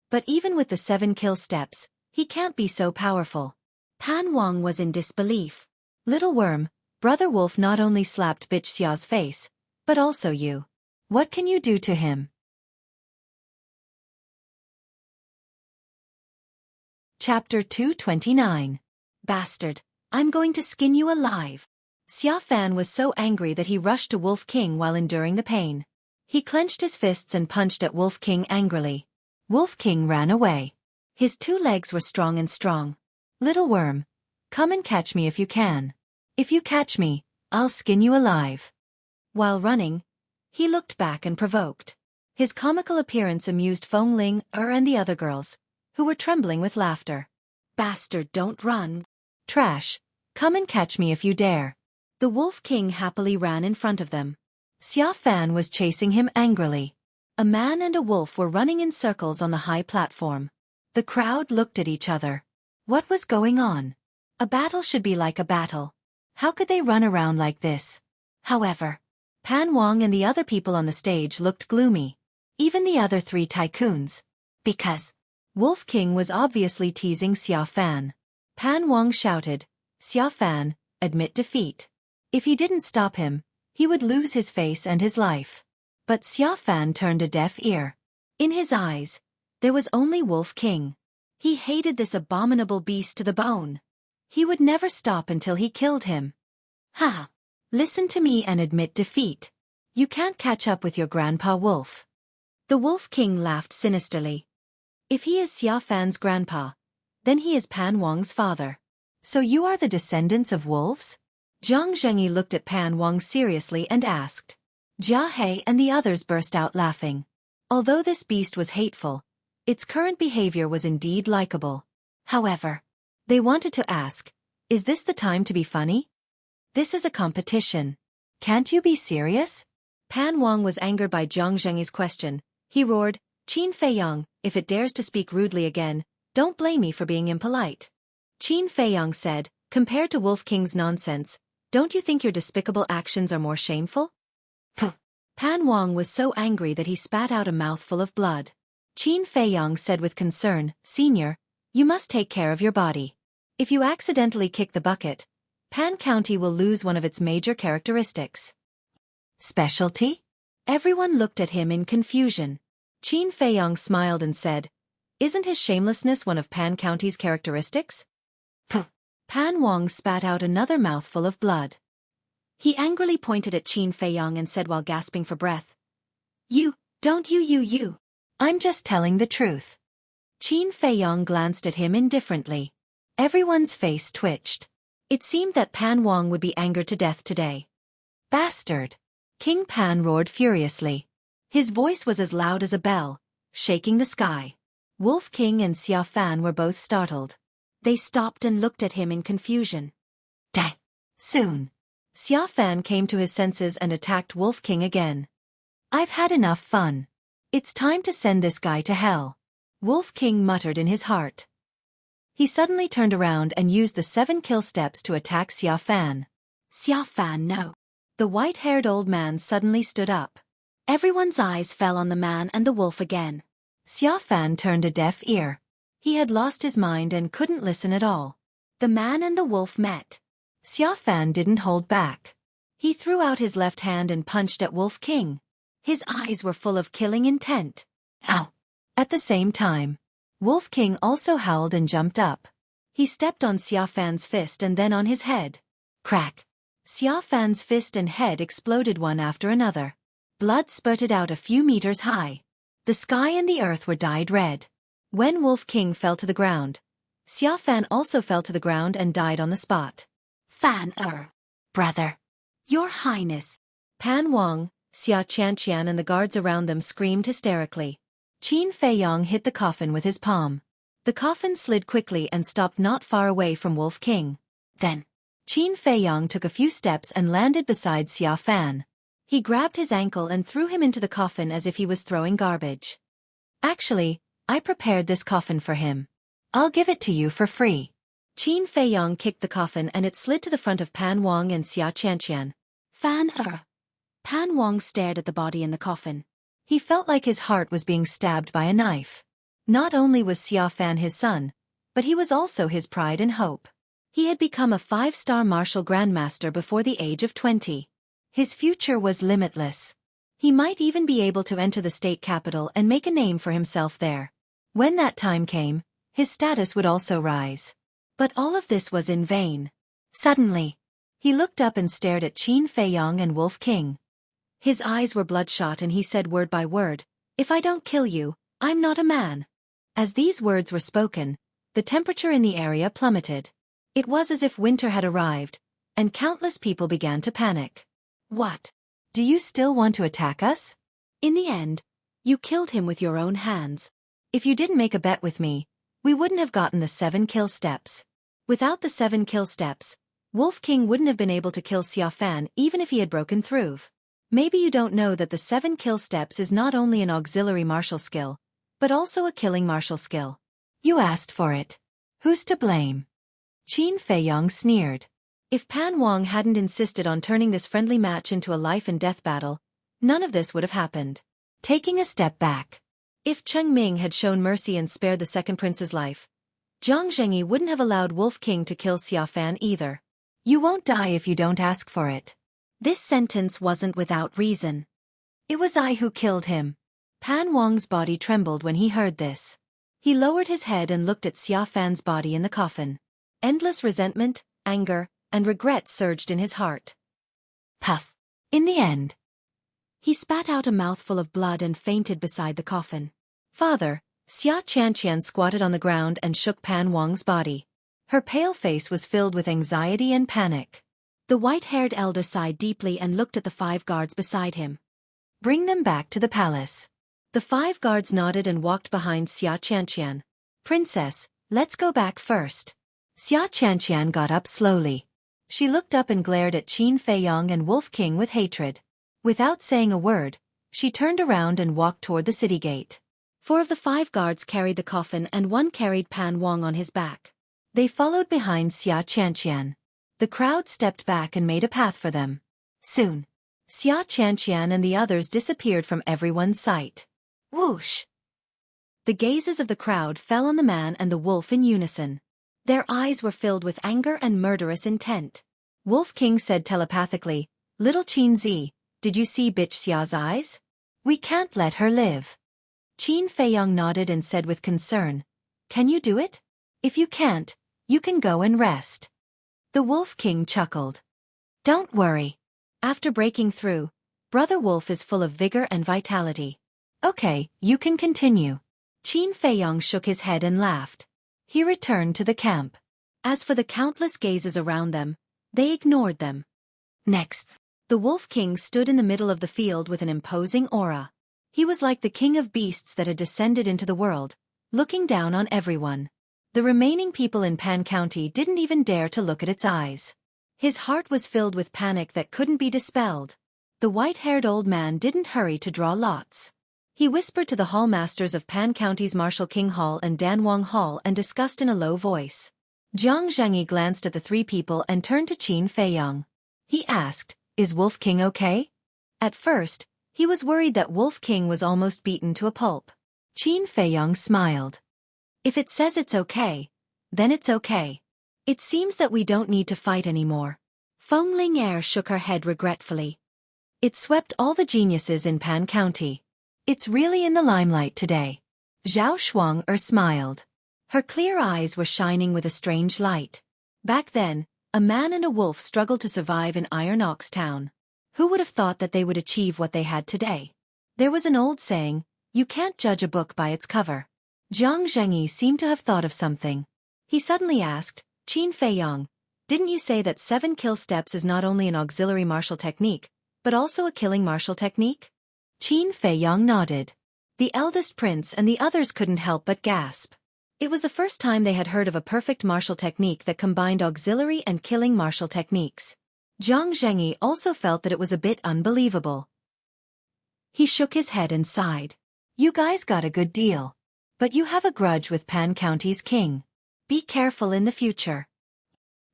But even with the 7 kill steps, he can't be so powerful. Pan Wang was in disbelief. Little worm, Brother Wolf not only slapped Bitch Xia's face, but also you. What can you do to him? Chapter 229. Bastard, I'm going to skin you alive. Xia Fan was so angry that he rushed to Wolf King while enduring the pain. He clenched his fists and punched at Wolf King angrily. Wolf King ran away. His 2 legs were strong and strong. Little worm, come and catch me if you can. If you catch me, I'll skin you alive. While running, he looked back and provoked. His comical appearance amused Feng Ling, and the other girls, who were trembling with laughter. Bastard, don't run. Trash, come and catch me if you dare. The Wolf King happily ran in front of them. Xia Fan was chasing him angrily. A man and a wolf were running in circles on the high platform. The crowd looked at each other. What was going on? A battle should be like a battle. How could they run around like this? However, Pan Wang and the other people on the stage looked gloomy. Even the other 3 tycoons. Because Wolf King was obviously teasing Xia Fan. Pan Wang shouted, Xia Fan, admit defeat. If he didn't stop him, he would lose his face and his life. But Xia Fan turned a deaf ear. In his eyes, there was only Wolf King. He hated this abominable beast to the bone. He would never stop until he killed him. Ha! Listen to me and admit defeat. You can't catch up with your grandpa Wolf. The Wolf King laughed sinisterly. If he is Xia Fan's grandpa, then he is Pan Wang's father. So you are the descendants of wolves? Zhang Zhengyi looked at Pan Wang seriously and asked. Jia He and the others burst out laughing. Although this beast was hateful, its current behavior was indeed likable. However, they wanted to ask, is this the time to be funny? This is a competition. Can't you be serious? Pan Wang was angered by Zhang Zhengyi's question. He roared, Qin Feiyang, if it dares to speak rudely again, don't blame me for being impolite. Qin Feiyang said, compared to Wolf King's nonsense, don't you think your despicable actions are more shameful? Puh. Pan Wang was so angry that he spat out a mouthful of blood. Qin Feiyang said with concern, Senior, you must take care of your body. If you accidentally kick the bucket, Pan County will lose one of its major characteristics. Specialty? Everyone looked at him in confusion. Qin Feiyang smiled and said, isn't his shamelessness one of Pan County's characteristics? Puh. Pan Wang spat out another mouthful of blood. He angrily pointed at Qin Feiyang and said while gasping for breath, You. I'm just telling the truth. Qin Feiyang glanced at him indifferently. Everyone's face twitched. It seemed that Pan Wang would be angered to death today. Bastard! King Pan roared furiously. His voice was as loud as a bell, shaking the sky. Wolf King and Xia Fan were both startled. They stopped and looked at him in confusion. Soon. Xia Fan came to his senses and attacked Wolf King again. I've had enough fun. It's time to send this guy to hell. Wolf King muttered in his heart. He suddenly turned around and used the 7 kill steps to attack Xia Fan. Xia Fan, no. The white-haired old man suddenly stood up. Everyone's eyes fell on the man and the wolf again. Xia Fan turned a deaf ear. He had lost his mind and couldn't listen at all. The man and the wolf met. Xia Fan didn't hold back. He threw out his left hand and punched at Wolf King. His eyes were full of killing intent. Ow! At the same time, Wolf King also howled and jumped up. He stepped on Xia Fan's fist and then on his head. Crack! Xia Fan's fist and head exploded one after another. Blood spurted out a few meters high. The sky and the earth were dyed red. When Wolf King fell to the ground, Xia Fan also fell to the ground and died on the spot. Brother. Your Highness. Pan Wang, Xia Qianqian and the guards around them screamed hysterically. Qin Feiyong hit the coffin with his palm. The coffin slid quickly and stopped not far away from Wolf King. Then, Qin Feiyong took a few steps and landed beside Xia Fan. He grabbed his ankle and threw him into the coffin as if he was throwing garbage. Actually, I prepared this coffin for him. I'll give it to you for free. Qin Feiyong kicked the coffin and it slid to the front of Pan Wang and Xia Qianqian. Pan Wang stared at the body in the coffin. He felt like his heart was being stabbed by a knife. Not only was Xia Fan his son, but he was also his pride and hope. He had become a 5-star martial grandmaster before the age of 20. His future was limitless. He might even be able to enter the state capital and make a name for himself there. When that time came, his status would also rise. But all of this was in vain. Suddenly, he looked up and stared at Qin Feiyong and Wolf King. His eyes were bloodshot and he said word by word, "If I don't kill you, I'm not a man." As these words were spoken, the temperature in the area plummeted. It was as if winter had arrived, and countless people began to panic. What? Do you still want to attack us? In the end, you killed him with your own hands. If you didn't make a bet with me, we wouldn't have gotten the 7 kill steps. Without the 7 kill steps, Wolf King wouldn't have been able to kill Xia Fan even if he had broken through. Maybe you don't know that the 7 kill steps is not only an auxiliary martial skill, but also a killing martial skill. You asked for it. Who's to blame? Qin Feiyong sneered. If Pan Wang hadn't insisted on turning this friendly match into a life-and-death battle, none of this would have happened. Taking a step back. If Cheng Ming had shown mercy and spared the second prince's life, Zhang Zhengyi wouldn't have allowed Wolf King to kill Xia Fan either. You won't die if you don't ask for it. This sentence wasn't without reason. It was I who killed him. Pan Wang's body trembled when he heard this. He lowered his head and looked at Xia Fan's body in the coffin. Endless resentment, anger, and regret surged in his heart. Puff. In the end, he spat out a mouthful of blood and fainted beside the coffin. Father, Xia Qianqian squatted on the ground and shook Pan Wang's body. Her pale face was filled with anxiety and panic. The white-haired elder sighed deeply and looked at the 5 guards beside him. Bring them back to the palace. The 5 guards nodded and walked behind Xia Qianqian. Princess, let's go back first. Xia Qianqian got up slowly. She looked up and glared at Qin Feiyong and Wolf King with hatred. Without saying a word, she turned around and walked toward the city gate. 4 of the 5 guards carried the coffin and 1 carried Pan Wang on his back. They followed behind Xia Qianqian. The crowd stepped back and made a path for them. Soon, Xia Qianqian and the others disappeared from everyone's sight. Whoosh! The gazes of the crowd fell on the man and the wolf in unison. Their eyes were filled with anger and murderous intent. Wolf King said telepathically, "Little Qin Zi, did you see bitch Xia's eyes? We can't let her live." Qin Feiyong nodded and said with concern, "Can you do it? If you can't, you can go and rest." The Wolf King chuckled. "Don't worry. After breaking through, Brother Wolf is full of vigor and vitality. Okay, you can continue." Qin Feiyong shook his head and laughed. He returned to the camp. As for the countless gazes around them, they ignored them. Next, the Wolf King stood in the middle of the field with an imposing aura. He was like the king of beasts that had descended into the world, looking down on everyone. The remaining people in Pan County didn't even dare to look at its eyes. His heart was filled with panic that couldn't be dispelled. The white-haired old man didn't hurry to draw lots. He whispered to the hall masters of Pan County's Marshal King Hall and Danwang Hall and discussed in a low voice. Jiang Zhengyi glanced at the three people and turned to Qin Feiyang. He asked, "Is Wolf King okay?" At first, he was worried that Wolf King was almost beaten to a pulp. Qin Feiyang smiled. "If it says it's okay, then it's okay. It seems that we don't need to fight anymore." Feng Ling shook her head regretfully. It swept all the geniuses in Pan County. It's really in the limelight today. Zhao Shuang smiled. Her clear eyes were shining with a strange light. Back then, a man and a wolf struggled to survive in Iron Ox Town. Who would have thought that they would achieve what they had today? There was an old saying, "You can't judge a book by its cover." Jiang Zhengyi seemed to have thought of something. He suddenly asked, "Qin Feiyang, didn't you say that 7 kill steps is not only an auxiliary martial technique, but also a killing martial technique?" Qin Feiyang nodded. The eldest prince and the others couldn't help but gasp. It was the first time they had heard of a perfect martial technique that combined auxiliary and killing martial techniques. Jiang Zhengyi also felt that it was a bit unbelievable. He shook his head and sighed. "You guys got a good deal. But you have a grudge with Pan County's king. Be careful in the future."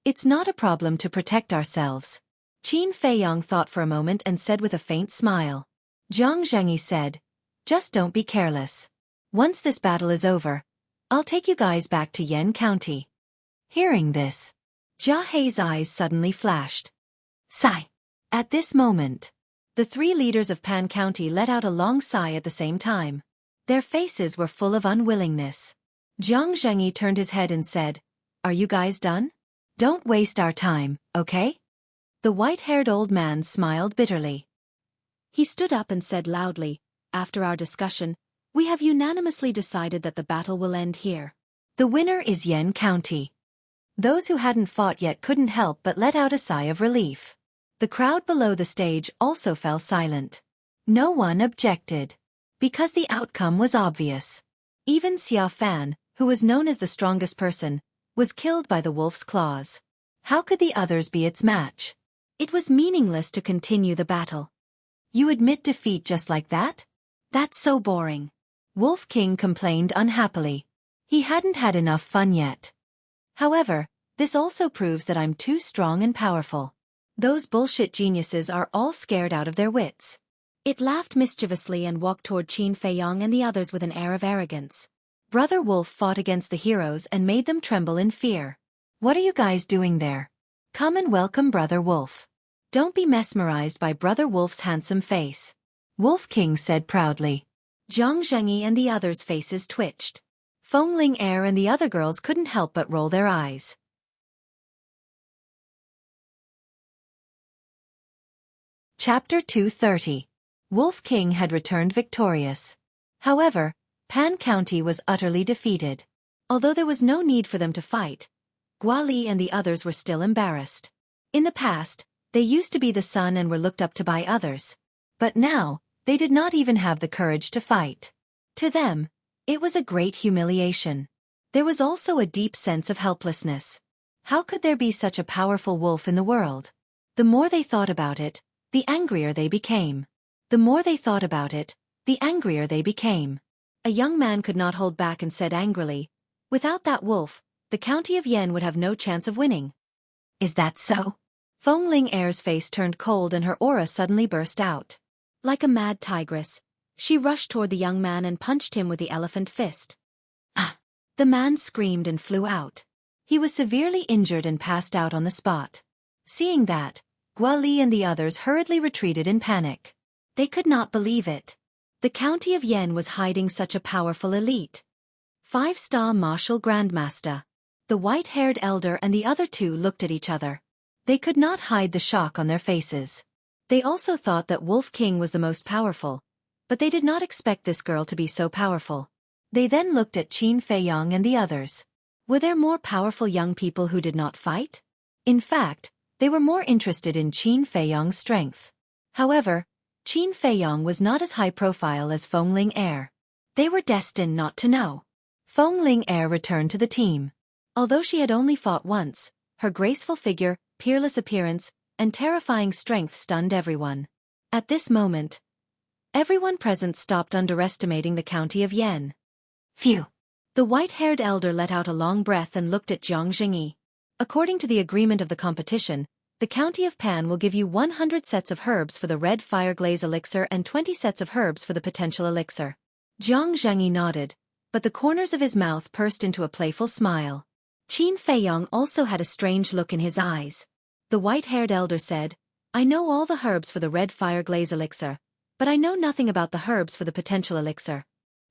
"It's not a problem to protect ourselves." Qin Feiyang thought for a moment and said with a faint smile. Jiang Zhengyi said, "Just don't be careless. Once this battle is over, I'll take you guys back to Yan County." Hearing this, Jia Hei's eyes suddenly flashed. Sigh. At this moment, the three leaders of Pan County let out a long sigh at the same time. Their faces were full of unwillingness. Jiang Zhengyi turned his head and said, "Are you guys done? Don't waste our time, okay?" The white-haired old man smiled bitterly. He stood up and said loudly, "After our discussion, we have unanimously decided that the battle will end here. The winner is Yan County." Those who hadn't fought yet couldn't help but let out a sigh of relief. The crowd below the stage also fell silent. No one objected. Because the outcome was obvious. Even Xia Fan, who was known as the strongest person, was killed by the wolf's claws. How could the others be its match? It was meaningless to continue the battle. "You admit defeat just like that? That's so boring." Wolf King complained unhappily. He hadn't had enough fun yet. "However, this also proves that I'm too strong and powerful. Those bullshit geniuses are all scared out of their wits." It laughed mischievously and walked toward Qin Feiyang and the others with an air of arrogance. Brother Wolf fought against the heroes and made them tremble in fear. "What are you guys doing there? Come and welcome Brother Wolf. Don't be mesmerized by Brother Wolf's handsome face," Wolf King said proudly. Jiang Zhengyi and the others' faces twitched. Feng Ling and the other girls couldn't help but roll their eyes. Chapter 230. Wolf King had returned victorious. However, Pan County was utterly defeated. Although there was no need for them to fight, Gua Li and the others were still embarrassed. In the past, they used to be the sun and were looked up to by others. But now, they did not even have the courage to fight. To them, it was a great humiliation. There was also a deep sense of helplessness. How could there be such a powerful wolf in the world? The more they thought about it, the angrier they became. The more they thought about it, the angrier they became. A young man could not hold back and said angrily, "Without that wolf, the county of Yan would have no chance of winning." "Is that so?" Feng Ling face turned cold and her aura suddenly burst out. Like a mad tigress, she rushed toward the young man and punched him with the elephant fist. Ah! The man screamed and flew out. He was severely injured and passed out on the spot. Seeing that, Gua Li and the others hurriedly retreated in panic. They could not believe it. The county of Yan was hiding such a powerful elite. 5-star martial grandmaster. The white-haired elder and the other two looked at each other. They could not hide the shock on their faces. They also thought that Wolf King was the most powerful, but they did not expect this girl to be so powerful. They then looked at Qin Feiyang and the others. Were there more powerful young people who did not fight? In fact, they were more interested in Qin Feiyang's strength. However, Qin Feiyang was not as high profile as Feng Ling. They were destined not to know. Feng Ling returned to the team. Although she had only fought once, her graceful figure, peerless appearance, and terrifying strength stunned everyone. At this moment, Everyone present stopped underestimating the county of Yen. Phew! The white-haired elder let out a long breath and looked at Jiang Zhengyi. According to the agreement of the competition, the county of Pan will give you 100 sets of herbs for the red fire glaze elixir and 20 sets of herbs for the potential elixir. Jiang Zhengyi nodded, but the corners of his mouth pursed into a playful smile. Qin Feiyong also had a strange look in his eyes. The white-haired elder said, I know all the herbs for the red fire glaze elixir, but I know nothing about the herbs for the potential elixir.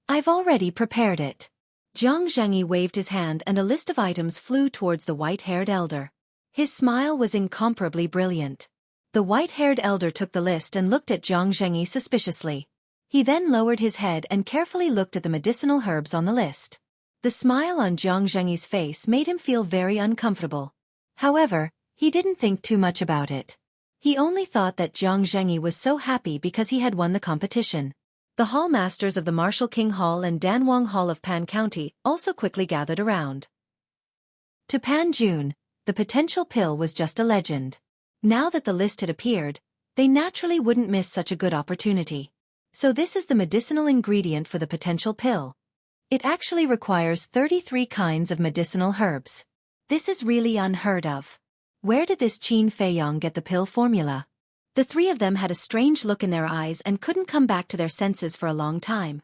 I've already prepared it. Jiang Zhengyi waved his hand and a list of items flew towards the white-haired elder. His smile was incomparably brilliant. The white-haired elder took the list and looked at Jiang Zhengyi suspiciously. He then lowered his head and carefully looked at the medicinal herbs on the list. The smile on Jiang Zhengyi's face made him feel very uncomfortable. However, he didn't think too much about it. He only thought that Jiang Zhengyi was so happy because he had won the competition. The hall masters of the Martial King Hall and Danwang Hall of Pan County also quickly gathered around. To Pan Jun, the potential pill was just a legend. Now that the list had appeared, they naturally wouldn't miss such a good opportunity. So this is the medicinal ingredient for the potential pill. It actually requires 33 kinds of medicinal herbs. This is really unheard of. Where did this Qin Feiyong get the pill formula? The three of them had a strange look in their eyes and couldn't come back to their senses for a long time.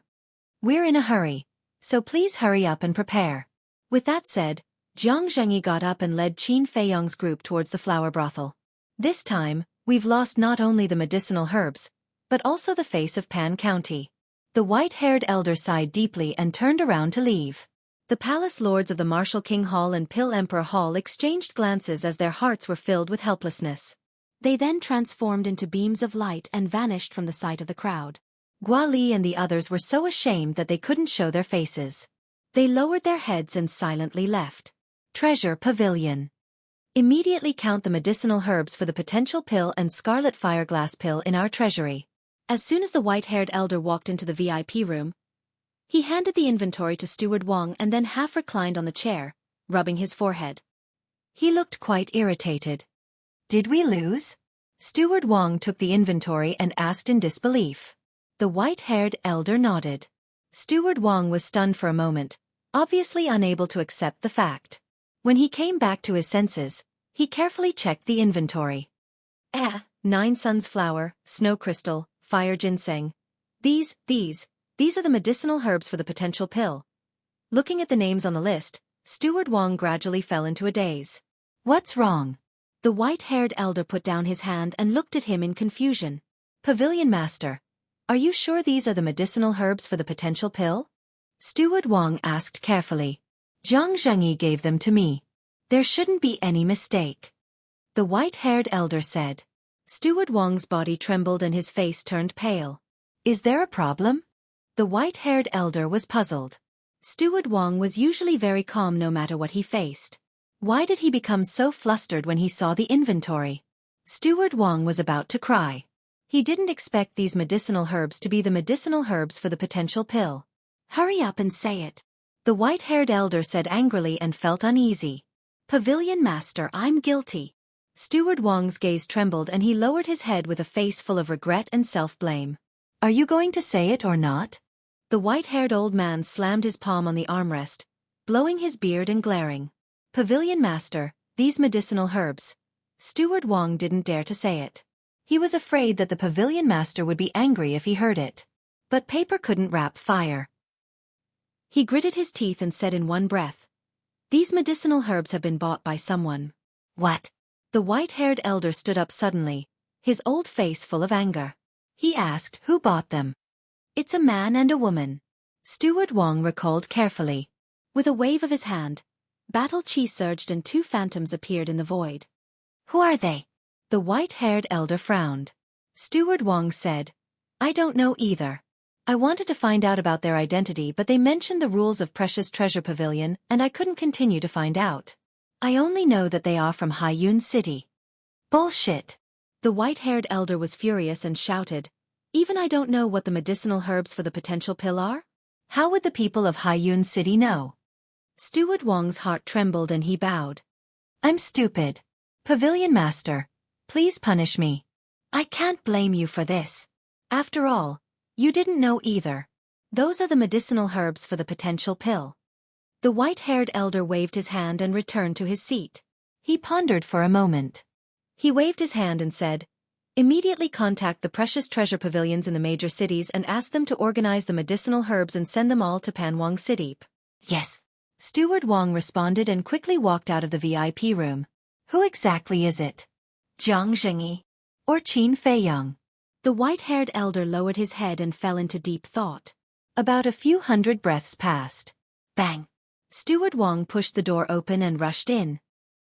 We're in a hurry, so please hurry up and prepare. With that said, Jiang Zhengyi got up and led Qin Feiyong's group towards the flower brothel. This time, we've lost not only the medicinal herbs, but also the face of Pan County. The white-haired elder sighed deeply and turned around to leave. The palace lords of the Martial King Hall and Pill Emperor Hall exchanged glances as their hearts were filled with helplessness. They then transformed into beams of light and vanished from the sight of the crowd. Gua Li and the others were so ashamed that they couldn't show their faces. They lowered their heads and silently left. Treasure Pavilion. Immediately count the medicinal herbs for the potential pill and scarlet fireglass pill in our treasury. As soon as the white-haired elder walked into the VIP room, he handed the inventory to Steward Wang and then half reclined on the chair, rubbing his forehead. He looked quite irritated. Did we lose? Steward Wang took the inventory and asked in disbelief. The white-haired elder nodded. Steward Wang was stunned for a moment, obviously unable to accept the fact. When he came back to his senses, he carefully checked the inventory. 9 Sun's Flower, Snow Crystal, Fire Ginseng. These are the medicinal herbs for the potential pill. Looking at the names on the list, Steward Wang gradually fell into a daze. What's wrong? The white-haired elder put down his hand and looked at him in confusion. Pavilion Master, are you sure these are the medicinal herbs for the potential pill? Steward Wang asked carefully. Jiang Zhengyi gave them to me. There shouldn't be any mistake. The white-haired elder said. Steward Wang's body trembled and his face turned pale. Is there a problem? The white-haired elder was puzzled. Steward Wang was usually very calm no matter what he faced. Why did he become so flustered when he saw the inventory? Steward Wang was about to cry. He didn't expect these medicinal herbs to be the medicinal herbs for the potential pill. Hurry up and say it. The white-haired elder said angrily and felt uneasy. Pavilion Master, I'm guilty. Steward Wang's gaze trembled and he lowered his head with a face full of regret and self-blame. Are you going to say it or not? The white-haired old man slammed his palm on the armrest, blowing his beard and glaring. Pavilion Master, these medicinal herbs. Steward Wang didn't dare to say it. He was afraid that the Pavilion Master would be angry if he heard it. But paper couldn't wrap fire. He gritted his teeth and said in one breath, These medicinal herbs have been bought by someone. What? The white-haired elder stood up suddenly, his old face full of anger. He asked who bought them. It's a man and a woman. Steward Wang recalled carefully. With a wave of his hand, battle chi surged and 2 phantoms appeared in the void. Who are they? The white-haired elder frowned. Steward Wang said, I don't know either. I wanted to find out about their identity but they mentioned the rules of Precious Treasure Pavilion and I couldn't continue to find out. I only know that they are from Haiyun City. Bullshit! The white-haired elder was furious and shouted, Even I don't know what the medicinal herbs for the potential pill are? How would the people of Haiyun City know? Steward Wang's heart trembled and he bowed. I'm stupid. Pavilion Master, please punish me. I can't blame you for this. After all, You didn't know either. Those are the medicinal herbs for the potential pill. The white-haired elder waved his hand and returned to his seat. He pondered for a moment. He waved his hand and said, "Immediately contact the precious treasure pavilions in the major cities and ask them to organize the medicinal herbs and send them all to Panwang City." "Yes." Steward Wang responded and quickly walked out of the VIP room. Who exactly is it? Jiang Zhengyi? Or Qin Feiyang? The white-haired elder lowered his head and fell into deep thought. About a few hundred breaths passed. Bang! Steward Wang pushed the door open and rushed in.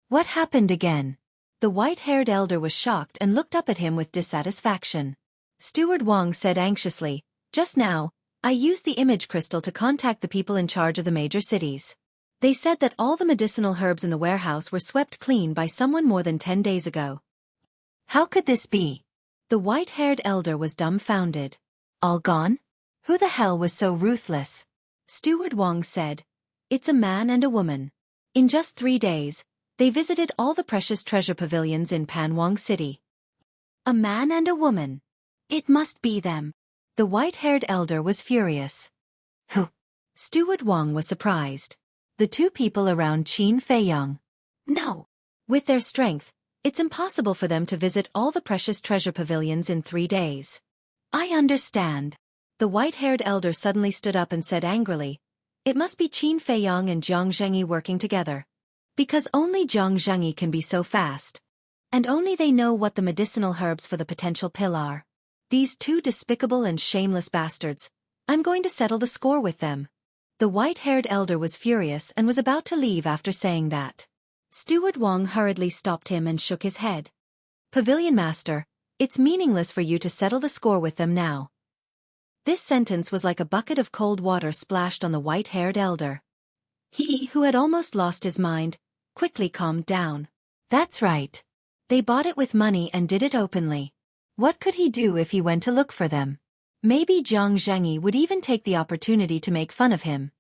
What happened again? The white-haired elder was shocked and looked up at him with dissatisfaction. Steward Wang said anxiously, "Just now, I used the image crystal to contact the people in charge of the major cities. They said that all the medicinal herbs in the warehouse were swept clean by someone more than 10 days ago." How could this be? The white-haired elder was dumbfounded. All gone? Who the hell was so ruthless? Steward Wang said, "It's a man and a woman. In just 3 days, they visited all the precious treasure pavilions in Panwang City." A man and a woman. It must be them. The white-haired elder was furious. Who? Steward Wang was surprised. The 2 people around Qin Feiyang. No. With their strength, it's impossible for them to visit all the precious treasure pavilions in 3 days. I understand. The white-haired elder suddenly stood up and said angrily, "It must be Qin Feiyang and Jiang Zhengyi working together. Because only Jiang Zhengyi can be so fast. And only they know what the medicinal herbs for the potential pill are. These 2 despicable and shameless bastards. I'm going to settle the score with them." The white-haired elder was furious and was about to leave after saying that. Steward Wang hurriedly stopped him and shook his head. "Pavilion Master, it's meaningless for you to settle the score with them now." This sentence was like a bucket of cold water splashed on the white-haired elder. He, who had almost lost his mind, quickly calmed down. That's right. They bought it with money and did it openly. What could he do if he went to look for them? Maybe Jiang Zhengyi would even take the opportunity to make fun of him.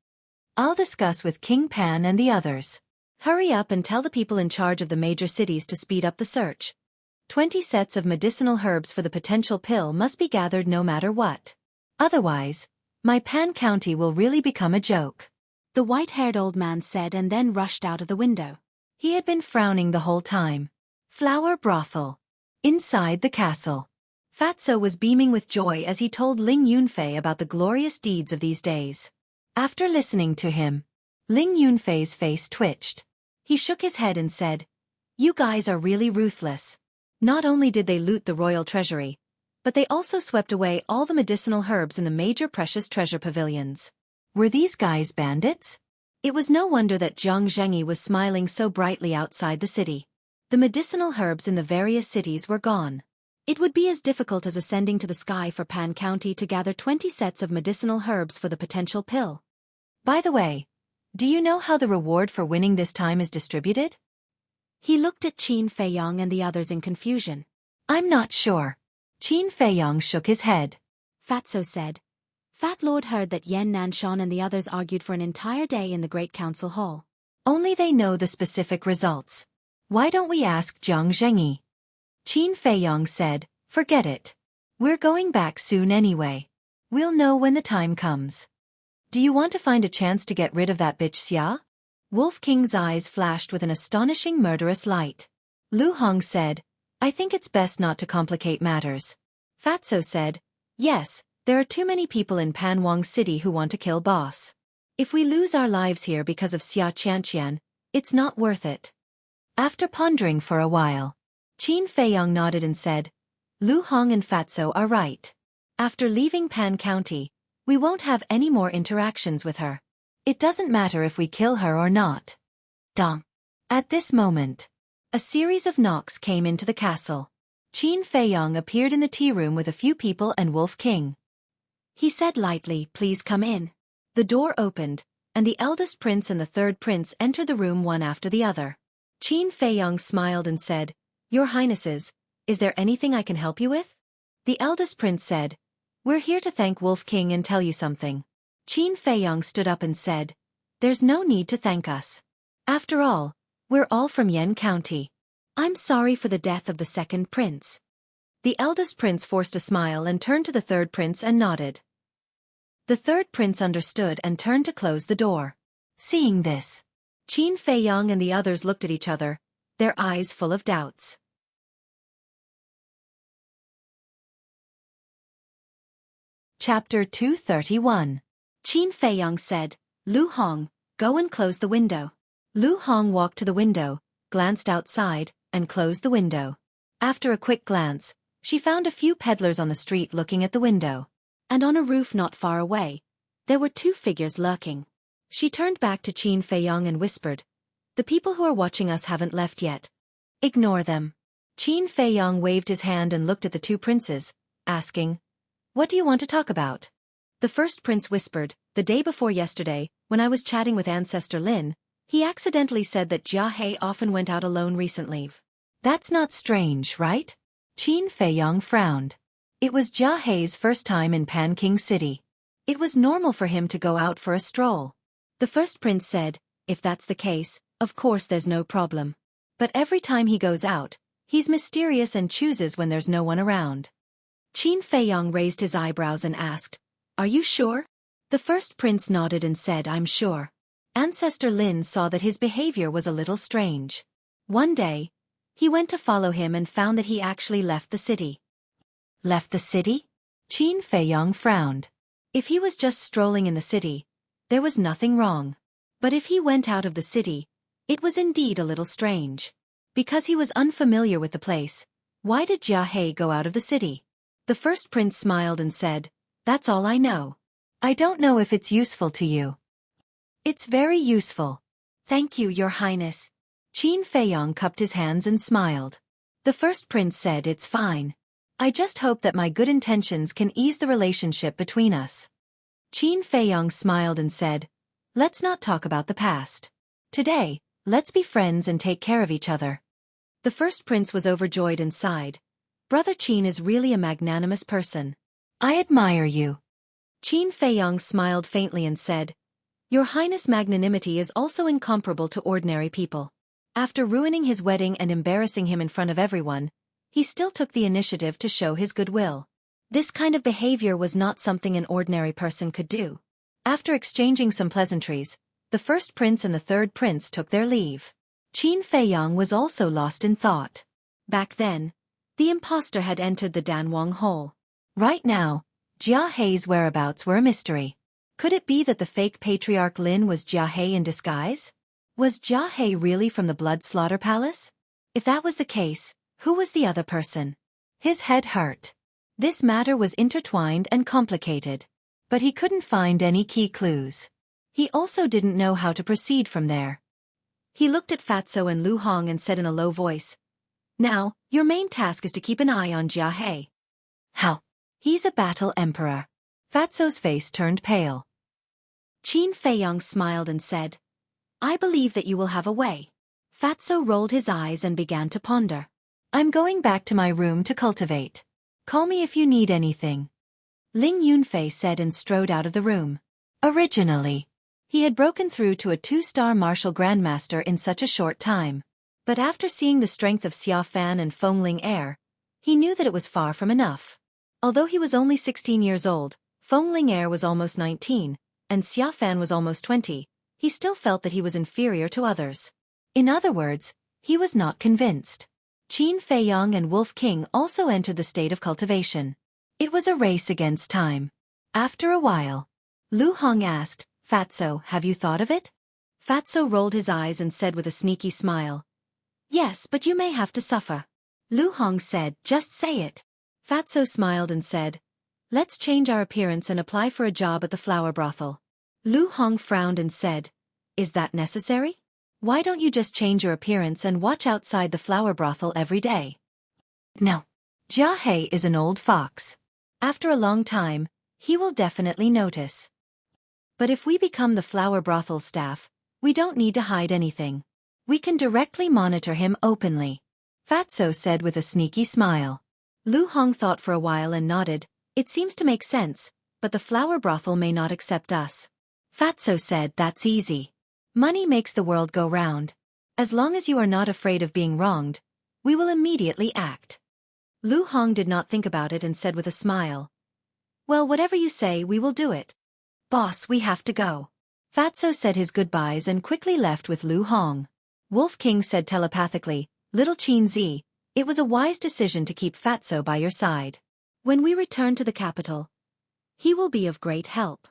I'll discuss with King Pan and the others. Hurry up and tell the people in charge of the major cities to speed up the search. 20 sets of medicinal herbs for the potential pill must be gathered no matter what. Otherwise, my Pan County will really become a joke. The white-haired old man said and then rushed out of the window. He had been frowning the whole time. Flower brothel. Inside the castle. Fatso was beaming with joy as he told Ling Yunfei about the glorious deeds of these days. After listening to him, Ling Yunfei's face twitched. He shook his head and said, "You guys are really ruthless. Not only did they loot the royal treasury, but they also swept away all the medicinal herbs in the major precious treasure pavilions. Were these guys bandits?" It was no wonder that Jiang Zhengyi was smiling so brightly outside the city. The medicinal herbs in the various cities were gone. It would be as difficult as ascending to the sky for Pan County to gather 20 sets of medicinal herbs for the potential pill. By the way, do you know how the reward for winning this time is distributed? He looked at Qin Feiyang and the others in confusion. I'm not sure. Qin Feiyang shook his head. Fatso said. Fat Lord heard that Yan Nanshan and the others argued for an entire day in the Great Council Hall. Only they know the specific results. Why don't we ask Jiang Zhengyi? Qin Feiyang said, forget it. We're going back soon anyway. We'll know when the time comes. Do you want to find a chance to get rid of that bitch Xia? Wolf King's eyes flashed with an astonishing murderous light. Lu Hong said, I think it's best not to complicate matters. Fatso said, yes, there are too many people in Panwang City who want to kill boss. If we lose our lives here because of Xia Qianqian, it's not worth it. After pondering for a while, Qin Feiyang nodded and said, Lu Hong and Fatso are right. After leaving Pan County, we won't have any more interactions with her. It doesn't matter if we kill her or not. Dong. At this moment, a series of knocks came into the castle. Qin Feiyang appeared in the tea room with a few people and Wolf King. He said lightly, please come in. The door opened, and the eldest prince and the third prince entered the room one after the other. Qin Feiyang smiled and said, Your Highnesses, is there anything I can help you with? The eldest prince said, We're here to thank Wolf King and tell you something. Qin Feiyang stood up and said, There's no need to thank us. After all, we're all from Yan County. I'm sorry for the death of the second prince. The eldest prince forced a smile and turned to the third prince and nodded. The third prince understood and turned to close the door. Seeing this, Qin Feiyang and the others looked at each other, their eyes full of doubts. Chapter 231. Qin Feiyang said, Lu Hong, go and close the window. Lu Hong walked to the window, glanced outside, and closed the window. After a quick glance, she found a few peddlers on the street looking at the window. And on a roof not far away, there were two figures lurking. She turned back to Qin Feiyang and whispered, the people who are watching us haven't left yet. Ignore them. Qin Feiyang waved his hand and looked at the two princes, asking, what do you want to talk about? The first prince whispered, the day before yesterday, when I was chatting with Ancestor Lin, he accidentally said that Jia He often went out alone recently. That's not strange, right? Qin Feiyang frowned. It was Jia He's first time in Panking City. It was normal for him to go out for a stroll. The first prince said, if that's the case, of course there's no problem. But every time he goes out, he's mysterious and chooses when there's no one around. Qin Feiyang raised his eyebrows and asked, are you sure? The first prince nodded and said, I'm sure. Ancestor Lin saw that his behavior was a little strange. One day, he went to follow him and found that he actually left the city. Left the city? Qin Feiyang frowned. If he was just strolling in the city, there was nothing wrong. But if he went out of the city, it was indeed a little strange. Because he was unfamiliar with the place, why did Jia He go out of the city? The first prince smiled and said, that's all I know. I don't know if it's useful to you. It's very useful. Thank you, Your Highness. Qin Feiyang cupped his hands and smiled. The first prince said, it's fine. I just hope that my good intentions can ease the relationship between us. Qin Feiyang smiled and said, let's not talk about the past. Today, let's be friends and take care of each other. The first prince was overjoyed and sighed. Brother Qin is really a magnanimous person. I admire you. Qin Feiyang smiled faintly and said, Your Highness' magnanimity is also incomparable to ordinary people. After ruining his wedding and embarrassing him in front of everyone, he still took the initiative to show his goodwill. This kind of behavior was not something an ordinary person could do. After exchanging some pleasantries, the first prince and the third prince took their leave. Qin Feiyang was also lost in thought. Back then, the impostor had entered the Danwang hole. Right now, Jia He's whereabouts were a mystery. Could it be that the fake patriarch Lin was Jia He in disguise? Was Jia He really from the Blood Slaughter Palace? If that was the case, who was the other person? His head hurt. This matter was intertwined and complicated. But he couldn't find any key clues. He also didn't know how to proceed from there. He looked at Fatso and Lu Hong and said in a low voice, Now, your main task is to keep an eye on Jia He. How? He's a battle emperor. Fatso's face turned pale. Qin Feiyang smiled and said, I believe that you will have a way. Fatso rolled his eyes and began to ponder. I'm going back to my room to cultivate. Call me if you need anything. Ling Yunfei said and strode out of the room. Originally, he had broken through to a 2-star martial grandmaster in such a short time. But after seeing the strength of Xia Fan and Feng Ling Er, he knew that it was far from enough. Although he was only 16 years old, Feng Ling Er was almost 19, and Xia Fan was almost 20, he still felt that he was inferior to others. In other words, he was not convinced. Qin Feiyang and Wolf King also entered the state of cultivation. It was a race against time. After a while, Lu Hong asked, Fatso, have you thought of it? Fatso rolled his eyes and said with a sneaky smile, Yes, but you may have to suffer. Lu Hong said, Just say it. Fatso smiled and said, Let's change our appearance and apply for a job at the flower brothel. Lu Hong frowned and said, Is that necessary? Why don't you just change your appearance and watch outside the flower brothel every day? No. Jia He is an old fox. After a long time, he will definitely notice. But if we become the flower brothel staff, we don't need to hide anything. We can directly monitor him openly. Fatso said with a sneaky smile. Lu Hong thought for a while and nodded, It seems to make sense, but the flower brothel may not accept us. Fatso said, That's easy. Money makes the world go round. As long as you are not afraid of being wronged, we will immediately act. Lu Hong did not think about it and said with a smile. Well, whatever you say, we will do it. Boss, we have to go. Fatso said his goodbyes and quickly left with Lu Hong. Wolf King said telepathically, Little Qin Zi, it was a wise decision to keep Fatso by your side. When we return to the capital, he will be of great help.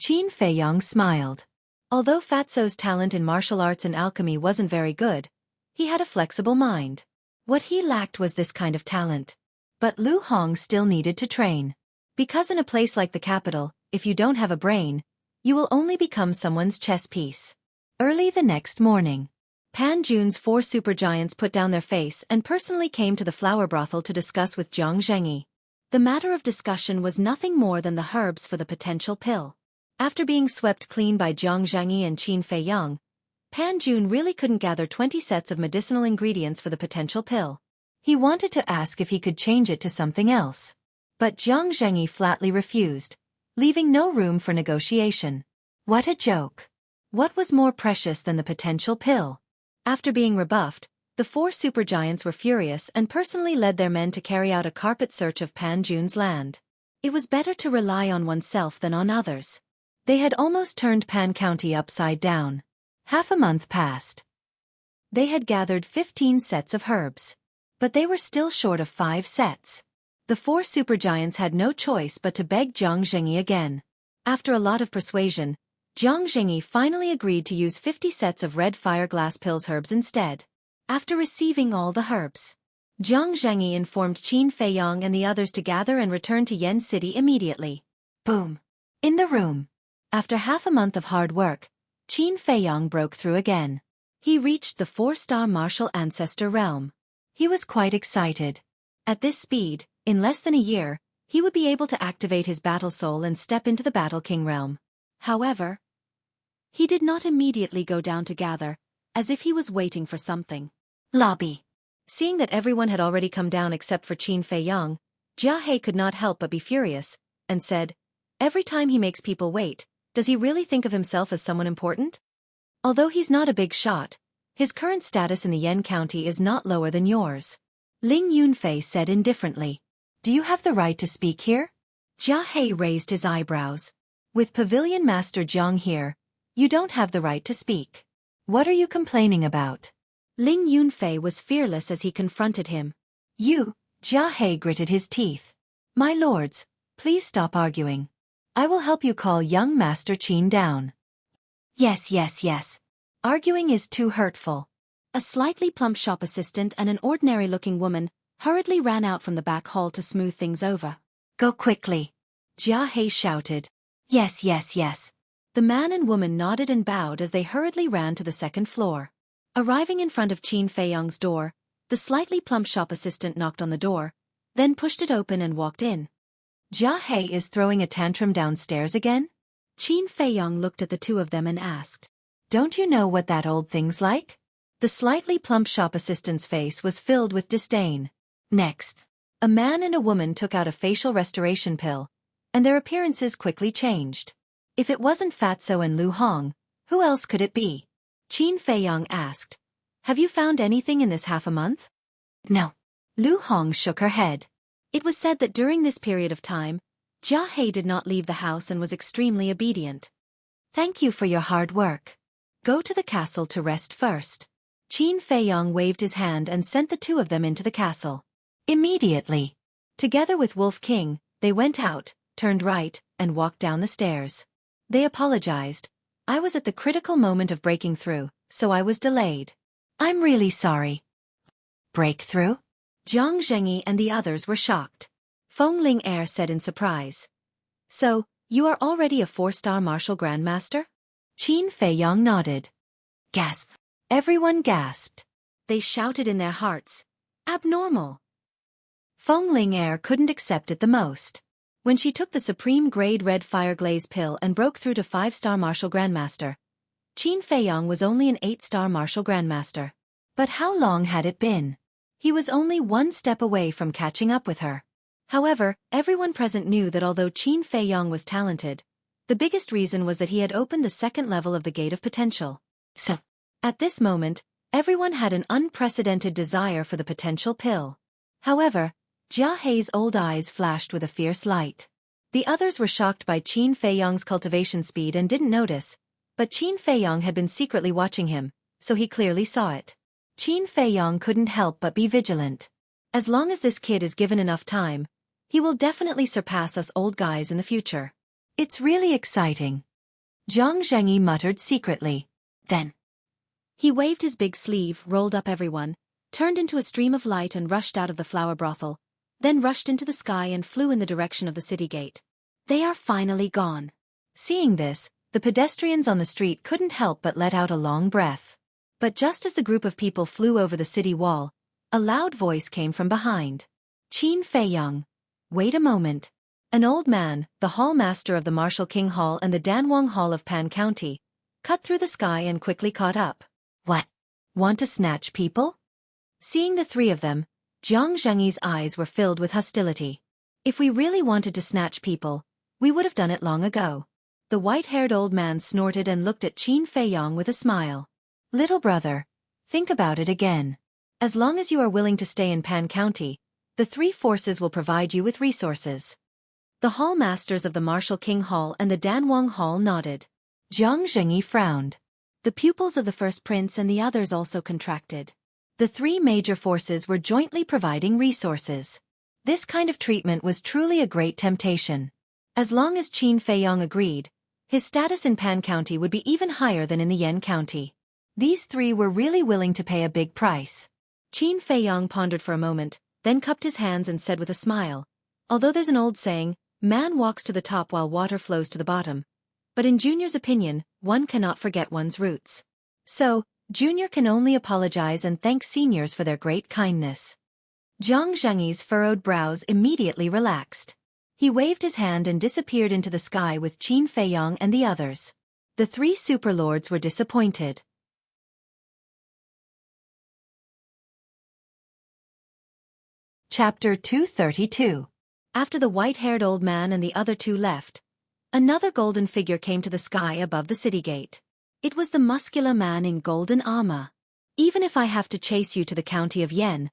Qin Feiyang smiled. Although Fatso's talent in martial arts and alchemy wasn't very good, he had a flexible mind. What he lacked was this kind of talent. But Lu Hong still needed to train. Because in a place like the capital, if you don't have a brain, you will only become someone's chess piece. Early the next morning, Pan Jun's 4 supergiants put down their face and personally came to the flower brothel to discuss with Zhang Zhengyi. The matter of discussion was nothing more than the herbs for the potential pill. After being swept clean by Zhang Zhengyi and Qin Feiyang, Pan Jun really couldn't gather 20 sets of medicinal ingredients for the potential pill. He wanted to ask if he could change it to something else. But Zhang Zhengyi flatly refused, leaving no room for negotiation. What a joke! What was more precious than the potential pill? After being rebuffed, the 4 supergiants were furious and personally led their men to carry out a carpet search of Pan Jun's land. It was better to rely on oneself than on others. They had almost turned Pan County upside down. Half a month passed. They had gathered 15 sets of herbs. But they were still short of 5 sets. The 4 supergiants had no choice but to beg Zhang Zhengyi again. After a lot of persuasion, Zhang Zhengyi finally agreed to use 50 sets of red fire glass pills herbs instead. After receiving all the herbs, Zhang Zhengyi informed Qin Feiyang and the others to gather and return to Yen City immediately. Boom! In the room. After half a month of hard work, Qin Feiyang broke through again. He reached the 4-star martial ancestor realm. He was quite excited. At this speed, in less than a year, he would be able to activate his battle soul and step into the Battle King realm. However, he did not immediately go down to gather, as if he was waiting for something. Lobby. Seeing that everyone had already come down except for Qin Feiyang, Jia He could not help but be furious, and said, Every time he makes people wait, does he really think of himself as someone important? Although he's not a big shot, his current status in the Yen County is not lower than yours. Ling Yunfei said indifferently. Do you have the right to speak here? Jia He raised his eyebrows. With Pavilion Master Zhang here, you don't have the right to speak. What are you complaining about? Ling Yunfei was fearless as he confronted him. You, Jia He gritted his teeth. My lords, please stop arguing. I will help you call young Master Qin down. Yes. Arguing is too hurtful. A slightly plump shop assistant and an ordinary-looking woman hurriedly ran out from the back hall to smooth things over. Go quickly. Jia He shouted. Yes. The man and woman nodded and bowed as they hurriedly ran to the second floor. Arriving in front of Qin Feiyang's door, the slightly plump shop assistant knocked on the door, then pushed it open and walked in. Jia He is throwing a tantrum downstairs again? Qin Feiyang looked at the two of them and asked, Don't you know what that old thing's like? The slightly plump shop assistant's face was filled with disdain. Next, a man and a woman took out a facial restoration pill, and their appearances quickly changed. If it wasn't Fatso and Lu Hong, who else could it be? Qin Feiyang asked, Have you found anything in this half a month? No. Lu Hong shook her head. It was said that during this period of time, Jia He did not leave the house and was extremely obedient. Thank you for your hard work. Go to the castle to rest first. Qin Feiyang waved his hand and sent the two of them into the castle. Immediately. Together with Wolf King, they went out, turned right, and walked down the stairs. They apologized. I was at the critical moment of breaking through, so I was delayed. I'm really sorry. Breakthrough? Zhang Zhengyi and the others were shocked. Feng Ling said in surprise. So, you are already a 4-star martial grandmaster? Qin Feiyang nodded. Gasp. Everyone gasped. They shouted in their hearts. Abnormal. Feng Ling couldn't accept it the most. When she took the supreme grade red fire glaze pill and broke through to 5-star martial grandmaster, Qin Feiyang was only an 8-star martial grandmaster. But how long had it been? He was only 1 step away from catching up with her. However, everyone present knew that although Qin Feiyang was talented, the biggest reason was that he had opened the second level of the Gate of Potential. So, at this moment, everyone had an unprecedented desire for the potential pill. However, Jia Hei's old eyes flashed with a fierce light. The others were shocked by Qin Feiyang's cultivation speed and didn't notice, but Qin Feiyang had been secretly watching him, so he clearly saw it. Qin Feiyang couldn't help but be vigilant. As long as this kid is given enough time, he will definitely surpass us old guys in the future. It's really exciting. Zhang Zhengyi muttered secretly. Then he waved his big sleeve, rolled up everyone, turned into a stream of light and rushed out of the flower brothel, then rushed into the sky and flew in the direction of the city gate. They are finally gone. Seeing this, the pedestrians on the street couldn't help but let out a long breath. But just as the group of people flew over the city wall, a loud voice came from behind. Qin Feiyang. Wait a moment. An old man, the hall master of the Martial King Hall and the Danwang Hall of Pan County, cut through the sky and quickly caught up. What? Want to snatch people? Seeing the three of them, Zhang Zhengyi's eyes were filled with hostility. If we really wanted to snatch people, we would have done it long ago. The white-haired old man snorted and looked at Qin Feiyang with a smile. Little brother, think about it again. As long as you are willing to stay in Pan County, the three forces will provide you with resources. The hall masters of the Martial King Hall and the Danwang Hall nodded. Zhang Zhengyi frowned. The pupils of the first prince and the others also contracted. The three major forces were jointly providing resources. This kind of treatment was truly a great temptation. As long as Qin Feiyang agreed, his status in Pan County would be even higher than in the Yan County. These three were really willing to pay a big price. Qin Feiyang pondered for a moment, then cupped his hands and said with a smile, although there's an old saying, man walks to the top while water flows to the bottom. But in Junior's opinion, one cannot forget one's roots. So, Junior can only apologize and thank seniors for their great kindness. Zhang Zhengyi's furrowed brows immediately relaxed. He waved his hand and disappeared into the sky with Qin Feiyang and the others. The three superlords were disappointed. Chapter 232. After the white-haired old man and the other two left, another golden figure came to the sky above the city gate. It was the muscular man in golden armor. Even if I have to chase you to the county of Yen,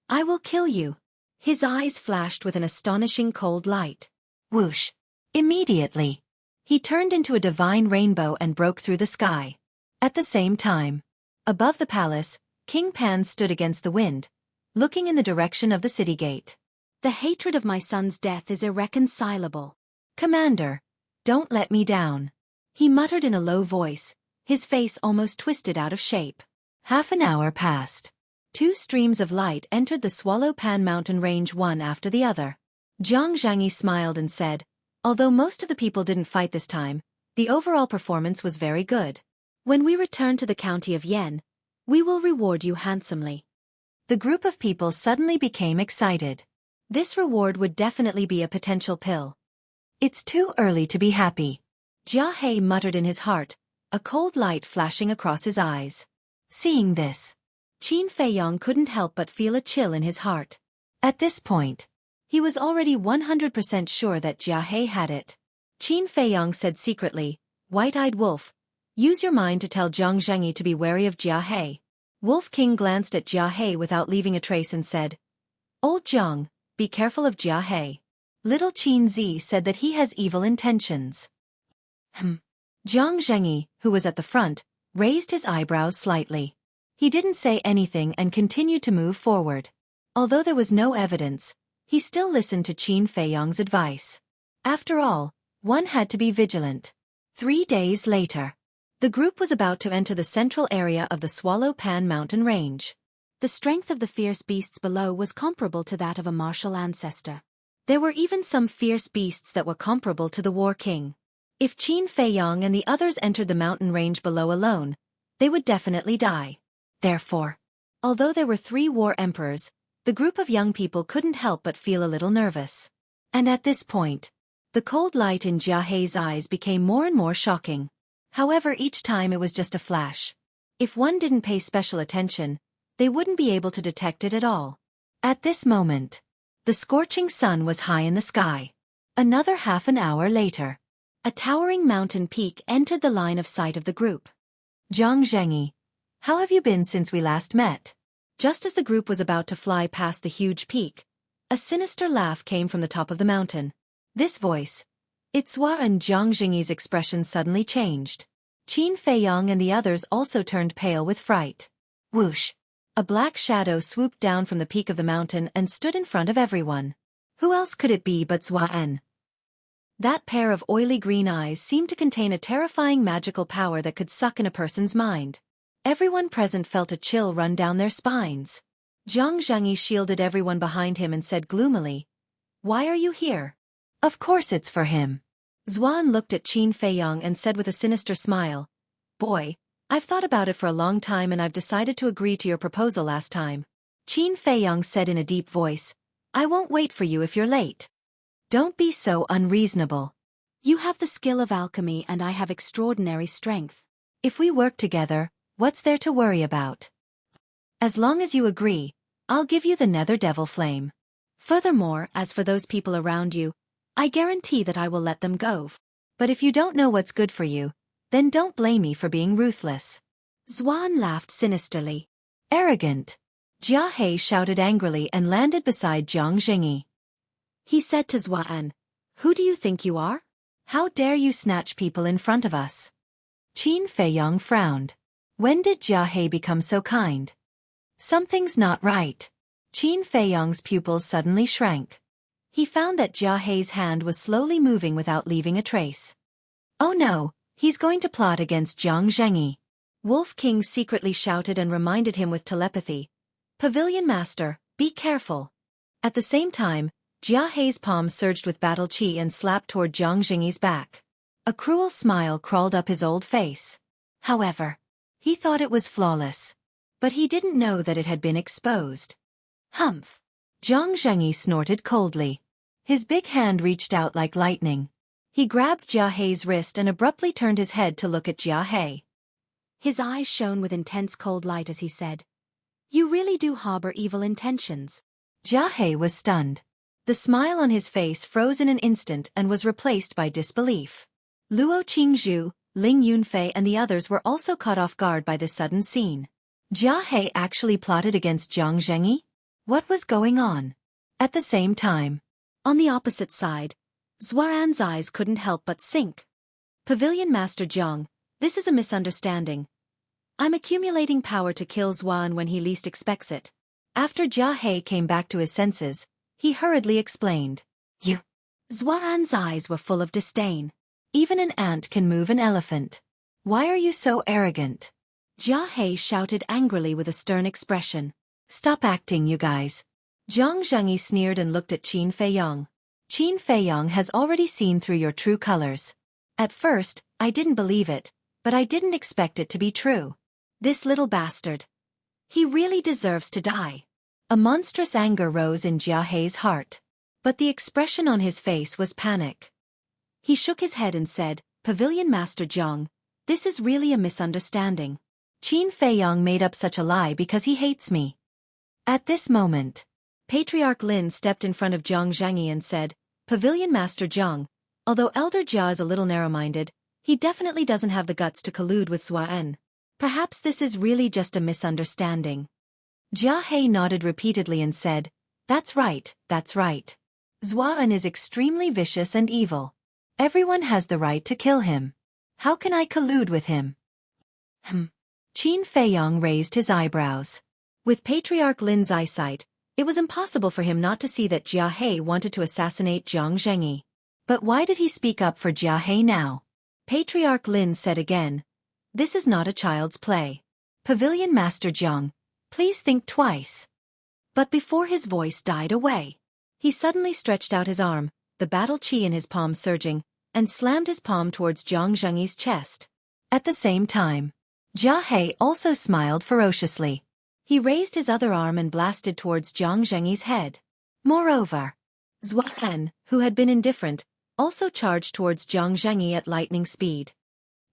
I will kill you. His eyes flashed with an astonishing cold light. Whoosh! Immediately, he turned into a divine rainbow and broke through the sky. At the same time, above the palace, King Pan stood against the wind, looking in the direction of the city gate. The hatred of my son's death is irreconcilable. Commander, don't let me down. He muttered in a low voice, his face almost twisted out of shape. Half an hour passed. Two streams of light entered the Swallow Pan mountain range one after the other. Zhang Zhengyi smiled and said, although most of the people didn't fight this time, the overall performance was very good. When we return to the county of Yen, we will reward you handsomely. The group of people suddenly became excited. This reward would definitely be a potential pill. It's too early to be happy. Jia Hei muttered in his heart, a cold light flashing across his eyes. Seeing this, Qin Feiyang couldn't help but feel a chill in his heart. At this point, he was already 100% sure that Jia Hei had it. Qin Feiyang said secretly, White-eyed wolf, use your mind to tell Zhang Zhengyi to be wary of Jia Hei. Wolf King glanced at Jia Hei without leaving a trace and said, Old Zhang, be careful of Jia Hei. Little Qin Zi said that he has evil intentions. Zhang Zhengyi, who was at the front, raised his eyebrows slightly. He didn't say anything and continued to move forward. Although there was no evidence, he still listened to Qin Feiyang's advice. After all, one had to be vigilant. 3 days later, the group was about to enter the central area of the Swallow Pan mountain range. The strength of the fierce beasts below was comparable to that of a martial ancestor. There were even some fierce beasts that were comparable to the War King. If Qin Feiyang and the others entered the mountain range below alone, they would definitely die. Therefore, although there were 3 war emperors, the group of young people couldn't help but feel a little nervous. And at this point, the cold light in Jia Hei's eyes became more and more shocking. However, each time it was just a flash. If one didn't pay special attention, they wouldn't be able to detect it at all. At this moment, the scorching sun was high in the sky. Another half an hour later, a towering mountain peak entered the line of sight of the group. Zhang Zhengyi, how have you been since we last met? Just as the group was about to fly past the huge peak, A sinister laugh came from the top of the mountain. This voice. Itzhua and Jiang Jingyi's expression suddenly changed. Qin Feiyang and the others also turned pale with fright. Whoosh! A black shadow swooped down from the peak of the mountain and stood in front of everyone. Who else could it be but Xuan? That pair of oily green eyes seemed to contain a terrifying magical power that could suck in a person's mind. Everyone present felt a chill run down their spines. Jiang Zhengyi shielded everyone behind him and said gloomily, "Why are you here?" "Of course it's for him." Xuan looked at Qin Feiyang and said with a sinister smile, "Boy, I've thought about it for a long time and I've decided to agree to your proposal last time." Qin Feiyang said in a deep voice, "I won't wait for you if you're late." "Don't be so unreasonable. You have the skill of alchemy and I have extraordinary strength. If we work together, what's there to worry about? As long as you agree, I'll give you the Nether Devil Flame. Furthermore, as for those people around you, I guarantee that I will let them go. But if you don't know what's good for you, then don't blame me for being ruthless." Xuan laughed sinisterly. "Arrogant." Jia He shouted angrily and landed beside Jiang Jingyi. He said to Xuan, "Who do you think you are? How dare you snatch people in front of us?" Qin Feiyang frowned. When did Jia He become so kind? Something's not right. Qin Feiyang's pupils suddenly shrank. He found that Jia He's hand was slowly moving without leaving a trace. "Oh no, he's going to plot against Jiang Zhengyi." Wolf King secretly shouted and reminded him with telepathy, "Pavilion Master, be careful." At the same time, Jia He's palm surged with battle chi and slapped toward Jiang Zhengyi's back. A cruel smile crawled up his old face. However, he thought it was flawless. But he didn't know that it had been exposed. Humph! Jiang Zhengyi snorted coldly. His big hand reached out like lightning. He grabbed Jia He's wrist and abruptly turned his head to look at Jia He. His eyes shone with intense cold light as he said, "You really do harbor evil intentions." Jia He was stunned. The smile on his face froze in an instant and was replaced by disbelief. Luo Qingzhu, Ling Yunfei and the others were also caught off guard by this sudden scene. Jia He actually plotted against Jiang Zhengyi? What was going on? At the same time, on the opposite side, Xuan's eyes couldn't help but sink. "Pavilion Master Jiang, this is a misunderstanding. I'm accumulating power to kill Xuan when he least expects it." After Jia He came back to his senses, he hurriedly explained, "You." Xuan's eyes were full of disdain. "Even an ant can move an elephant. Why are you so arrogant?" Jia He shouted angrily with a stern expression. "Stop acting, you guys." Jiang Zhengyi sneered and looked at Qin Feiyang. "Qin Feiyang has already seen through your true colors. At first, I didn't believe it, but I didn't expect it to be true. This little bastard. He really deserves to die." A monstrous anger rose in Jia He's heart. But the expression on his face was panic. He shook his head and said, "Pavilion Master Jiang, this is really a misunderstanding. Qin Feiyang made up such a lie because he hates me." At this moment, Patriarch Lin stepped in front of Jiang Zhengyi and said, "Pavilion Master Jiang, although Elder Jia is a little narrow-minded, he definitely doesn't have the guts to collude with Xuan. Perhaps this is really just a misunderstanding." Jia He nodded repeatedly and said, "That's right, that's right. Xuan is extremely vicious and evil. Everyone has the right to kill him. How can I collude with him?" Qin Feiyang raised his eyebrows. With Patriarch Lin's eyesight, it was impossible for him not to see that Jia He wanted to assassinate Jiang Zhengyi. But why did he speak up for Jia He now? Patriarch Lin said again, "This is not a child's play. Pavilion Master Jiang, please think twice." But before his voice died away, he suddenly stretched out his arm, the battle chi in his palm surging, and slammed his palm towards Jiang Zhengyi's chest. At the same time, Jia He also smiled ferociously. He raised his other arm and blasted towards Jiang Zhengyi's head. Moreover, Xuan, who had been indifferent, also charged towards Jiang Zhengyi at lightning speed.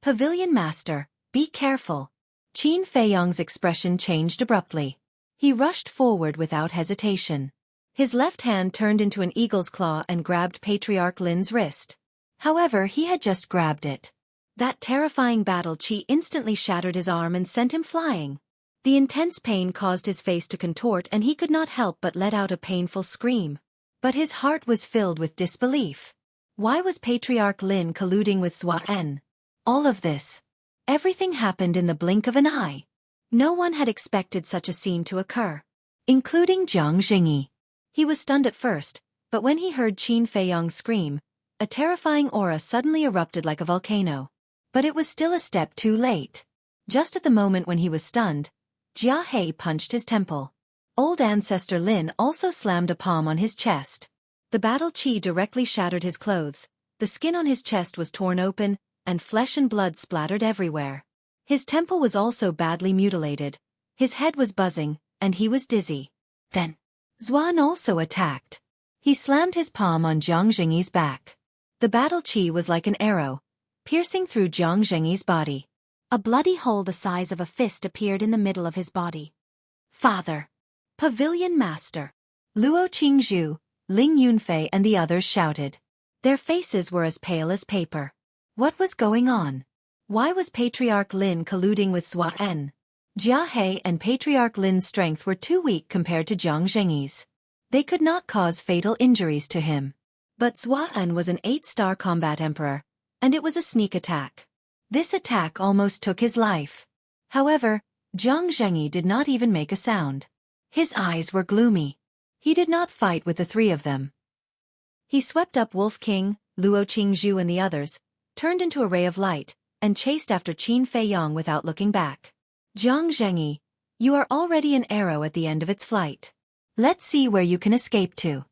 "Pavilion Master, be careful." Qin Feiyang's expression changed abruptly. He rushed forward without hesitation. His left hand turned into an eagle's claw and grabbed Patriarch Lin's wrist. However, he had just grabbed it. That terrifying battle chi instantly shattered his arm and sent him flying. The intense pain caused his face to contort and he could not help but let out a painful scream. But his heart was filled with disbelief. Why was Patriarch Lin colluding with Xuan? All of this. Everything happened in the blink of an eye. No one had expected such a scene to occur, including Jiang Jingyi. He was stunned at first, but when he heard Qin Feiyong scream, a terrifying aura suddenly erupted like a volcano. But it was still a step too late. Just at the moment when he was stunned, Jia He punched his temple. Old Ancestor Lin also slammed a palm on his chest. The battle chi directly shattered his clothes, the skin on his chest was torn open, and flesh and blood splattered everywhere. His temple was also badly mutilated, his head was buzzing, and he was dizzy. Then, Xuan also attacked. He slammed his palm on Jiang Jingyi's back. The battle chi was like an arrow, piercing through Jiang Jingyi's body. A bloody hole the size of a fist appeared in the middle of his body. Father! Pavilion Master! Luo Qingzhu, Ling Yunfei and the others shouted. Their faces were as pale as paper. What was going on? Why was Patriarch Lin colluding with Xuan? Jia He and Patriarch Lin's strength were too weak compared to Jiang Zhengyi's. They could not cause fatal injuries to him. But Xuan was an 8-star combat emperor, and it was a sneak attack. This attack almost took his life. However, Jiang Zhengyi did not even make a sound. His eyes were gloomy. He did not fight with the three of them. He swept up Wolf King, Luo Qingzhu and the others, turned into a ray of light, and chased after Qin Feiyong without looking back. Jiang Zhengyi, you are already an arrow at the end of its flight. Let's see where you can escape to.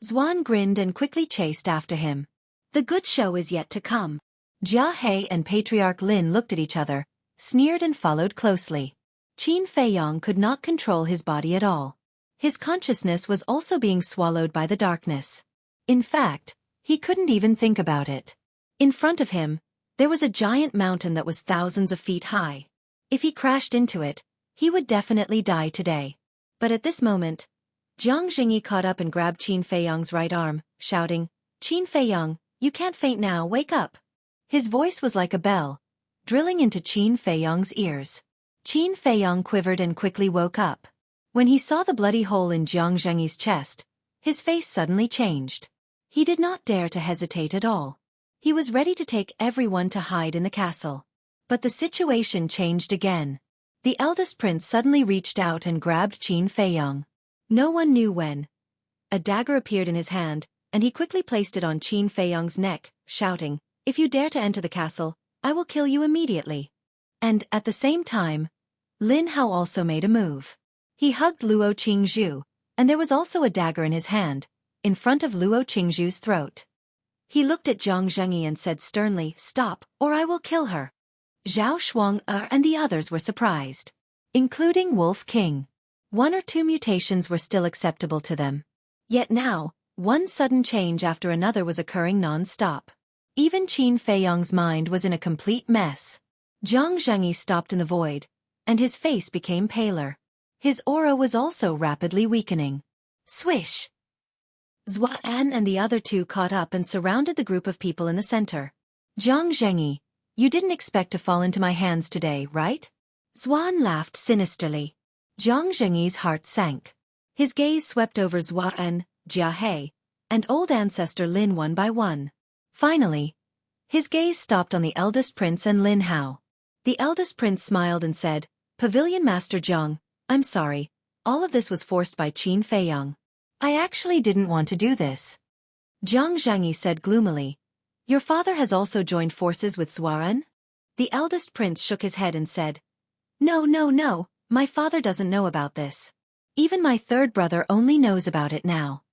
Xuan grinned and quickly chased after him. The good show is yet to come. Jia He and Patriarch Lin looked at each other, sneered and followed closely. Qin Feiyong could not control his body at all. His consciousness was also being swallowed by the darkness. In fact, he couldn't even think about it. In front of him, there was a giant mountain that was thousands of feet high. If he crashed into it, he would definitely die today. But at this moment, Jiang Jingyi caught up and grabbed Qin Feiyong's right arm, shouting, Qin Feiyong, you can't faint now, wake up. His voice was like a bell, drilling into Qin Feiyong's ears. Qin Feiyong quivered and quickly woke up. When he saw the bloody hole in Jiang Zhengyi's chest, his face suddenly changed. He did not dare to hesitate at all. He was ready to take everyone to hide in the castle. But the situation changed again. The eldest prince suddenly reached out and grabbed Qin Feiyong. No one knew when. A dagger appeared in his hand, and he quickly placed it on Qin Feiyong's neck, shouting, If you dare to enter the castle, I will kill you immediately. And, at the same time, Lin Hao also made a move. He hugged Luo Qingzhu, and there was also a dagger in his hand, in front of Luo Qingzhu's throat. He looked at Jiang Zhengyi and said sternly, Stop, or I will kill her. Zhao Shuang and the others were surprised, including Wolf King. 1 or 2 mutations were still acceptable to them. Yet now, one sudden change after another was occurring non-stop. Even Qin Feiyong's mind was in a complete mess. Jiang Zhengyi stopped in the void, and his face became paler. His aura was also rapidly weakening. Swish! Xuan and the other two caught up and surrounded the group of people in the center. Jiang Zhengyi, you didn't expect to fall into my hands today, right? Xuan laughed sinisterly. Jiang Zhengyi's heart sank. His gaze swept over Xuan, Jia He, and old ancestor Lin one by one. Finally, his gaze stopped on the eldest prince and Lin Hao. The eldest prince smiled and said, Pavilion Master Jiang, I'm sorry, all of this was forced by Qin Feiyong. I actually didn't want to do this. Jiang Zhengyi said gloomily, Your father has also joined forces with Xuan? The eldest prince shook his head and said, No, my father doesn't know about this. Even my third brother only knows about it now.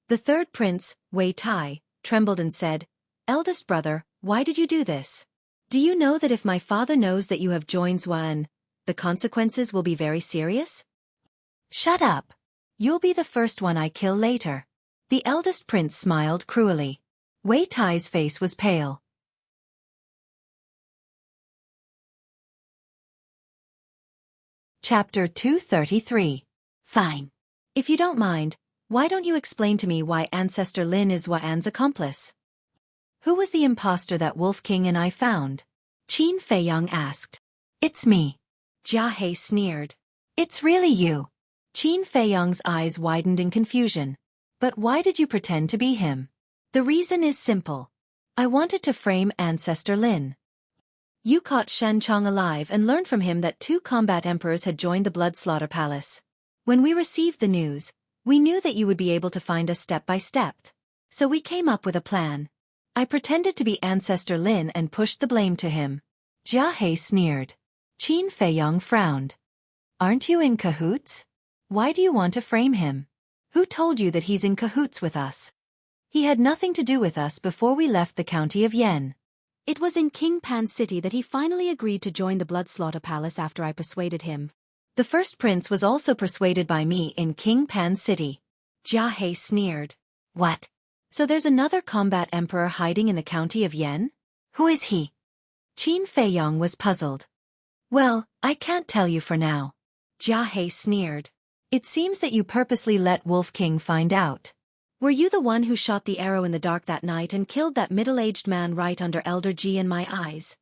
The third prince, Wei Tai, trembled and said, Eldest brother, why did you do this? Do you know that if my father knows that you have joined Xuan, the consequences will be very serious? Shut up. You'll be the first one I kill later. The eldest prince smiled cruelly. Wei Tai's face was pale. Chapter 233. Fine. If you don't mind, why don't you explain to me why Ancestor Lin is Xuan's accomplice? Who was the imposter that Wolf King and I found? Qin Feiyong asked. It's me. Jia He sneered. It's really you. Qin Feiyong's eyes widened in confusion. But why did you pretend to be him? The reason is simple. I wanted to frame Ancestor Lin. You caught Shen Chong alive and learned from him that 2 combat emperors had joined the Blood Slaughter Palace. When we received the news, we knew that you would be able to find us step by step. So we came up with a plan. I pretended to be Ancestor Lin and pushed the blame to him. Jia He sneered. Qin Feiyong frowned. Aren't you in cahoots? Why do you want to frame him? Who told you that he's in cahoots with us? He had nothing to do with us before we left the county of Yen. It was in King Pan's city that he finally agreed to join the Blood Slaughter Palace after I persuaded him. The first prince was also persuaded by me in King Pan's city. Jia He sneered. What? So there's another combat emperor hiding in the county of Yen? Who is he? Qin Feiyong was puzzled. Well, I can't tell you for now. Jia He sneered. It seems that you purposely let Wolf King find out. Were you the one who shot the arrow in the dark that night and killed that middle-aged man right under Elder Ji in my eyes?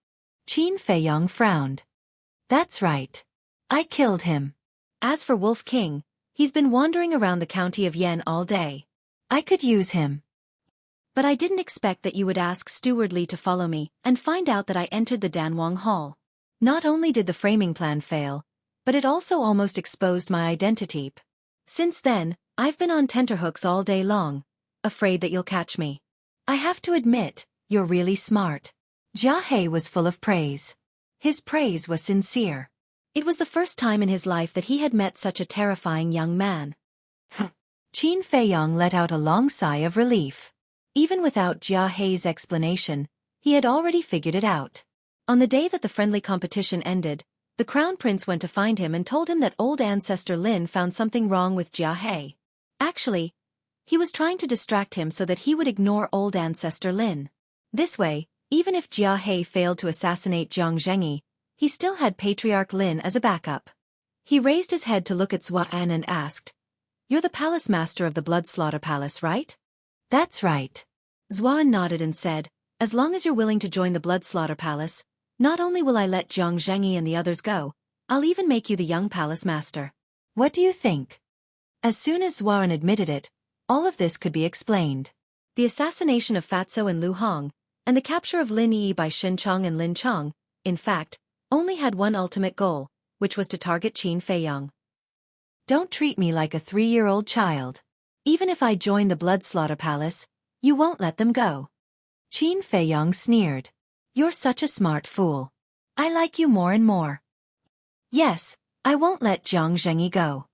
Qin Feiyong frowned. That's right. I killed him. As for Wolf King, he's been wandering around the county of Yen all day. I could use him. But I didn't expect that you would ask Steward Li to follow me and find out that I entered the Danwang Hall. Not only did the framing plan fail, but it also almost exposed my identity. Since then, I've been on tenterhooks all day long, afraid that you'll catch me. I have to admit, you're really smart. Jia He was full of praise. His praise was sincere. It was the first time in his life that he had met such a terrifying young man. Qin Feiyong let out a long sigh of relief. Even without Jia He's explanation, he had already figured it out. On the day that the friendly competition ended, the Crown Prince went to find him and told him that old Ancestor Lin found something wrong with Jia He. Actually, he was trying to distract him so that he would ignore old Ancestor Lin. This way, even if Jia He failed to assassinate Jiang Zhengyi, he still had Patriarch Lin as a backup. He raised his head to look at Xuan and asked, You're the palace master of the Blood Slaughter Palace, right? That's right. Xuan nodded and said, As long as you're willing to join the Blood Slaughter Palace, not only will I let Jiang Zhengyi and the others go, I'll even make you the young palace master. What do you think? As soon as Xuan admitted it, all of this could be explained. The assassination of Fatso and Lu Hong, and the capture of Lin Yi by Shen Chong and Lin Chong, in fact, only had one ultimate goal, which was to target Qin Feiyong. Don't treat me like a 3-year-old child. Even if I join the Blood Slaughter Palace, you won't let them go. Qin Feiyong sneered. You're such a smart fool. I like you more and more. Yes, I won't let Jiang Zhengyi go.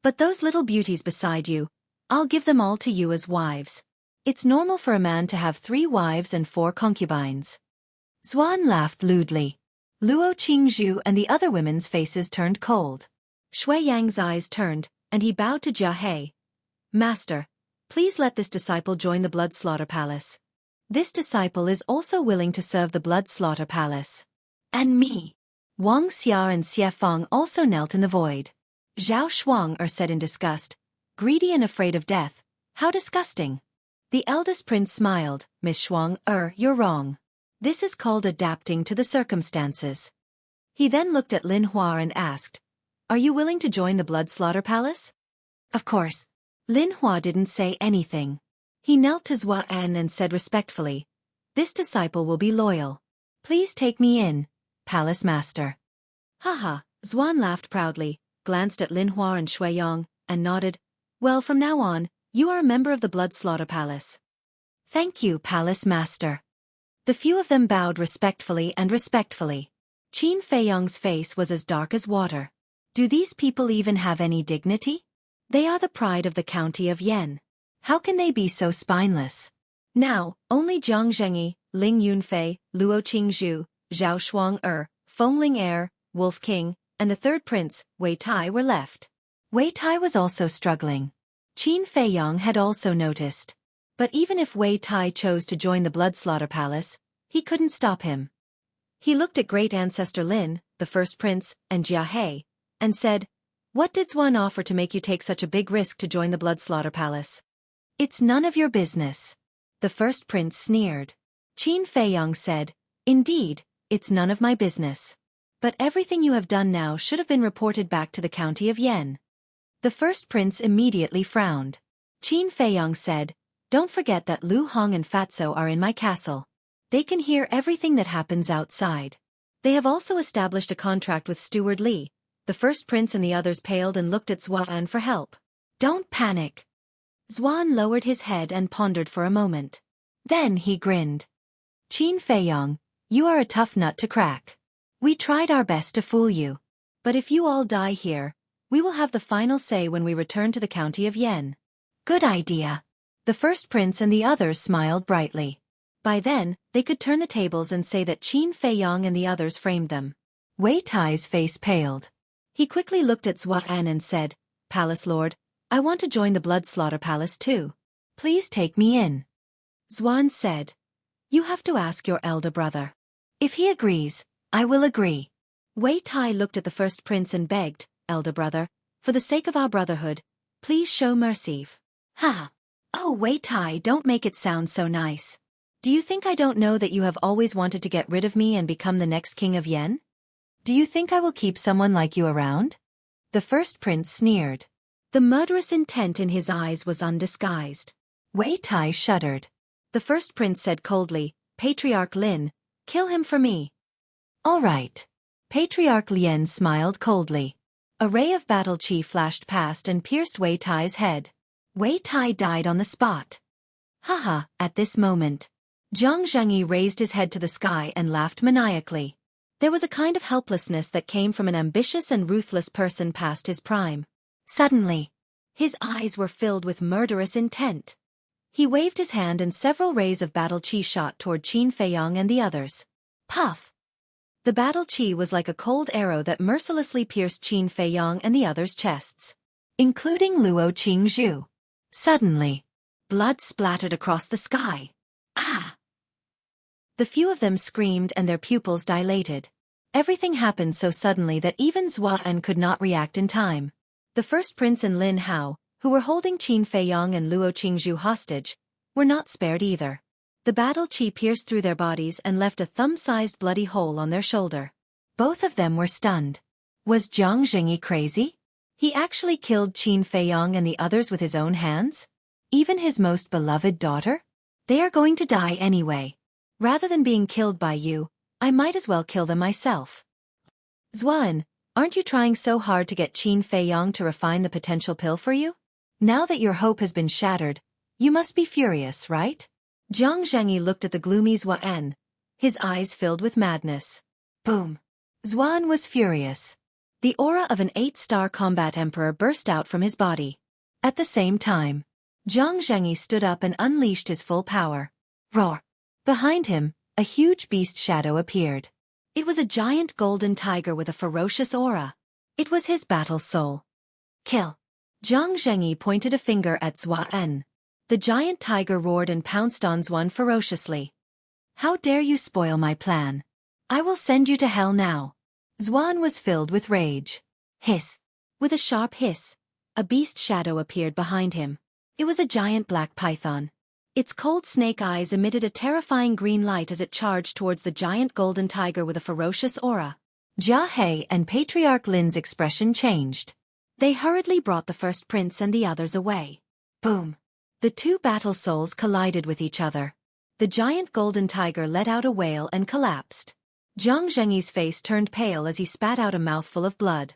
But those little beauties beside you, I'll give them all to you as wives. It's normal for a man to have 3 wives and 4 concubines. Xuan laughed lewdly. Luo Qingzhu and the other women's faces turned cold. Shui Yang's eyes turned, and he bowed to Jia He. Master, please let this disciple join the Blood Slaughter Palace. This disciple is also willing to serve the Blood Slaughter Palace. And me. Wang Xia and Xie Feng also knelt in the void. Zhao Shuang said in disgust, Greedy and afraid of death, how disgusting. The eldest prince smiled, Miss Shuang, you're wrong. This is called adapting to the circumstances. He then looked at Lin Hua and asked, Are you willing to join the Blood Slaughter Palace? Of course. Lin Hua didn't say anything. He knelt to Xuan and said respectfully, This disciple will be loyal. Please take me in, Palace Master. Haha, Xuan laughed proudly, glanced at Lin Hua and Shui Yang, and nodded, Well, from now on, you are a member of the Blood Slaughter Palace. Thank you, Palace Master. The few of them bowed respectfully and respectfully. Qin Feiyong's face was as dark as water. Do these people even have any dignity? They are the pride of the county of Yen. How can they be so spineless? Now, only Jiang Zhengyi, Ling Yunfei, Luo Qingzhu, Zhao Shuang Feng Ling Wolf King, and the third prince, Wei Tai were left. Wei Tai was also struggling. Qin Feiyong had also noticed. But even if Wei Tai chose to join the Blood Slaughter Palace, he couldn't stop him. He looked at Great Ancestor Lin, the first prince, and Jia He, and said, What did Xuan offer to make you take such a big risk to join the Blood Slaughter Palace? It's none of your business. The first prince sneered. Qin Feiyong said, Indeed, it's none of my business. But everything you have done now should have been reported back to the county of Yen. The first prince immediately frowned. Qin Feiyong said, "Don't forget that Lu Hong and Fatso are in my castle. They can hear everything that happens outside. They have also established a contract with Steward Li." The first prince and the others paled and looked at Xuan for help. "Don't panic." Xuan lowered his head and pondered for a moment. Then he grinned. "Qin Feiyong, you are a tough nut to crack. We tried our best to fool you. But if you all die here, we will have the final say when we return to the county of Yen." "Good idea." The first prince and the others smiled brightly. By then, they could turn the tables and say that Qin Feiyong and the others framed them. Wei Tai's face paled. He quickly looked at Xuan and said, "Palace Lord, I want to join the Blood Slaughter Palace too. Please take me in." Xuan said, "You have to ask your elder brother. If he agrees, I will agree." Wei Tai looked at the first prince and begged, "Elder brother, for the sake of our brotherhood, please show mercy." "Ha! Oh, Wei Tai, don't make it sound so nice. Do you think I don't know that you have always wanted to get rid of me and become the next king of Yen? Do you think I will keep someone like you around?" The first prince sneered. The murderous intent in his eyes was undisguised. Wei Tai shuddered. The first prince said coldly, "Patriarch Lin, kill him for me." "All right." Patriarch Lien smiled coldly. A ray of battle chi flashed past and pierced Wei Tai's head. Wei Tai died on the spot. Haha, at this moment, Zhang Zhengyi raised his head to the sky and laughed maniacally. There was a kind of helplessness that came from an ambitious and ruthless person past his prime. Suddenly, his eyes were filled with murderous intent. He waved his hand and several rays of battle chi shot toward Qin Feiyong and the others. Puff! The battle chi was like a cold arrow that mercilessly pierced Qin Feiyong and the others' chests, including Luo Qingzhu. Suddenly, blood splattered across the sky. Ah! The few of them screamed and their pupils dilated. Everything happened so suddenly that even Xuan could not react in time. The first prince and Lin Hao, who were holding Qin Feiyong and Luo Qingzhu hostage, were not spared either. The battle chi pierced through their bodies and left a thumb-sized bloody hole on their shoulder. Both of them were stunned. Was Zhang Zhengyi crazy? He actually killed Qin Feiyong and the others with his own hands? Even his most beloved daughter? They are going to die anyway. Rather than being killed by you, I might as well kill them myself. Xuan, aren't you trying so hard to get Qin Feiyong to refine the potential pill for you? Now that your hope has been shattered, you must be furious, right? Zhang Zhengyi looked at the gloomy Xuan, his eyes filled with madness. Boom! Xuan was furious. The aura of an 8-star combat emperor burst out from his body. At the same time, Zhang Zhengyi stood up and unleashed his full power. Roar! Behind him, a huge beast shadow appeared. It was a giant golden tiger with a ferocious aura. It was his battle soul. Kill! Zhang Zhengyi pointed a finger at Xuan. The giant tiger roared and pounced on Xuan ferociously. How dare you spoil my plan? I will send you to hell now. Xuan was filled with rage. Hiss! With a sharp hiss, a beast shadow appeared behind him. It was a giant black python. Its cold snake eyes emitted a terrifying green light as it charged towards the giant golden tiger with a ferocious aura. Jia He and Patriarch Lin's expression changed. They hurriedly brought the first prince and the others away. Boom! The two battle souls collided with each other. The giant golden tiger let out a wail and collapsed. Zhang Zhengyi's face turned pale as he spat out a mouthful of blood.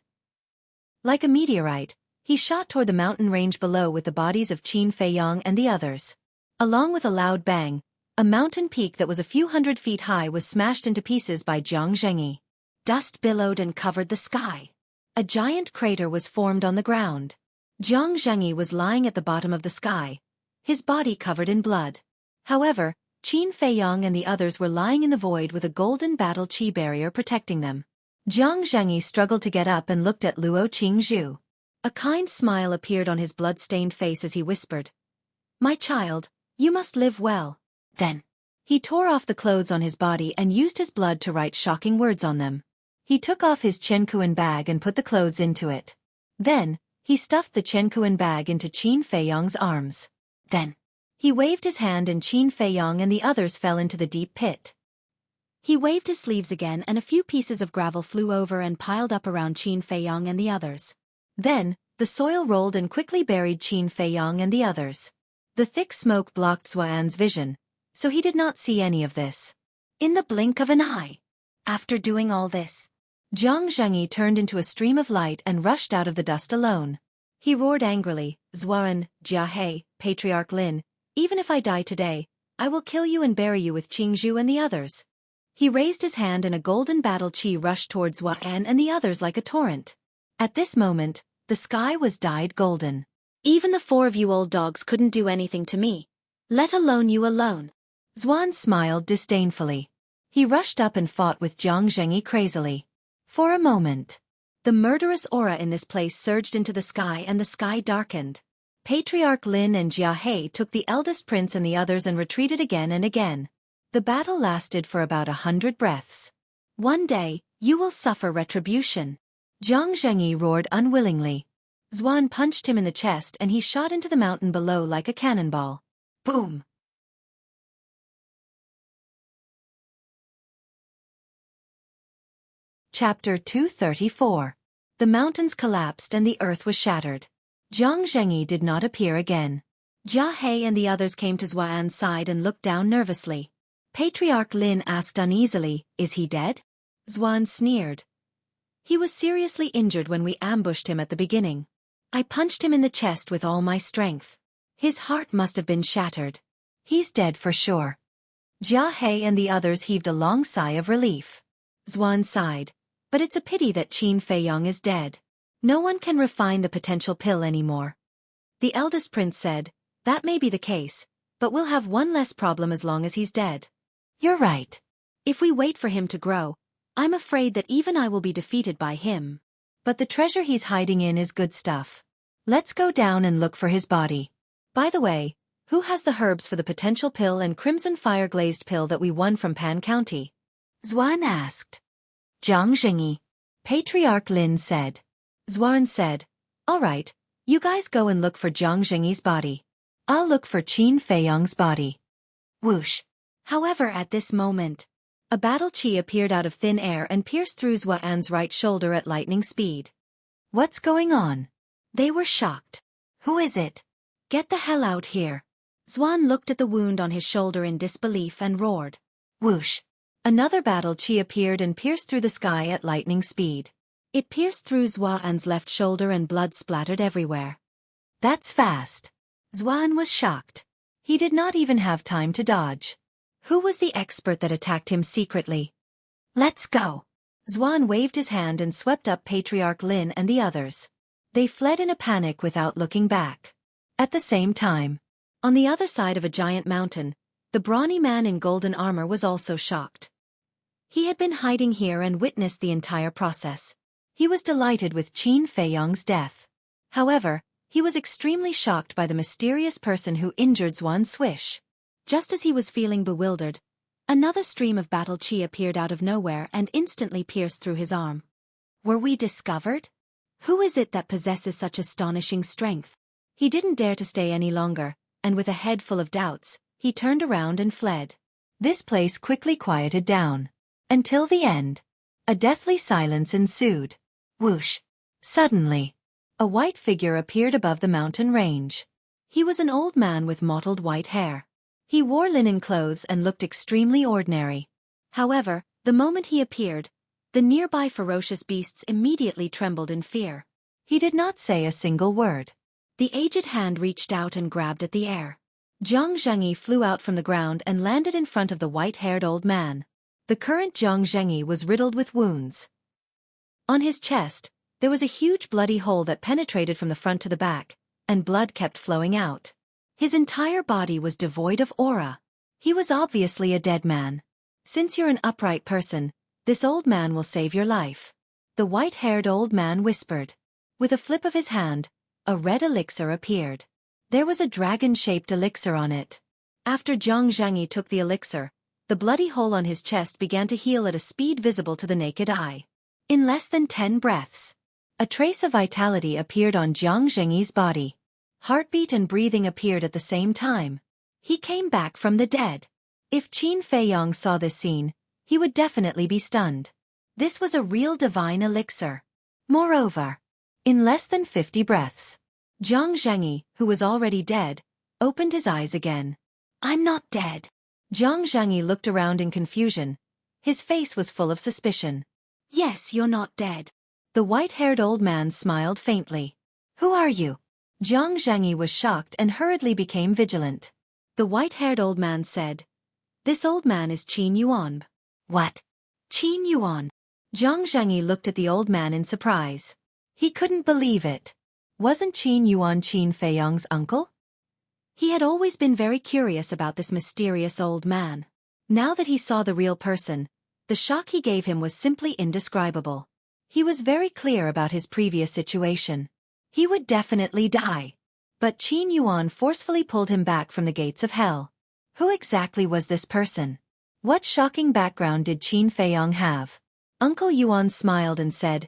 Like a meteorite, he shot toward the mountain range below with the bodies of Qin Feiyong and the others. Along with a loud bang, a mountain peak that was a few hundred feet high was smashed into pieces by Zhang Zhengyi. Dust billowed and covered the sky. A giant crater was formed on the ground. Zhang Zhengyi was lying at the bottom of the sky, his body covered in blood. However, Qin Feiyong and the others were lying in the void with a golden battle chi barrier protecting them. Zhang Zhengyi struggled to get up and looked at Luo Qingzhu. A kind smile appeared on his blood-stained face as he whispered, "My child, you must live well." Then, he tore off the clothes on his body and used his blood to write shocking words on them. He took off his Chenkuan bag and put the clothes into it. Then, he stuffed the Chenkuan bag into Qin Feiyong's arms. Then, he waved his hand and Qin Feiyong and the others fell into the deep pit. He waved his sleeves again and a few pieces of gravel flew over and piled up around Qin Feiyong and the others. Then, The soil rolled and quickly buried Qin Feiyang and the others. The thick smoke blocked Xuan's vision, so he did not see any of this. In the blink of an eye. After doing all this, Jiang Zhengyi turned into a stream of light and rushed out of the dust alone. He roared angrily, Xuan, Jiahe, Patriarch Lin, even if I die today, I will kill you and bury you with Qingzhu and the others. He raised his hand and a golden battle chi rushed towards Xuan and the others like a torrent. At this moment, the sky was dyed golden. Even the 4 of you old dogs couldn't do anything to me. Let alone you alone. Xuan smiled disdainfully. He rushed up and fought with Jiang Zhengyi crazily. For a moment, the murderous aura in this place surged into the sky and the sky darkened. Patriarch Lin and Jiahe took the eldest prince and the others and retreated again and again. The battle lasted for about 100 breaths. One day, you will suffer retribution. Jiang Zhengyi roared unwillingly. Xuan punched him in the chest and he shot into the mountain below like a cannonball. Boom! Chapter 234. The mountains collapsed and the earth was shattered. Jiang Zhengyi did not appear again. Jiahe and the others came to Xuan's side and looked down nervously. Patriarch Lin asked uneasily, "Is he dead?" Xuan sneered. "He was seriously injured when we ambushed him at the beginning. I punched him in the chest with all my strength. His heart must have been shattered. He's dead for sure." Jiahe and the others heaved a long sigh of relief. Xuan sighed. But it's a pity that Qin Feiyang is dead. No one can refine the potential pill anymore. The eldest prince said, "That may be the case, but we'll have one less problem as long as he's dead." "You're right. If we wait for him to grow, I'm afraid that even I will be defeated by him. But the treasure he's hiding in is good stuff. Let's go down and look for his body. By the way, who has the herbs for the potential pill and crimson fire glazed pill that we won from Pan County?" Xuan asked. "Jiang Zhengyi," Patriarch Lin said. Xuan said, "All right, you guys go and look for Jiang Zhengyi's body. I'll look for Qin Feiyang's body." Whoosh! However, at this moment, a battle chi appeared out of thin air and pierced through Xuan's right shoulder at lightning speed. "What's going on?" They were shocked. "Who is it? Get the hell out here." Xuan looked at the wound on his shoulder in disbelief and roared. Whoosh! Another battle chi appeared and pierced through the sky at lightning speed. It pierced through Xuan's left shoulder and blood splattered everywhere. "That's fast." Xuan was shocked. He did not even have time to dodge. Who was the expert that attacked him secretly? "Let's go." Xuan waved his hand and swept up Patriarch Lin and the others. They fled in a panic without looking back. At the same time, on the other side of a giant mountain, the brawny man in golden armor was also shocked. He had been hiding here and witnessed the entire process. He was delighted with Qin Feiyang's death. However, he was extremely shocked by the mysterious person who injured Xuan Swish. Just as he was feeling bewildered, another stream of battle chi appeared out of nowhere and instantly pierced through his arm. Were we discovered? Who is it that possesses such astonishing strength? He didn't dare to stay any longer, and with a head full of doubts, he turned around and fled. This place quickly quieted down. Until the end. A deathly silence ensued. Whoosh! Suddenly, a white figure appeared above the mountain range. He was an old man with mottled white hair. He wore linen clothes and looked extremely ordinary. However, the moment he appeared, the nearby ferocious beasts immediately trembled in fear. He did not say a single word. The aged hand reached out and grabbed at the air. Jiang Zhengyi flew out from the ground and landed in front of the white-haired old man. The current Jiang Zhengyi was riddled with wounds. On his chest, there was a huge bloody hole that penetrated from the front to the back, and blood kept flowing out. His entire body was devoid of aura. He was obviously a dead man. "Since you're an upright person, this old man will save your life," the white-haired old man whispered. With a flip of his hand, a red elixir appeared. There was a dragon-shaped elixir on it. After Jiang Zhengyi took the elixir, the bloody hole on his chest began to heal at a speed visible to the naked eye. In less than 10 breaths, a trace of vitality appeared on Jiang Zhengyi's body. Heartbeat and breathing appeared at the same time. He came back from the dead. If Qin Feiyang saw this scene, he would definitely be stunned. This was a real divine elixir. Moreover, In less than 50 breaths. Zhang Zhengyi, who was already dead, opened his eyes again. I'm not dead. Zhang Zhengyi looked around in confusion. His face was full of suspicion. Yes, you're not dead. The white-haired old man smiled faintly. Who are you? Zhang Zhengyi was shocked and hurriedly became vigilant. The white-haired old man said, This old man is Qin Yuan. What? Qin Yuan? Zhang Zhengyi looked at the old man in surprise. He couldn't believe it. Wasn't Qin Yuan Qin Feiyang's uncle? He had always been very curious about this mysterious old man. Now that he saw the real person, the shock he gave him was simply indescribable. He was very clear about his previous situation. He would definitely die. But Qin Yuan forcefully pulled him back from the gates of hell. Who exactly was this person? What shocking background did Qin Feiyang have? Uncle Yuan smiled and said,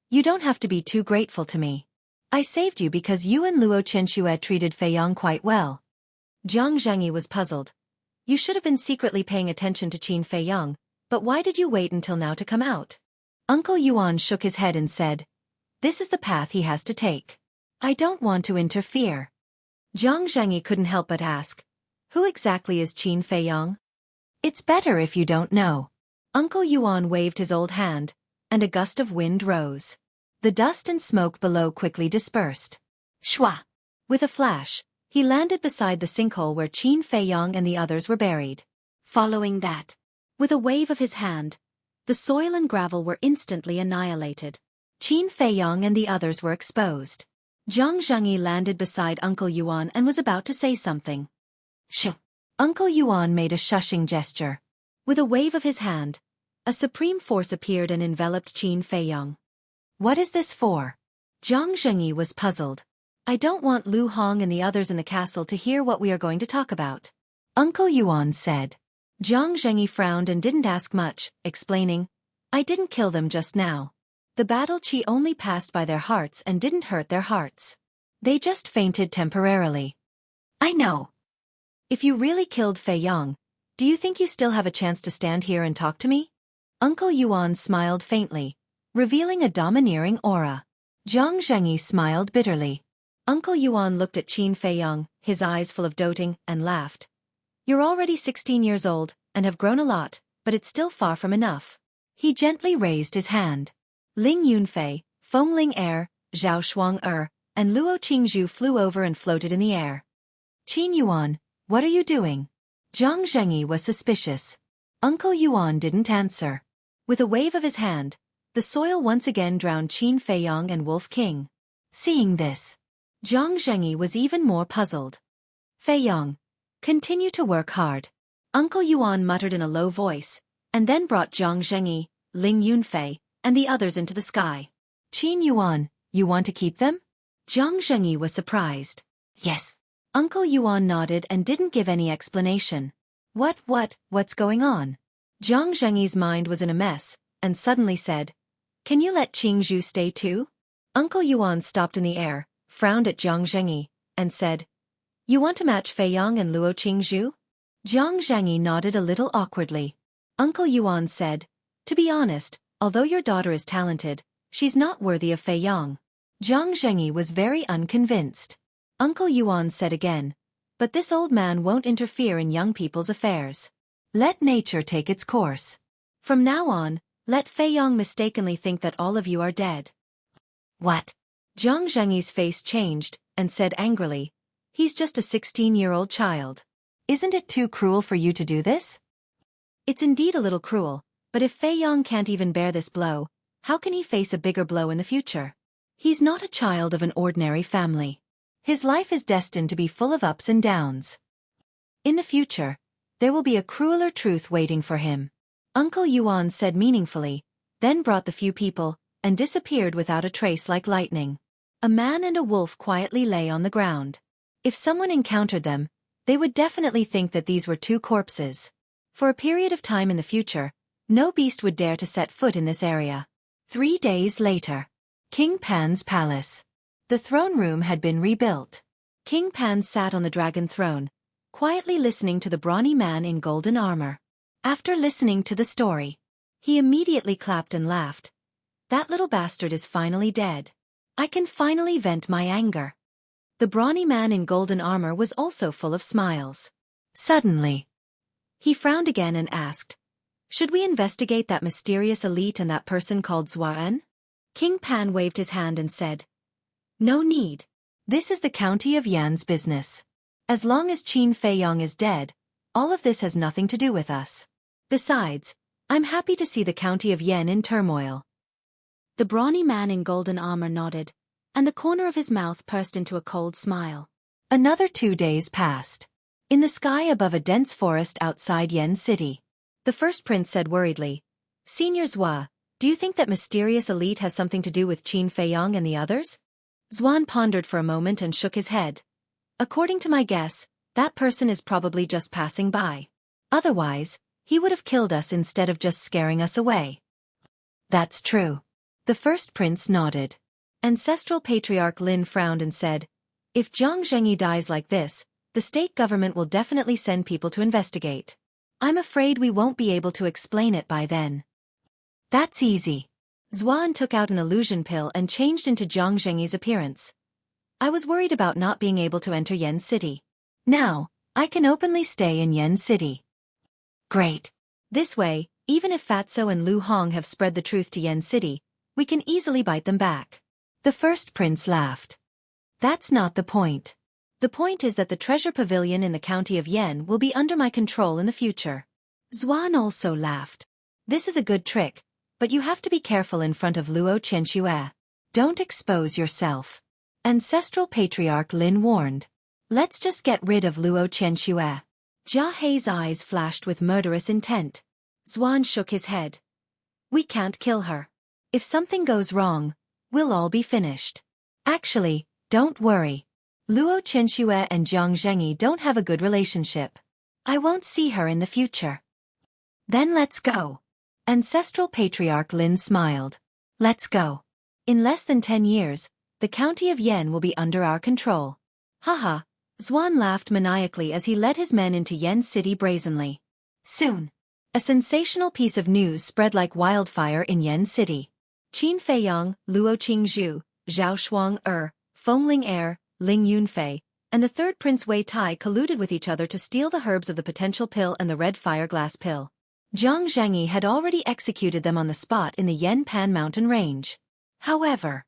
You don't have to be too grateful to me. I saved you because you and Luo Chenxue treated Feiyang quite well. Zhang Zhengyi was puzzled. You should have been secretly paying attention to Qin Feiyang, but why did you wait until now to come out? Uncle Yuan shook his head and said, This is the path he has to take. I don't want to interfere. Zhang Zhengyi couldn't help but ask, Who exactly is Qin Feiyang? It's better if you don't know. Uncle Yuan waved his old hand, and a gust of wind rose. The dust and smoke below quickly dispersed. Shwa! With a flash, he landed beside the sinkhole where Qin Feiyang and the others were buried. Following that, with a wave of his hand, the soil and gravel were instantly annihilated. Qin Feiyang and the others were exposed. Zhang Zhengyi landed beside Uncle Yuan and was about to say something. Shh! Uncle Yuan made a shushing gesture. With a wave of his hand, a supreme force appeared and enveloped Qin Feiyang. What is this for? Zhang Zhengyi was puzzled. I don't want Lu Hong and the others in the castle to hear what we are going to talk about. Uncle Yuan said. Zhang Zhengyi frowned and didn't ask much, explaining, I didn't kill them just now. The battle qi only passed by their hearts and didn't hurt their hearts. They just fainted temporarily. I know. If you really killed Feiyang, do you think you still have a chance to stand here and talk to me? Uncle Yuan smiled faintly, revealing a domineering aura. Zhang Zhengyi smiled bitterly. Uncle Yuan looked at Qin Feiyang, his eyes full of doting, and laughed. You're already 16 years old, and have grown a lot, but it's still far from enough. He gently raised his hand. Ling Yunfei, Feng Ling Zhao Shuang and Luo Qingzhu flew over and floated in the air. Qin Yuan, what are you doing? Zhang Zhengyi was suspicious. Uncle Yuan didn't answer. With a wave of his hand, the soil once again drowned Qin Feiyang and Wolf King. Seeing this, Zhang Zhengyi was even more puzzled. Feiyang, continue to work hard. Uncle Yuan muttered in a low voice, and then brought Zhang Zhengyi, Ling Yunfei, and the others into the sky. Qin Yuan, you want to keep them? Zhang Zhengyi was surprised. Yes. Uncle Yuan nodded and didn't give any explanation. What's going on? Zhang Zhengyi's mind was in a mess, and suddenly said, Can you let Qingzhu stay too? Uncle Yuan stopped in the air, frowned at Zhang Zhengyi, and said, You want to match Feiyang and Luo Qingzhu? Zhang Zhengyi nodded a little awkwardly. Uncle Yuan said, To be honest, although your daughter is talented, she's not worthy of Feiyang. Zhang Zhengyi was very unconvinced. Uncle Yuan said again, But this old man won't interfere in young people's affairs. Let nature take its course. From now on, let Feiyang mistakenly think that all of you are dead. What? Zhang Zhengyi's face changed, and said angrily, He's just a 16-year-old child. Isn't it too cruel for you to do this? It's indeed a little cruel, but if Feiyang can't even bear this blow, how can he face a bigger blow in the future? He's not a child of an ordinary family. His life is destined to be full of ups and downs. In the future, there will be a crueler truth waiting for him. Uncle Yuan said meaningfully, then brought the few people, and disappeared without a trace like lightning. A man and a wolf quietly lay on the ground. If someone encountered them, they would definitely think that these were two corpses. For a period of time in the future, no beast would dare to set foot in this area. 3 days later. King Pan's palace. The throne room had been rebuilt. King Pan sat on the dragon throne, quietly listening to the brawny man in golden armor. After listening to the story, he immediately clapped and laughed. That little bastard is finally dead. I can finally vent my anger. The brawny man in golden armor was also full of smiles. Suddenly, he frowned again and asked, "Should we investigate that mysterious elite and that person called Xuan?" King Pan waved his hand and said, "No need. This is the county of Yan's business. As long as Qin Feiyong is dead, all of this has nothing to do with us. Besides, I'm happy to see the county of Yan in turmoil." The brawny man in golden armor nodded, and the corner of his mouth pursed into a cold smile. Another 2 days passed. In the sky above a dense forest outside Yen City, the first prince said worriedly, "Senior Zhua, do you think that mysterious elite has something to do with Qin Feiyong and the others?" Xuan pondered for a moment and shook his head. "According to my guess, that person is probably just passing by. Otherwise, he would have killed us instead of just scaring us away." "That's true." The first prince nodded. Ancestral Patriarch Lin frowned and said, "If Jiang Zhengyi dies like this, the state government will definitely send people to investigate. I'm afraid we won't be able to explain it by then." "That's easy." Xuan took out an illusion pill and changed into Jiang Zhengyi's appearance. "I was worried about not being able to enter Yen City. Now, I can openly stay in Yen City." "Great. This way, even if Fatso and Lu Hong have spread the truth to Yen City, we can easily bite them back." The first prince laughed. "That's not the point. The point is that the treasure pavilion in the county of Yen will be under my control in the future." Xuan also laughed. "This is a good trick, but you have to be careful in front of Luo Qianxue. Don't expose yourself." Ancestral Patriarch Lin warned. "Let's just get rid of Luo Qianxue." Jia Hei's eyes flashed with murderous intent. Xuan shook his head. "We can't kill her. If something goes wrong, we'll all be finished. Actually, don't worry. Luo Qianxue and Jiang Zhengyi don't have a good relationship. I won't see her in the future." "Then let's go." Ancestral Patriarch Lin smiled. "Let's go. In less than 10 years, the county of Yen will be under our control." Haha, Xuan laughed maniacally as he led his men into Yen City brazenly. Soon, a sensational piece of news spread like wildfire in Yen City. Qin Feiyong, Luo Qingzhu, Zhao Shuang Fengling Ling Yunfei, and the third Prince Wei Tai colluded with each other to steal the herbs of the potential pill and the red fire glass pill. Jiang Zhengyi had already executed them on the spot in the Yen Pan mountain range. However,